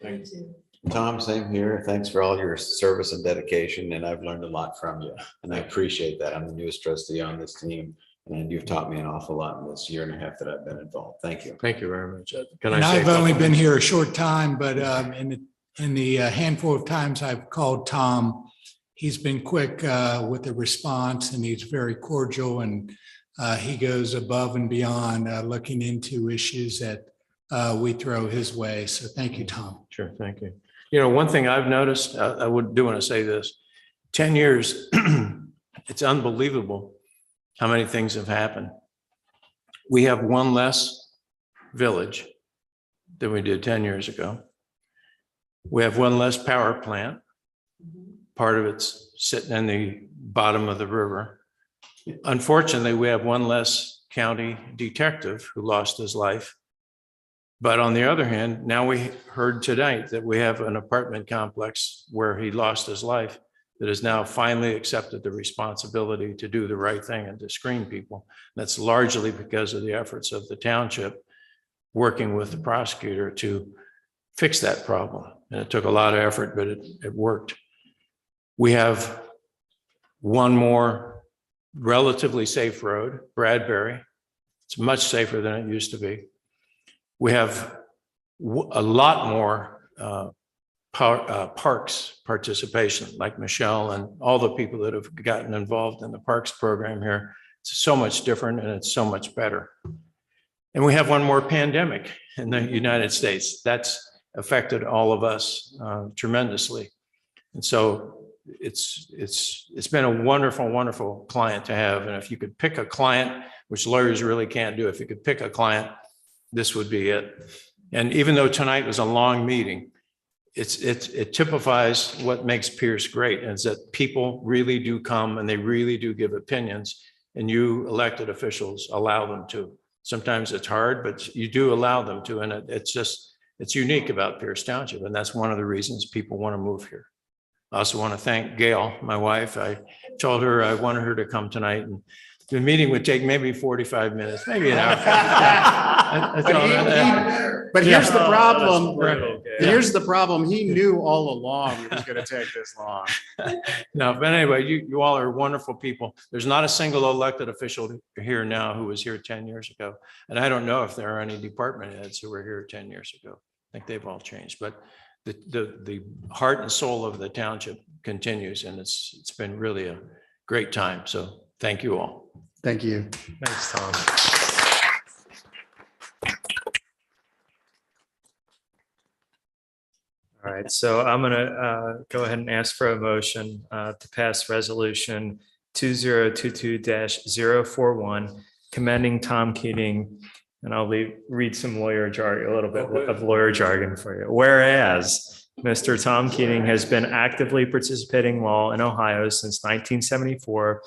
Thank you. Tom, same here. Thanks for all your service and dedication, and I've learned a lot from you, and I appreciate that. I'm the newest trustee on this team, and you've taught me an awful lot in this year and a half that I've been involved. Thank you. Thank you very much. And I've only been here a short time, but in the handful of times I've called Tom, he's been quick with the response, and he's very cordial, and he goes above and beyond looking into issues that we throw his way. So thank you, Tom. Sure, thank you. You know, one thing I've noticed, I do want to say this, 10 years, it's unbelievable how many things have happened. We have one less village than we did 10 years ago. We have one less power plant. Part of it's sitting in the bottom of the river. Unfortunately, we have one less county detective who lost his life. But on the other hand, now we heard tonight that we have an apartment complex where he lost his life that has now finally accepted the responsibility to do the right thing and to screen people. That's largely because of the efforts of the township working with the prosecutor to fix that problem. And it took a lot of effort, but it worked. We have one more relatively safe road, Bradbury. It's much safer than it used to be. We have a lot more parks participation, like Michelle and all the people that have gotten involved in the parks program here. It's so much different, and it's so much better. And we have one more pandemic in the United States. That's affected all of us tremendously. And so it's been a wonderful, wonderful client to have. And if you could pick a client, which lawyers really can't do, if you could pick a client, this would be it. And even though tonight was a long meeting, it typifies what makes Pierce great, is that people really do come and they really do give opinions, and you elected officials allow them to. Sometimes it's hard, but you do allow them to, and it's unique about Pierce Township, and that's one of the reasons people want to move here. I also want to thank Gail, my wife. I told her I wanted her to come tonight, and the meeting would take maybe 45 minutes, maybe an hour. But here's the problem. Here's the problem. He knew all along it was going to take this long. No, but anyway, you all are wonderful people. There's not a single elected official here now who was here 10 years ago. And I don't know if there are any department heads who were here 10 years ago. I think they've all changed, but the heart and soul of the township continues, and it's been really a great time. So thank you all. Thank you. Thanks, Tom. All right, so I'm going to go ahead and ask for a motion to pass resolution 2022-041, commending Tom Keating, and I'll read some lawyer jargon, a little bit of lawyer jargon for you. Whereas Mr. Tom Keating has been actively participating in law in Ohio since 1974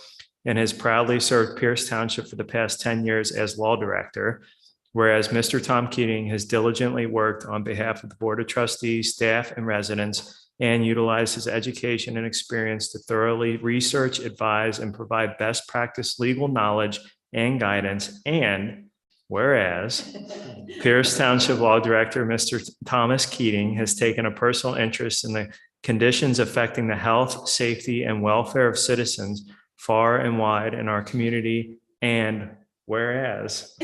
and has proudly served Pierce Township for the past 10 years as law director. Whereas Mr. Tom Keating has diligently worked on behalf of the Board of Trustees, staff, and residents, and utilized his education and experience to thoroughly research, advise, and provide best practice legal knowledge and guidance. And whereas Pierce Township Law Director, Mr. Thomas Keating, has taken a personal interest in the conditions affecting the health, safety, and welfare of citizens far and wide in our community. And Whereas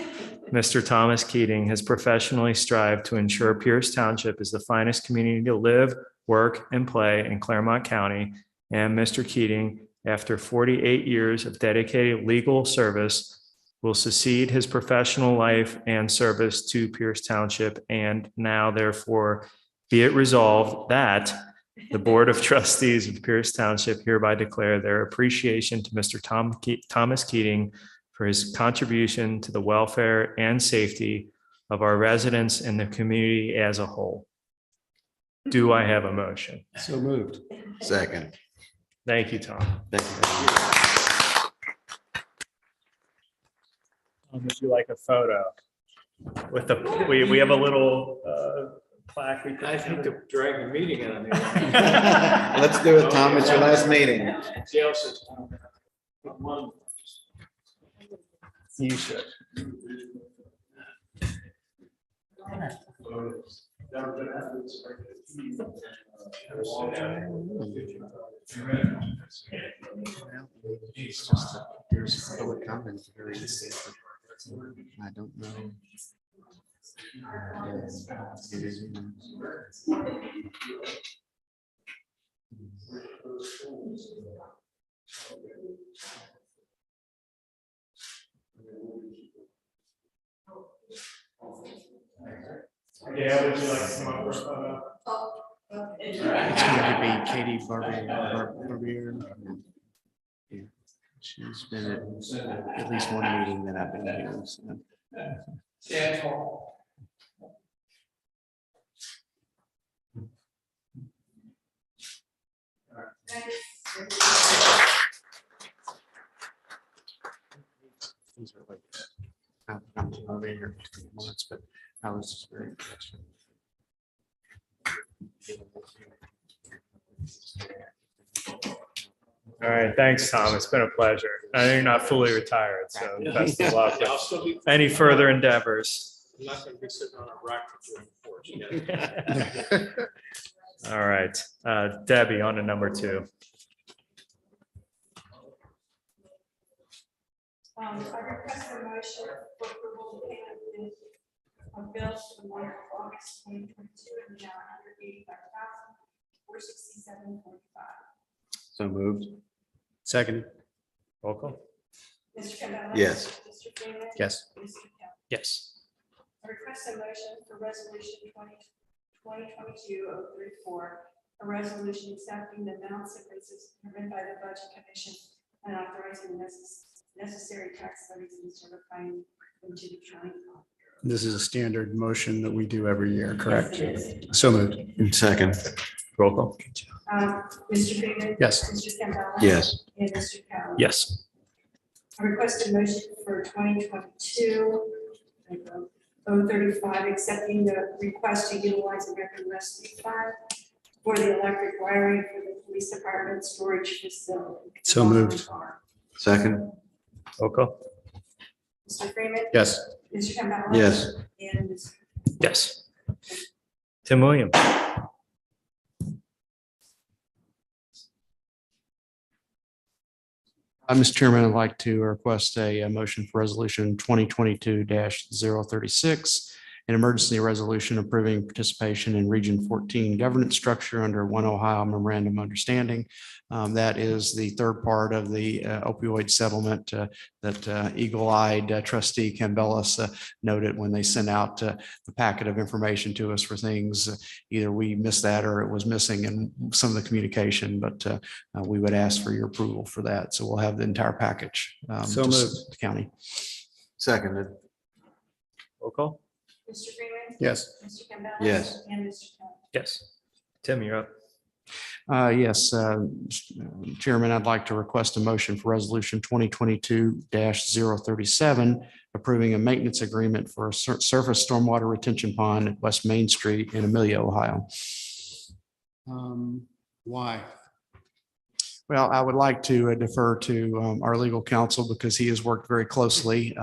Mr. Thomas Keating has professionally strived to ensure Pierce Township is the finest community to live, work, and play in Claremont County. And Mr. Keating, after 48 years of dedicated legal service, will succeed his professional life and service to Pierce Township. And now therefore be it resolved that the Board of Trustees of Pierce Township hereby declare their appreciation to Mr. Thomas Keating for his contribution to the welfare and safety of our residents and the community as a whole. Do I have a motion? So moved. Second. Thank you, Tom. Thank you. Would you like a photo with the, we have a little plaque. I think to drag the meeting on here. Let's do it, Tom. It's your last meeting. Jail system. You should. There's public comment areas. I don't know. It is. Yeah, would you like to come up with a photo? It's going to be Katie Barbier. Yeah, she's been at least one meeting that I've been here. So. Stand tall. These are like, I've come to over here for 2 months, but I was just very impressed. All right, thanks, Tom. It's been a pleasure. I know you're not fully retired, so best of luck Yeah, I'll still be- with any further endeavors. I'm not gonna be sitting on a rock for doing porch. All right, Debbie, on to number 2. I request a motion for approval of payment of bills for the month of August 2022 in the amount of $185,467.45. So moved. Second. Roll call. Mr. Campbell. Yes. Mr. Freeman. Yes. Mr. Kelly. Yes. I request a motion for resolution 2022-034, a resolution accepting the amounts differences determined by the Budget Commission and authorizing the necessary tax levies and certifying them to the county. This is a standard motion that we do every year, correct? So moved. Second. Roll call. Mr. Freeman. Yes. Mr. Campbell. Yes. And Mr. Kelly. Yes. I request a motion for 2022-035, accepting the request to utilize the record rescue fund for the electric wiring for the police department storage facility. So moved. Second. Roll call. Mr. Freeman. Yes. Mr. Campbell. Yes. And Mr. Yes. Tim Williams. Mr. Chairman, I'd like to request a motion for resolution 2022-036, an emergency resolution approving participation in Region 14 governance structure under One Ohio Memorandum of Understanding. That is the third part of the opioid settlement that eagle-eyed trustee Campbellis noted when they sent out the packet of information to us for things. Either we missed that or it was missing in some of the communication, but we would ask for your approval for that. So we'll have the entire package. So to moved. the county. Seconded. Roll call. Mr. Freeman. Yes. Mr. Campbell. Yes. And Mr. Kelly. Yes. Tim, you're up. Yes, Chairman, I'd like to request a motion for resolution 2022-037, approving a maintenance agreement for a surface stormwater retention pond at West Main Street in Amelia, Ohio. Why? Well, I would like to defer to our legal counsel because he has worked very closely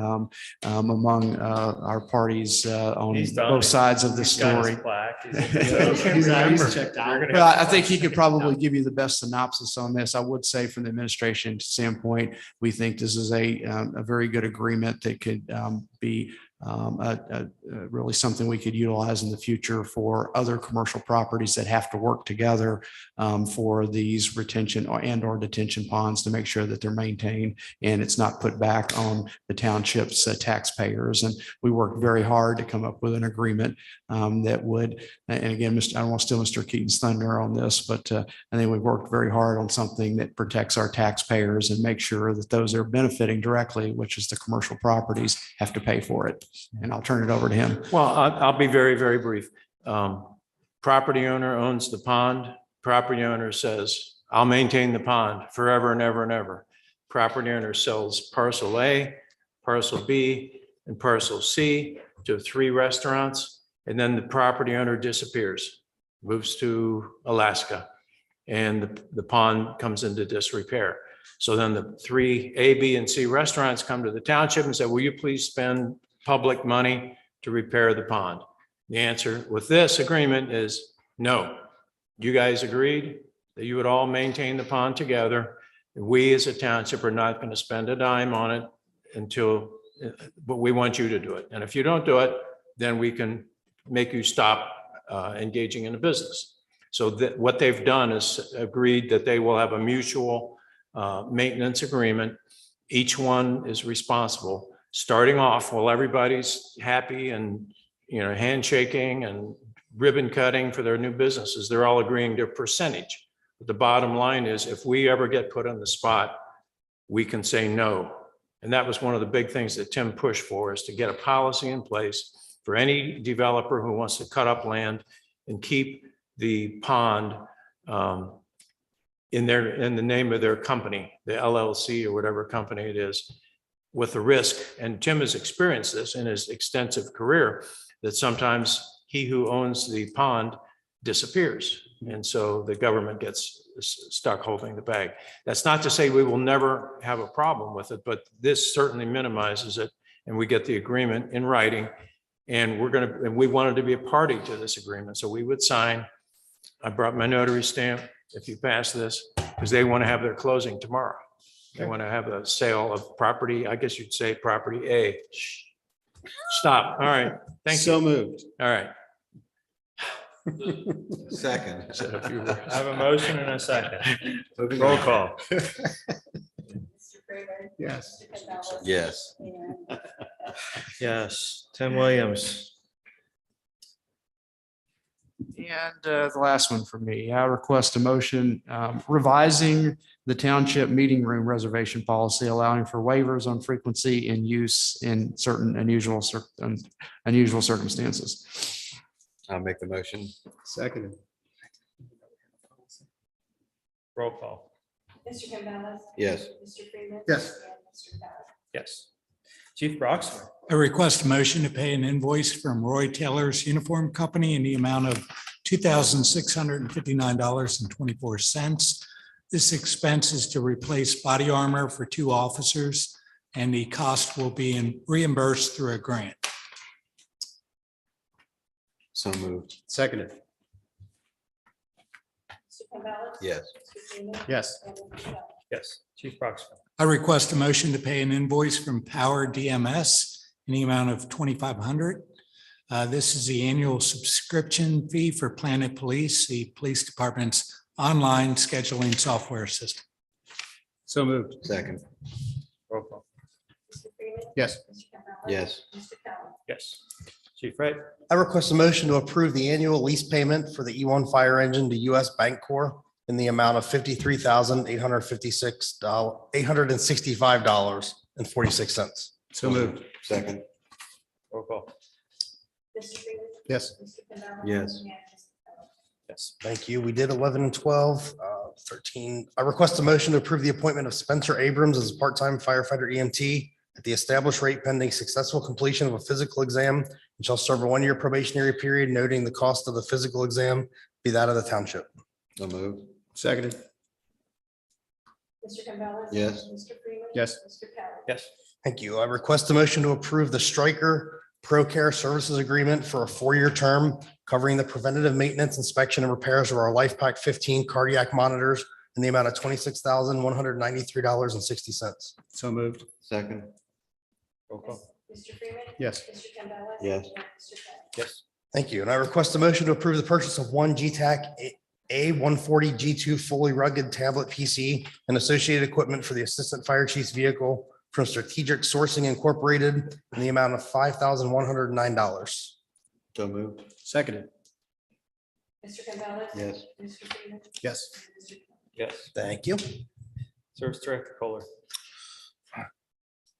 among our parties on He's done both it. sides of the He's got his story. plaque. He's checked out. Well, I think he could probably give you the best synopsis on this. I would say from the administration standpoint, we think this is a very good agreement that could be really something we could utilize in the future for other commercial properties that have to work together for these retention or detention ponds to make sure that they're maintained and it's not put back on the township's taxpayers. And we worked very hard to come up with an agreement that would, and again, I don't want to steal Mr. Keaton's thunder on this, but I think we worked very hard on something that protects our taxpayers and make sure that those that are benefiting directly, which is the commercial properties, have to pay for it. And I'll turn it over to him. Well, I'll be very, very brief. Property owner owns the pond. Property owner says, I'll maintain the pond forever and ever and ever. Property owner sells parcel A, parcel B, and parcel C to 3 restaurants. And then the property owner disappears, moves to Alaska, and the pond comes into disrepair. So then the 3 A, B, and C restaurants come to the township and say, will you please spend public money to repair the pond? The answer with this agreement is no. You guys agreed that you would all maintain the pond together. We as a township are not going to spend a dime on it but we want you to do it. And if you don't do it, then we can make you stop engaging in a business. So that what they've done is agreed that they will have a mutual maintenance agreement. Each one is responsible. Starting off, while everybody's happy and, handshaking and ribbon cutting for their new businesses, they're all agreeing to a percentage. But the bottom line is, if we ever get put on the spot, we can say no. And that was one of the big things that Tim pushed for, is to get a policy in place for any developer who wants to cut up land and keep the pond in the name of their company, the LLC or whatever company it is, with the risk. And Tim has experienced this in his extensive career, that sometimes he who owns the pond disappears. And so the government gets stuck holding the bag. That's not to say we will never have a problem with it, but this certainly minimizes it. And we get the agreement in writing, and we wanted to be a party to this agreement. So we would sign. I brought my notary stamp if you pass this, because they want to have their closing tomorrow. They want to have a sale of property. I guess you'd say property A. Stop. All right. Thank you. So moved. All right. Second. I have a motion and a second. Moving Roll on. call. Yes. Yes. Yes. Tim Williams. And the last one for me, I request a motion revising the township meeting room reservation policy, allowing for waivers on frequency and use in certain unusual circumstances. I'll make the motion. Seconded. Roll call. Mr. Campbell. Yes. Mr. Freeman. Yes. And Mr. Powell. Yes. Chief Broxman. I request a motion to pay an invoice from Roy Taylor's Uniform Company in the amount of $2,659.24. This expense is to replace body armor for 2 officers, and the cost will be reimbursed through a grant. So moved. Seconded. Mr. Campbell. Yes. Mr. Freeman. Yes. And Mr. Powell. Yes. Chief Broxman. I request a motion to pay an invoice from Power DMS in the amount of $2,500. This is the annual subscription fee for Planet Police, the police department's online scheduling software system. So moved. Second. Roll call. Mr. Freeman. Yes. Mr. Campbell. Yes. Mr. Powell. Yes. Chief Wright. I request a motion to approve the annual lease payment for the E1 fire engine to US Bank Corp in the amount of $53,865.46. So moved. Second. Roll call. Mr. Freeman. Yes. Mr. Campbell. Yes. And Mr. Powell. Yes. Thank you. We did 11 and 12, 13. I request a motion to approve the appointment of Spencer Abrams as a part-time firefighter EMT at the established rate pending successful completion of a physical exam, and shall serve a 1-year probationary period, noting the cost of the physical exam be that of the township. So moved. Seconded. Mr. Campbell. Yes. Mr. Freeman. Yes. Mr. Kelly. Yes. Thank you. I request a motion to approve the Stryker Pro Care Services Agreement for a 4-year term covering the preventative maintenance, inspection, and repairs of our Life Pack 15 cardiac monitors in the amount of $26,193.60. So moved. Second. Roll call. Mr. Freeman. Yes. Mr. Campbell. Yes. and Mr. Kelly. Yes. Thank you. And I request a motion to approve the purchase of one GTAC A140 G2 fully rugged tablet PC and associated equipment for the Assistant Fire Chief's vehicle from Strategic Sourcing Incorporated in the amount of $5,109. So moved. Seconded. Mr. Campbell. Yes. Mr. Freeman. Yes. Mr. Kelly. Yes. Thank you. Service Director Kohler.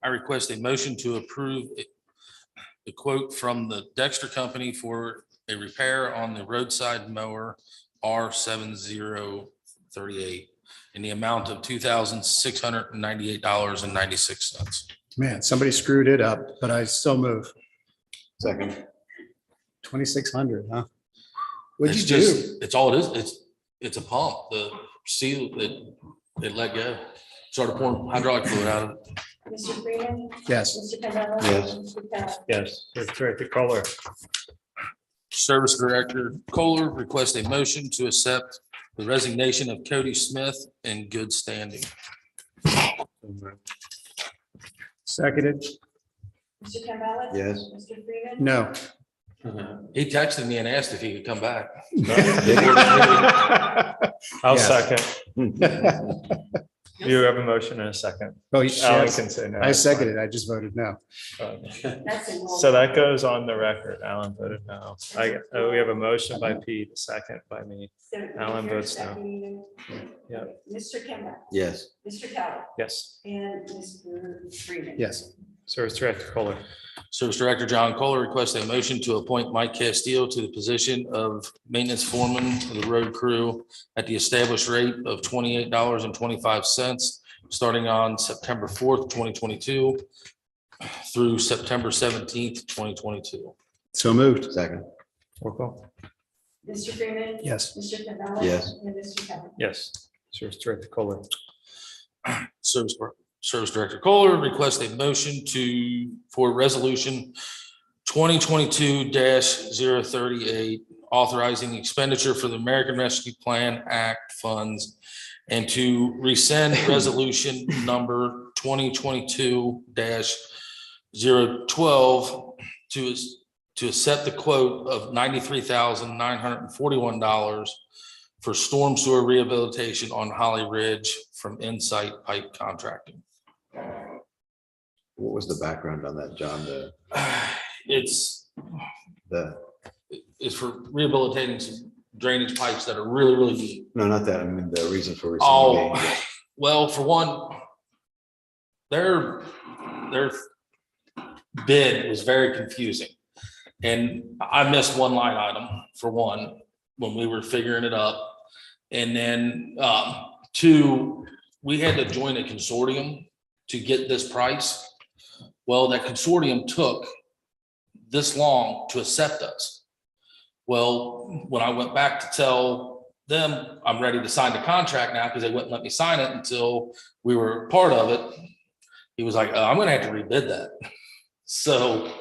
I request a motion to approve the quote from the Dexter Company for a repair on the roadside mower R7038 in the amount of $2,698.96. Man, somebody screwed it up, but I still move. Second. 2,600, huh? What'd It's you do? just, it's all it is. It's a pump. The seal it let go. Started pouring hydraulic fluid out of it. Mr. Freeman. Yes. Mr. Campbell. Yes. Mr. Kelly. Yes. Service Director Kohler. Service Director Kohler requests a motion to accept the resignation of Cody Smith in good standing. Seconded. Mr. Campbell. Yes. Mr. Freeman. No. He texted me and asked if he could come back. I'll Yes. second. You have a motion and a second. Oh, Alan yes. can say no. I it's fine. seconded. I just voted no. That's it. So that goes on the record. Alan voted no. We have a motion by Pete, a second by me. So Alan you're votes no. seconding Yeah. it. Mr. Campbell. Yes. Mr. Kelly. Yes. And Mr. Freeman. Yes. Service Director Kohler. Service Director John Kohler requests a motion to appoint Mike Castillo to the position of maintenance foreman of the road crew at the established rate of $28.25, starting on September 4th, 2022 through September 17th, 2022. So moved. Second. Roll call. Mr. Freeman. Yes. Mr. Campbell. Yes. And Mr. Kelly. Yes. Service Director Kohler. Service Director Kohler requests a motion for resolution 2022-038, authorizing expenditure for the American Rescue Plan Act funds and to rescind resolution number 2022-012 to accept the quote of $93,941 for storm sewer rehabilitation on Holly Ridge from Insight Pipe Contracting. What was the background on that, John? It's The, for rehabilitating some drainage pipes that are really, really deep. no, not that. I mean, the reason for. Oh, rescinding. well, for one, their bid was very confusing. And I missed one line item for one, when we were figuring it up. And then two, we had to join a consortium to get this price. Well, that consortium took this long to accept us. Well, when I went back to tell them I'm ready to sign the contract now, because they wouldn't let me sign it until we were part of it, he was like, I'm gonna have to rebid that. So,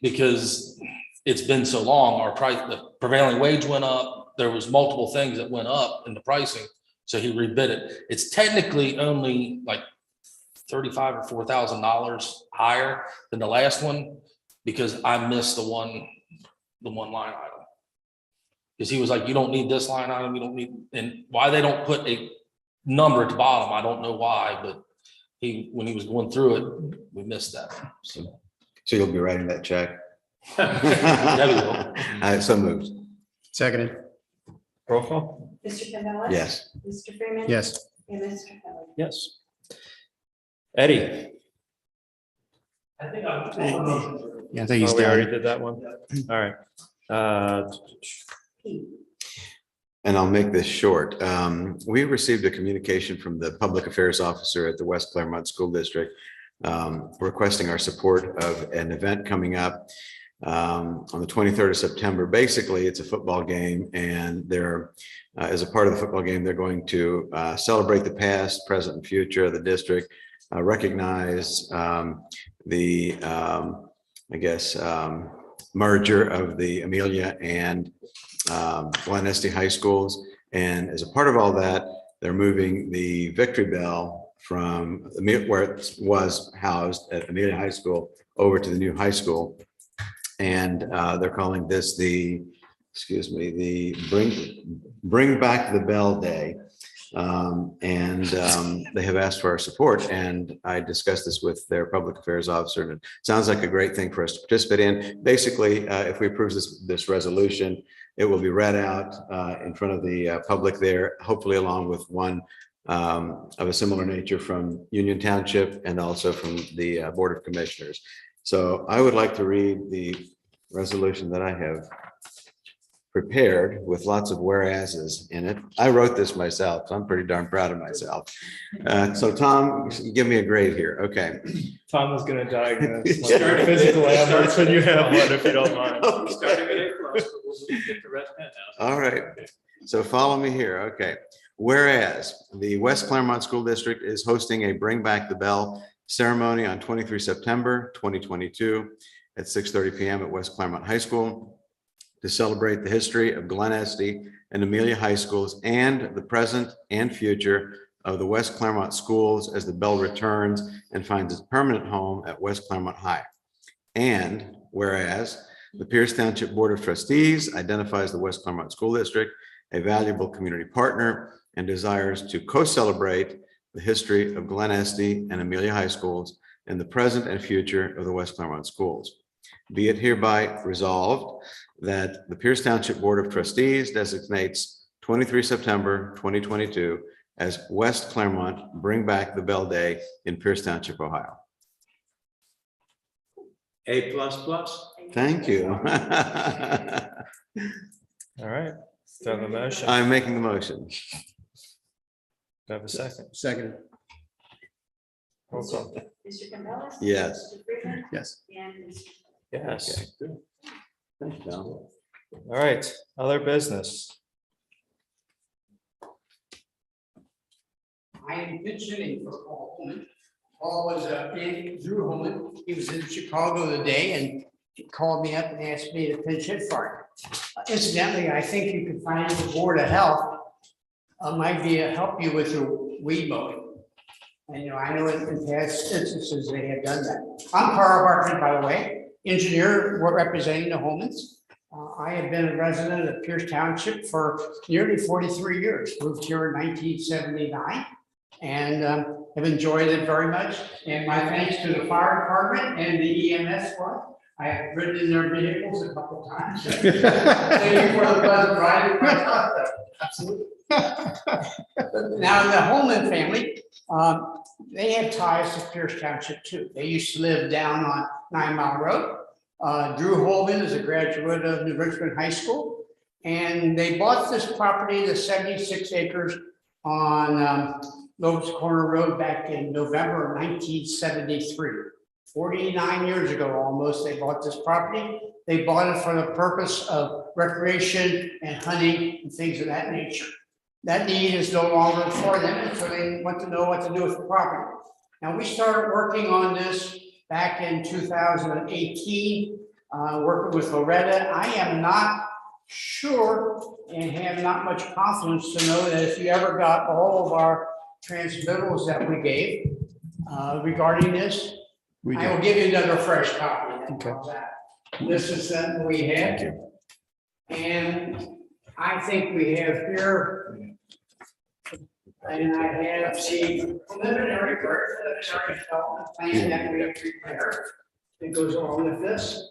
because it's been so long, our price, the prevailing wage went up, there was multiple things that went up in the pricing, so he rebid it. It's technically only like $35,000 or $4,000 higher than the last one, because I missed the one line item. Because he was like, you don't need this line item, you don't need, and why they don't put a number at the bottom, I don't know why, but when he was going through it, we missed that. So So you'll be writing that check? Yeah, we will. So moved. Seconded. Roll call. Mr. Campbell. Yes. Mr. Freeman. Yes. And Mr. Kelly. Yes. Eddie. Yeah, I think he's Oh, we already done. did that one. All right. And I'll make this short. We received a communication from the Public Affairs Officer at the West Claremont School District requesting our support of an event coming up on the 23rd of September. Basically, it's a football game, and they're, as a part of the football game, they're going to celebrate the past, present, and future of the district, recognize the, I guess, merger of the Amelia and Glen Estee High Schools. And as a part of all that, they're moving the Victory Bell from where it was housed at Amelia High School over to the new high school. And they're calling this the, the Bring Back the Bell Day. They have asked for our support, and I discussed this with their public affairs officer, and it sounds like a great thing for us to participate in. Basically, if we approve this resolution, it will be read out in front of the public there, hopefully along with one of a similar nature from Union Township and also from the Board of Commissioners. So I would like to read the resolution that I have prepared with lots of whereases in it. I wrote this myself, so I'm pretty darn proud of myself. So Tom, give me a grade here. Okay. Tom was going to diagnose physical efforts when you have one, if you don't mind. All right. So follow me here. Okay. Whereas the West Claremont School District is hosting a Bring Back the Bell ceremony on 23 September 2022 at 6:30 p.m. at West Claremont High School to celebrate the history of Glen Estee and Amelia High Schools and the present and future of the West Claremont schools as the bell returns and finds its permanent home at West Claremont High. And whereas the Pierce Township Board of Trustees identifies the West Claremont School District a valuable community partner and desires to co-celebrate the history of Glen Estee and Amelia High Schools and the present and future of the West Claremont schools. Be it hereby resolved that the Pierce Township Board of Trustees designates 23 September 2022 as West Claremont Bring Back the Bell Day in Pierce Township, Ohio. A++. Thank you. All right. Do I have a motion? I'm making the motion. Do I have a second? Second. Roll call. Mr. Campbell. Yes. Mr. Freeman. Yes. And Mr. Yes. Thanks, Tom. All right. Other business. I am pitching for Paul Holman. Paul was Drew Holman. He was in Chicago today and he called me up and asked me to pinch hit for him. Incidentally, I think you can find the Board of Health might be help you with your weed mowing. And I know in past instances they have done that. I'm Carl Barkley, by the way, engineer representing the Holmans. I have been a resident of Pierce Township for nearly 43 years. Moved here in 1979 and have enjoyed it very much. And my thanks to the fire department and the EMS squad. I have ridden in their vehicles a couple of times. Thank you for the pleasant ride. Absolutely. Now, the Holman family, they have ties to Pierce Township too. They used to live down on 9 Mile Road. Drew Holman is a graduate of New Richmond High School, and they bought this property, the 76 acres on Lopes Corner Road back in November of 1973. 49 years ago almost, they bought this property. They bought it for the purpose of recreation and hunting and things of that nature. That need is no longer for them, and so they want to know what to do with the property. Now, we started working on this back in 2018, working with Loretta. I am not sure and have not much confidence to know that if you ever got all of our transmittals that we gave regarding this, I will give you another fresh copy. Okay. This is something we have. And I think we have here, and I have the preliminary development plan that we have prepared that goes along with this.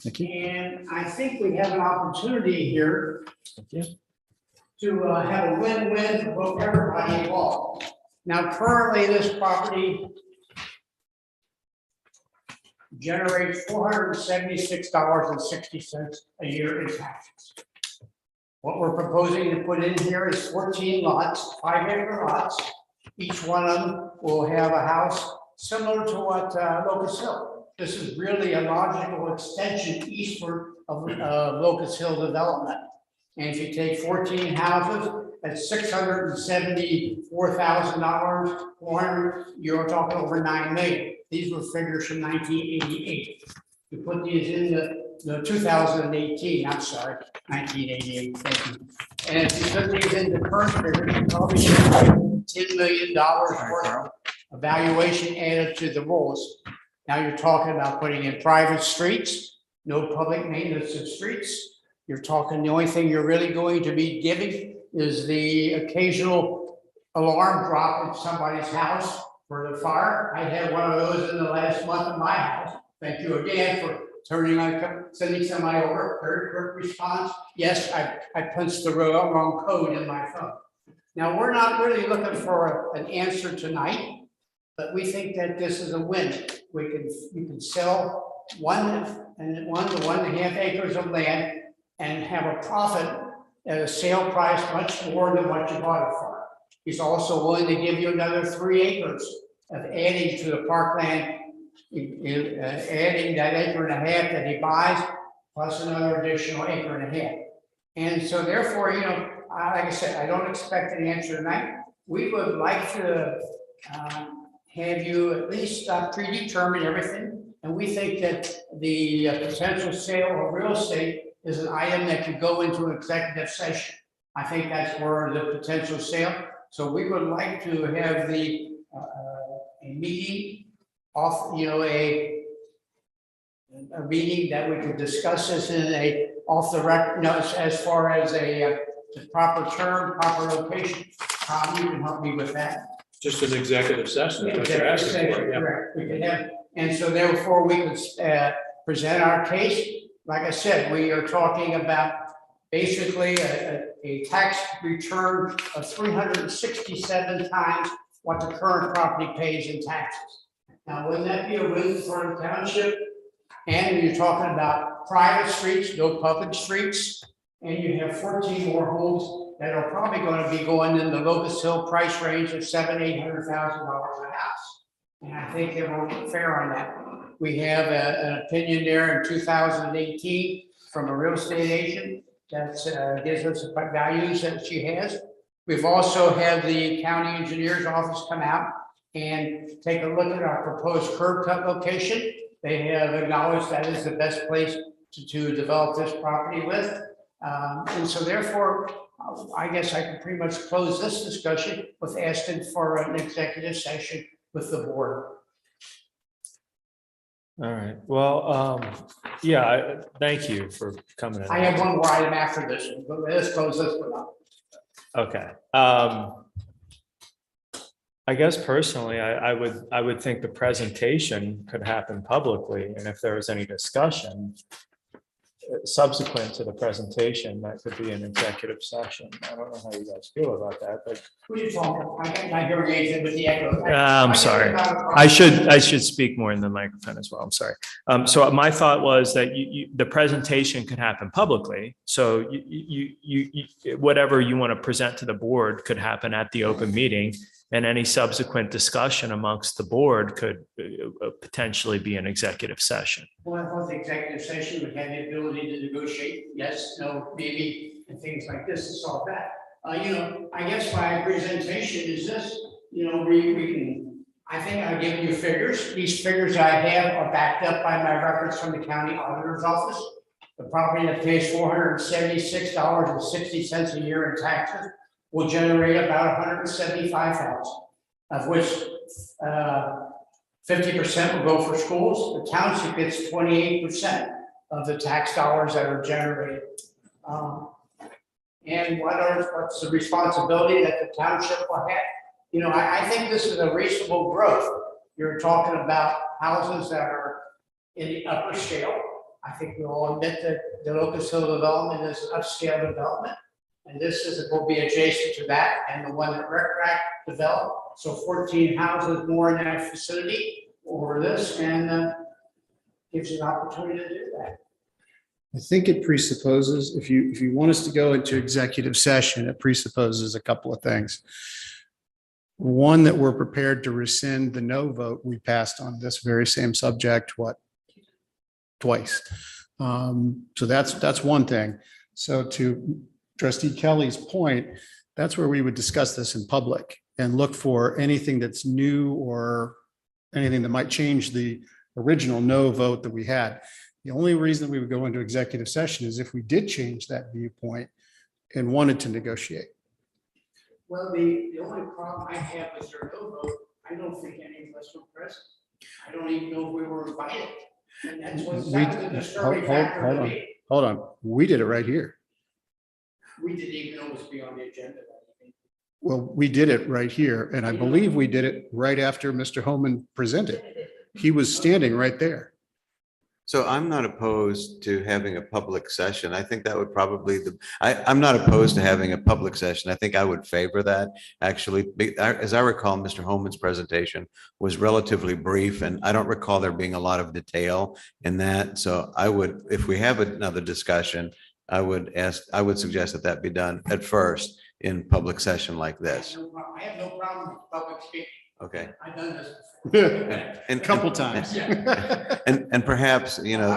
And I think we have an opportunity here to have a win-win for both everybody involved. Now, currently, this property generates $476.60 a year in taxes. What we're proposing to put in here is 14 lots, 5-acre lots. Each one of them will have a house similar to what Locust Hill. This is really a logical extension eastward of Locust Hill development. And if you take 14 houses, that's $674,000, 400, you're talking over 9 million. These were figures from 1988. You put these in the 2018, I'm sorry, 1988, thank you. And if you put these in the current figure, you probably get $10 million worth of evaluation added to the rolls. Now you're talking about putting in private streets, no public maintenance of streets. You're talking, the only thing you're really going to be giving is the occasional alarm drop at somebody's house for the fire. I had one of those in the last month in my house. Thank you again for turning on, sending somebody over, very quick response. Yes, I punched the wrong code in my phone. Now, we're not really looking for an answer tonight, but we think that this is a win. You can sell 1 to 1.5 acres of land and have a profit at a sale price much more than what you bought it for. He's also willing to give you another 3 acres of adding to the parkland, adding that 1.5 acres that he buys, plus another additional 1.5 acres. And so therefore, you know, like I said, I don't expect an answer tonight. We would like to have you at least predetermine everything. And we think that the potential sale of real estate is an item that could go into an executive session. I think that's where the potential sale. So we would like to have a meeting off, you know, a meeting that we could discuss this in a off the record notes as far as the proper term, proper location. Tom, you can help me with that. Just an executive session. That's what you're asking for, yeah. Correct. We could have, and so therefore we could present our case. Like I said, we are talking about basically a tax return of 367 times what the current property pays in taxes. Now, wouldn't that be a win for the township? And you're talking about private streets, no public streets, and you have 14 more homes that are probably going to be going in the Locust Hill price range of $700,000-800,000 a house. And I think they were fair on that. We have an opinion there in 2018 from a real estate agent that gives us the values that she has. We've also had the county engineer's office come out and take a look at our proposed curb cut location. They have acknowledged that is the best place to develop this property with. And so therefore, I guess I can pretty much close this discussion with asking for an executive session with the board. All right, well, yeah, thank you for coming in. I have one more item after this, but let's close this one up. Okay. I guess personally, I would think the presentation could happen publicly, and if there was any discussion subsequent to the presentation, that could be an executive session. I don't know how you guys feel about that, but. Who you talking? I got my hearing aids in with the echo. I'm sorry. I should speak more in the microphone as well. I'm sorry. So my thought was that the presentation could happen publicly. So you whatever you want to present to the board could happen at the open meeting, and any subsequent discussion amongst the board could potentially be an executive session. Well, I thought the executive session would have the ability to negotiate, yes, no, maybe, and things like this to solve that. You know, I guess my presentation is this, you know, we can, I think I've given you figures. These figures I have are backed up by my records from the county auditor's office. The property that pays $476.60 a year in taxes will generate about $175,000, of which 50% will go for schools. The township gets 28% of the tax dollars that are generated. And what's the responsibility that the township will have? You know, I think this is a reasonable growth. You're talking about houses that are in the upper scale. I think we all admit that the Locust Hill development is an upscale development. And this will be adjacent to that and the one that Rec developed. So 14 houses more in that facility over this, and gives you an opportunity to do that. I think it presupposes, if you want us to go into executive session, it presupposes a couple of things. One, that we're prepared to rescind the no vote we passed on this very same subject, twice. So that's one thing. So to trustee Kelly's point, that's where we would discuss this in public and look for anything that's new or anything that might change the original no vote that we had. The only reason we would go into executive session is if we did change that viewpoint and wanted to negotiate. Well, the only problem I have with your no vote, I don't think any of us were present. I don't even know if we were invited. And that's what, that was a disturbing factor to me. Hold on. We did it right here. We didn't even know it was be on the agenda. Well, we did it right here, and I believe we did it right after Mr. Homan presented. He was standing right there. So I'm not opposed to having a public session. I think that would probably, I'm not opposed to having a public session. I think I would favor that, actually. As I recall, Mr. Homan's presentation was relatively brief, and I don't recall there being a lot of detail in that. So I would, if we have another discussion, I would suggest that that be done at first in public session like this. I have no problem with public speaking. Okay. I've done this before. And a couple times. And perhaps, you know,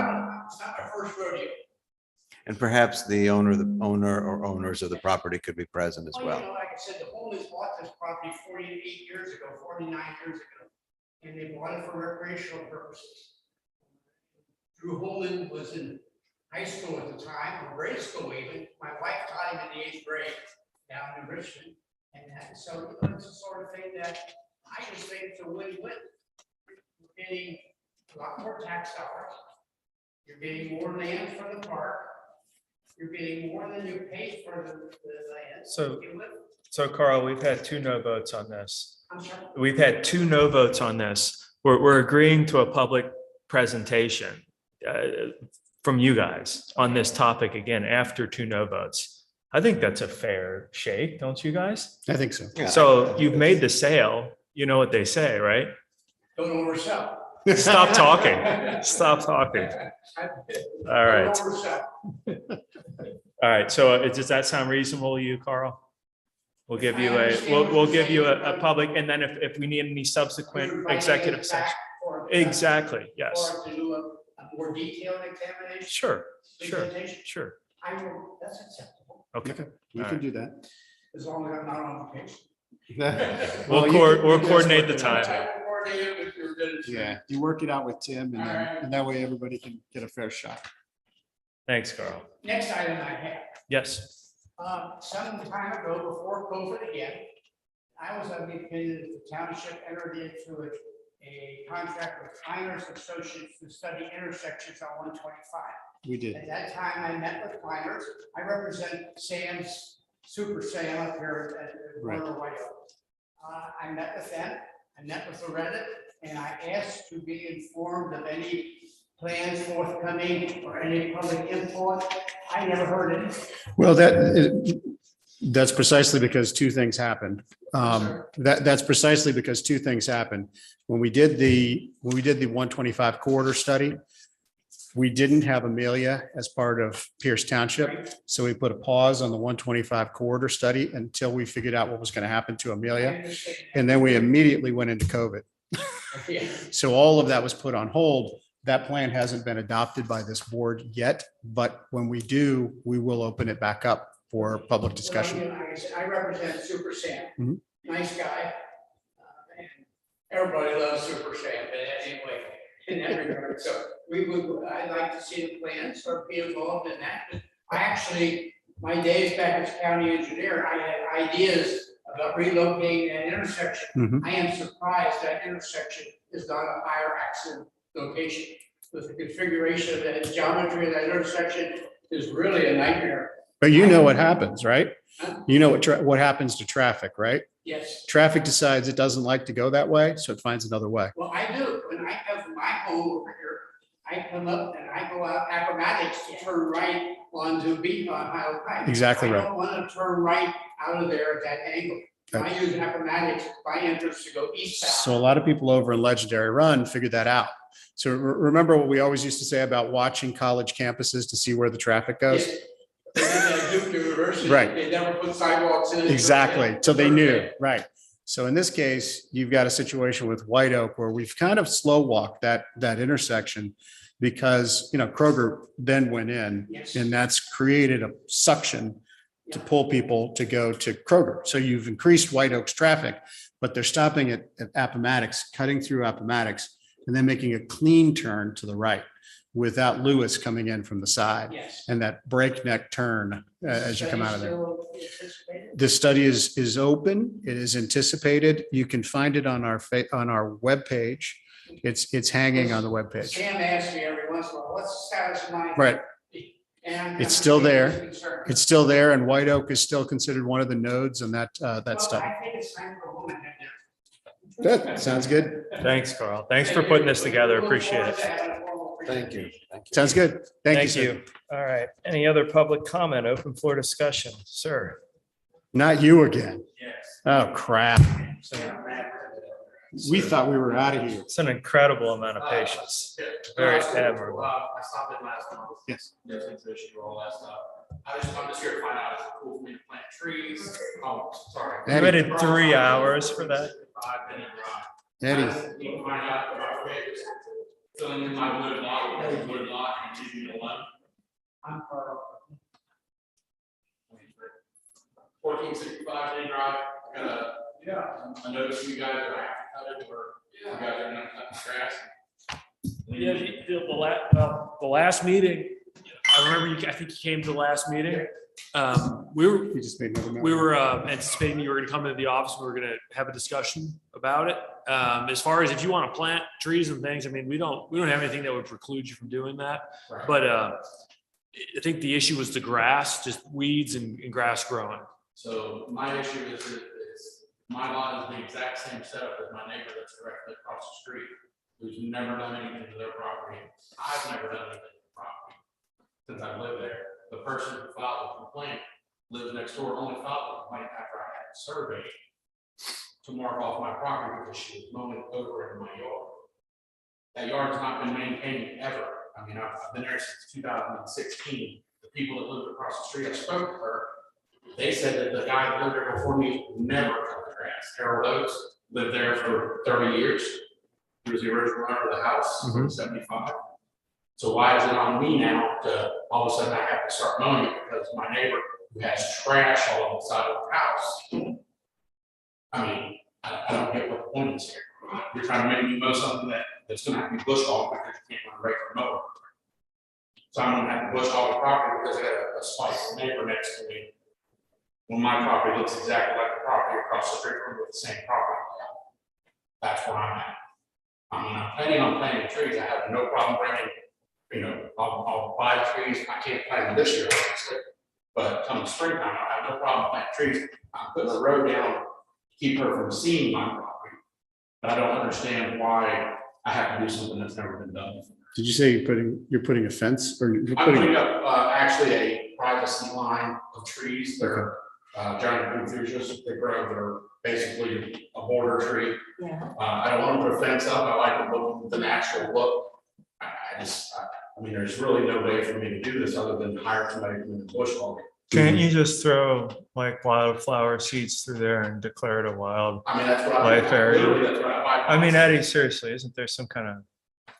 It's not my first rodeo. and perhaps the owner or owners of the property could be present as Well, well. you know, like I said, the Holmans bought this property 48 years ago, 49 years ago, and they bought it for recreational purposes. Drew Holman was in high school at the time, or grade school even. My wife taught him in the 8th grade down in Richmond. And so it's the sort of thing that I just think it's a win-win. You're getting a lot more tax dollars. You're getting more land for the park. You're getting more than you paid for the land. So Carl, we've had 2 no votes on this. I'm sorry. We've had 2 no votes on this. We're agreeing to a public presentation from you guys on this topic again after 2 no votes. I think that's a fair shake, don't you guys? I think so. Yeah. So you've made the sale, you know what they say, right? Don't oversell. Stop talking. Stop talking. All right. Don't oversell. All right. So does that sound reasonable to you, Carl? We'll give you we'll give you a public, and then if we need any subsequent executive session. Exactly. Yes. Or to do a more detailed examination. Sure. Presentation. Sure. I will, that's acceptable. Okay. We All can right. do that. As long as I'm not on vacation. We'll coordinate the time. I will coordinate it with your administration. Yeah, you work it out with Tim, and then, and that way everybody can get a fair shot. Thanks, Carl. Next item I have. Yes. Some time ago, before COVID again, I was of the opinion that the township entered into a contract with Miners Associates to study intersections on 125. We did. At that time, I met with Miners. I represent Sam's, Super Sam up here at Right. Warner White Oak. I met with them, I met with Loretta, and I asked to be informed of any plans forthcoming or any public input. I never heard it. Well, that's precisely because 2 things happened. That's precisely because 2 things happened. When we did the 125 corridor study, we didn't have Amelia as part of Pierce Township. So we put a pause on the 125 corridor study until we figured out what was going to happen to Amelia. And then we immediately went into COVID. So all of that was put on hold. That plan hasn't been adopted by this board yet, but when we do, we will open it back up for public discussion. Well, like I said, I represent Super Sam, Mhm. nice guy. And everybody loves Super Sam, but anyway, in that regard, so I'd like to see the plans or be involved in that. I actually, my days back as county engineer, I had ideas about relocating that intersection. Mhm. I am surprised that intersection is not a higher accident location. With the configuration of that geometry of that intersection is really a nightmare. But you know what happens, right? You know what happens to traffic, right? Yes. Traffic decides it doesn't like to go that way, so it finds another way. Well, I do. When I come from my home over here, I come up and I go out Appomattox to turn right onto Beacon on Highland Pike. Exactly right. I don't want to turn right out of there at that angle. I use Appomattox by entrance to go eastbound. So a lot of people over in Legendary Run figured that out. So remember what we always used to say about watching college campuses to see where the traffic goes? Yes. They did that at Duke University. Right. They never put sidewalks in. Exactly. So they knew, right. So in this case, you've got a situation with White Oak where we've kind of slow walked that intersection because, Kroger then went in and that's created a suction to pull people to go to Kroger. So you've increased White Oak's traffic, but they're stopping at Appomattox, cutting through Appomattox, and then making a clean turn to the right without Lewis coming in from the side. Yes. And that breakneck turn as you come out of there. The study is open. It is anticipated. You can find it on our webpage. It's hanging on the webpage. Sam asks me every once in a while, what's the status of my? Right. And It's still there. It's still there, and White Oak is still considered one of the nodes in that study. I think it's time for a woman in there. Good. Sounds good. Thanks, Carl. Thanks for putting this together. Appreciate it. Thank you. Sounds good. Thank you, sir. All right. Any other public comment? Open floor discussion, sir. Not you again. Yes. Oh, crap. We thought we were out of here. It's an incredible amount of patience. Very admirable. I stopped in last month. Yes. There's an issue, all that stuff. I'm just here to find out if it's cool for me to plant trees. Oh, sorry. You waited 3 hours for that? 5-minute drive. Eddie, You can find out about it. Filling in my wood lot, and leaving it alone. I'm Carl. 1465 Main Drive, I got a notice from you guys that I have to cut it, or you guys are not cutting grass. Yeah, the last meeting, I remember I think you came to the last meeting. you just made another. We were anticipating you were gonna come into the office. We were gonna have a discussion about it. As far as if you want to plant trees and things, I mean, we don't have anything that would preclude you from doing that. Right. But I think the issue was the grass, just weeds and grass growing. So my issue is my lot is the exact same setup as my neighbor that's directly across the street, who's never done anything to their property. I've never done anything to the property since I lived there. The person who filed the complaint lives next door, only filed the complaint after I had it surveyed to mark off my property because she was mowing over in my yard. That yard's not been maintained ever. I mean, I've been there since 2016. The people that lived across the street, I spoke to her. They said that the guy that lived there before me never cut the grass. Harold Oates lived there for 30 years. He was the original owner of the house in 75. So why is it on me now to all of a sudden I have to start mowing it because my neighbor who has trash all on the side of the house? I mean, I don't get what the point is here. You're trying to make me mow something that's gonna have to be bush hog because you can't run a regular mower. So I'm gonna have to bush hog the property because I got a spiteful neighbor next to me. When my property looks exactly like the property across the street from with the same property layout. That's where I'm at. I mean, I'm planning on planting trees. I have no problem bringing, I'll buy trees. I can't plant them this year, obviously. But come springtime, I have no problem planting trees. I'm putting a road down to keep her from seeing my property. But I don't understand why I have to do something that's never been done before. Did you say you're putting a fence or? You're I'm putting putting up actually a privacy line of trees. They're giant fuchsias. They grow. They're basically a border tree. Yeah. I don't want to put a fence up. I like the natural look. I mean, there's really no way for me to do this other than hire somebody to come in and bush hog it. Can't you just throw like wildflower seeds through there and declare it a wild I mean, that's what life area? That's what I mean, Eddie, seriously, isn't there some kind of,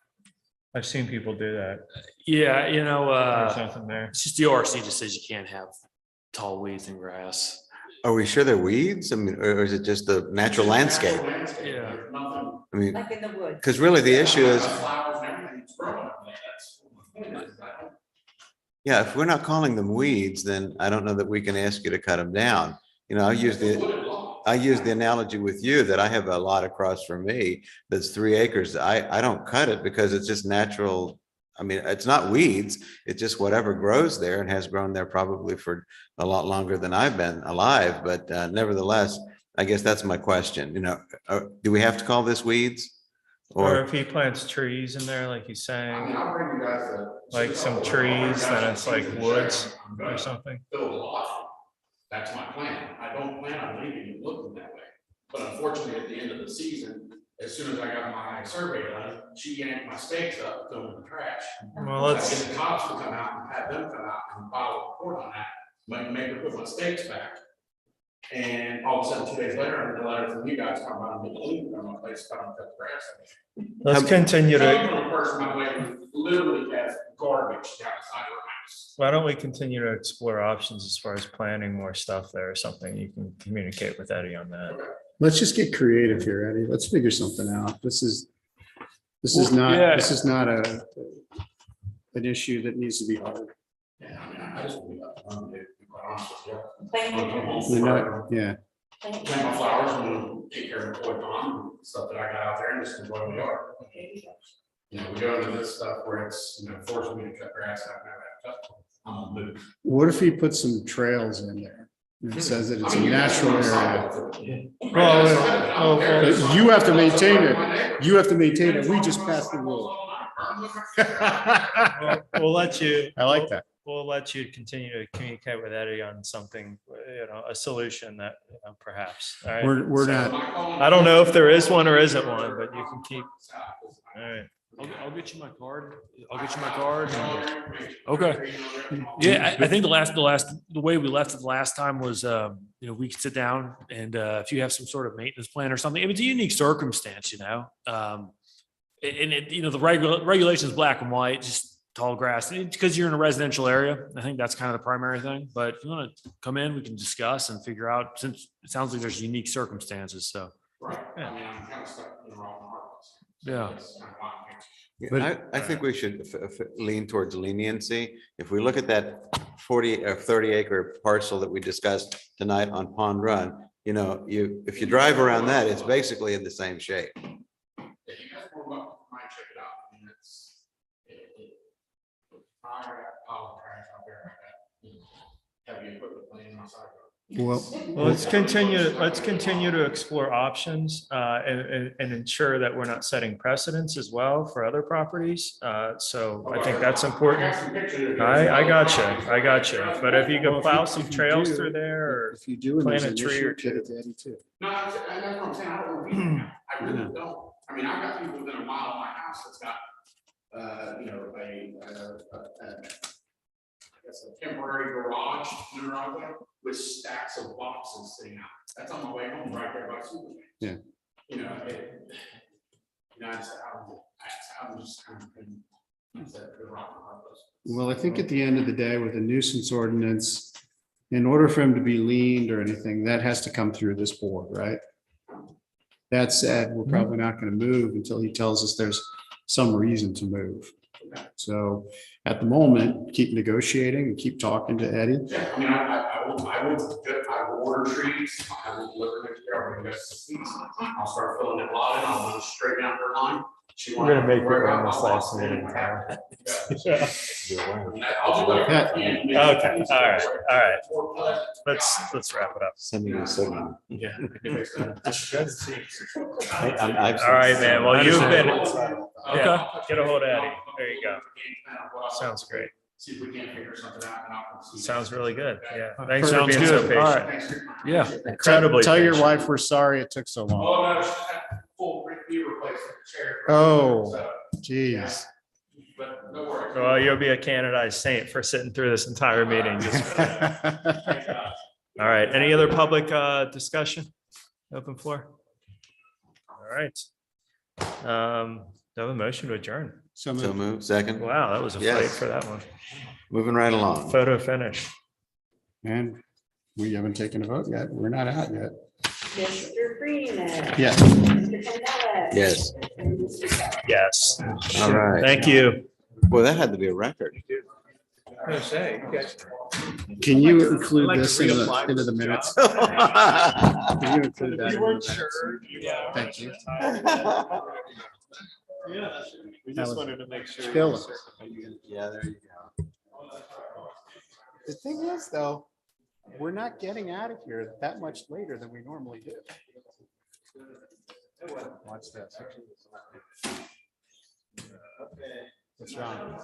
I've seen people do that. Yeah, There's something there. it's just the ORC just says you can't have tall weeds and grass. Are we sure they're weeds? I mean, or is it just the natural landscape? Yeah. There's nothing. I mean, Like in the woods. because really the issue is, Flowers and everything's growing up there. That's what my point is. yeah, if we're not calling them weeds, then I don't know that we can ask you to cut them down. I use the analogy with you that I have a lot across from me that's 3 acres. I don't cut it because it's just natural. I mean, it's not weeds. It's just whatever grows there and has grown there probably for a lot longer than I've been alive. But nevertheless, I guess that's my question. Do we have to call this weeds? Or if he plants trees in there, like he's I mean, saying, I'll bring you guys like some trees, then it's like woods or something. Build a lot. That's my plan. I don't plan on leaving it looking that way. But unfortunately, at the end of the season, as soon as I got my survey done, she yanked my stakes up, threw them in the trash. Well, I let's, get the cops to come out and have them come out and file a report on that, make her put my stakes back. And all of a sudden, 2 days later, I'm getting a letter from you guys talking about I'm leaving from my place, coming to cut the grass. Let's continue Coming to, from a person, by the way, who literally has garbage down the side of her house. why don't we continue to explore options as far as planning more stuff there or something? You can communicate with Eddie on that. Let's just get creative here, Eddie. Let's figure something out. This is Well, yeah. not an issue that needs to be hard. Yeah, I mean, I just, to be quite honest with you. We're not- Yeah, Plant my flowers and take care of the koi pond and stuff that I got out there and just enjoy my yard. You know, we go into this stuff where it's, forcing me to cut grass out there. I'm gonna move. what if he put some trails in there? It says that it's a natural area. But you have to maintain it. You have to maintain it. We just passed the rule. We'll let you. I like that. We'll let you continue to communicate with Eddie on something, a solution that, perhaps. All right? We're So, not. I don't know if there is one or isn't one, but you can keep. All right. I'll get you my card. I'll get you my card. Okay. Yeah, I think the way we left it the last time was, we could sit down and if you have some sort of maintenance plan or something, it's a unique circumstance, and it, the regulations black and white, just tall grass, because you're in a residential area. I think that's kind of the primary thing, but if you want to come in, we can discuss and figure out, since it sounds like there's unique circumstances, so. Right. Yeah. I mean, I'm kind of stuck in the wrong markets. Yeah. Yeah, I think we should lean towards leniency. If we look at that 40 or 30 acre parcel that we discussed tonight on Pond Run, if you drive around that, it's basically in the same shape. Yeah, you guys more welcome, might check it out. I mean, I got a pile of trash out there. I got heavy equipment laying on my sidewalk. Well, Let's continue to explore options and ensure that we're not setting precedents as well for other properties. So I think that's important. I got you. But if you can plow some trails through there or if you do, and plant there's a an tree issue, or get two. it to Eddie too. No, that's what I'm saying. I don't want to be there. I really don't. I mean, I've got people within a mile of my house that's got, a temporary garage in the driveway with stacks of boxes sitting out. That's on my way home right there by Super. Yeah. I'm just kind of. The rock and hard place. Well, I think at the end of the day, with a nuisance ordinance, in order for him to be leaned or anything, that has to come through this board, right? That said, we're probably not going to move until he tells us there's some reason to move. So at the moment, keep negotiating and keep talking to Eddie. Yeah, I mean, I will order trees, I will deliver them to everyone, I'll start filling that lot in, I'll go straight down her line. We're gonna make it run this last meeting. I'll do whatever I can. Okay, all right. Let's wrap it up. Send me a signal. Yeah. All All right, man. Well, you've been, Okay. get a hold of Eddie. There you go. Sounds great. See if we can't figure something out. And I'll see. Sounds really good. Yeah. Thanks for Sounds being so good. All patient. right. Yeah. Incredibly. Tell your patient. wife we're sorry it took so long. Oh, no, she's had full knee replacement chair. Oh, So, geez. but no worries. Well, you'll be a canonized saint for sitting through this entire meeting. All right. Any other public discussion? Open floor? All right. Do I have a motion to adjourn? So move, second. Wow, that was a fight Yes. for that one. Moving right along. Photo finish. And we haven't taken a vote yet. We're not out yet. Mr. Freeman. Yes. Mr. Campbell. Yes. And Mr. Sarver. Yes. All right. Thank you. Well, that had to be a record. Can you include this into the minutes? Can you include that? in the minutes? Thank you. Yeah. We That just was wanted to make sure. Still. Yeah, there you go. The thing is, though, we're not getting out of here that much later than we normally do. Watch this. What's wrong?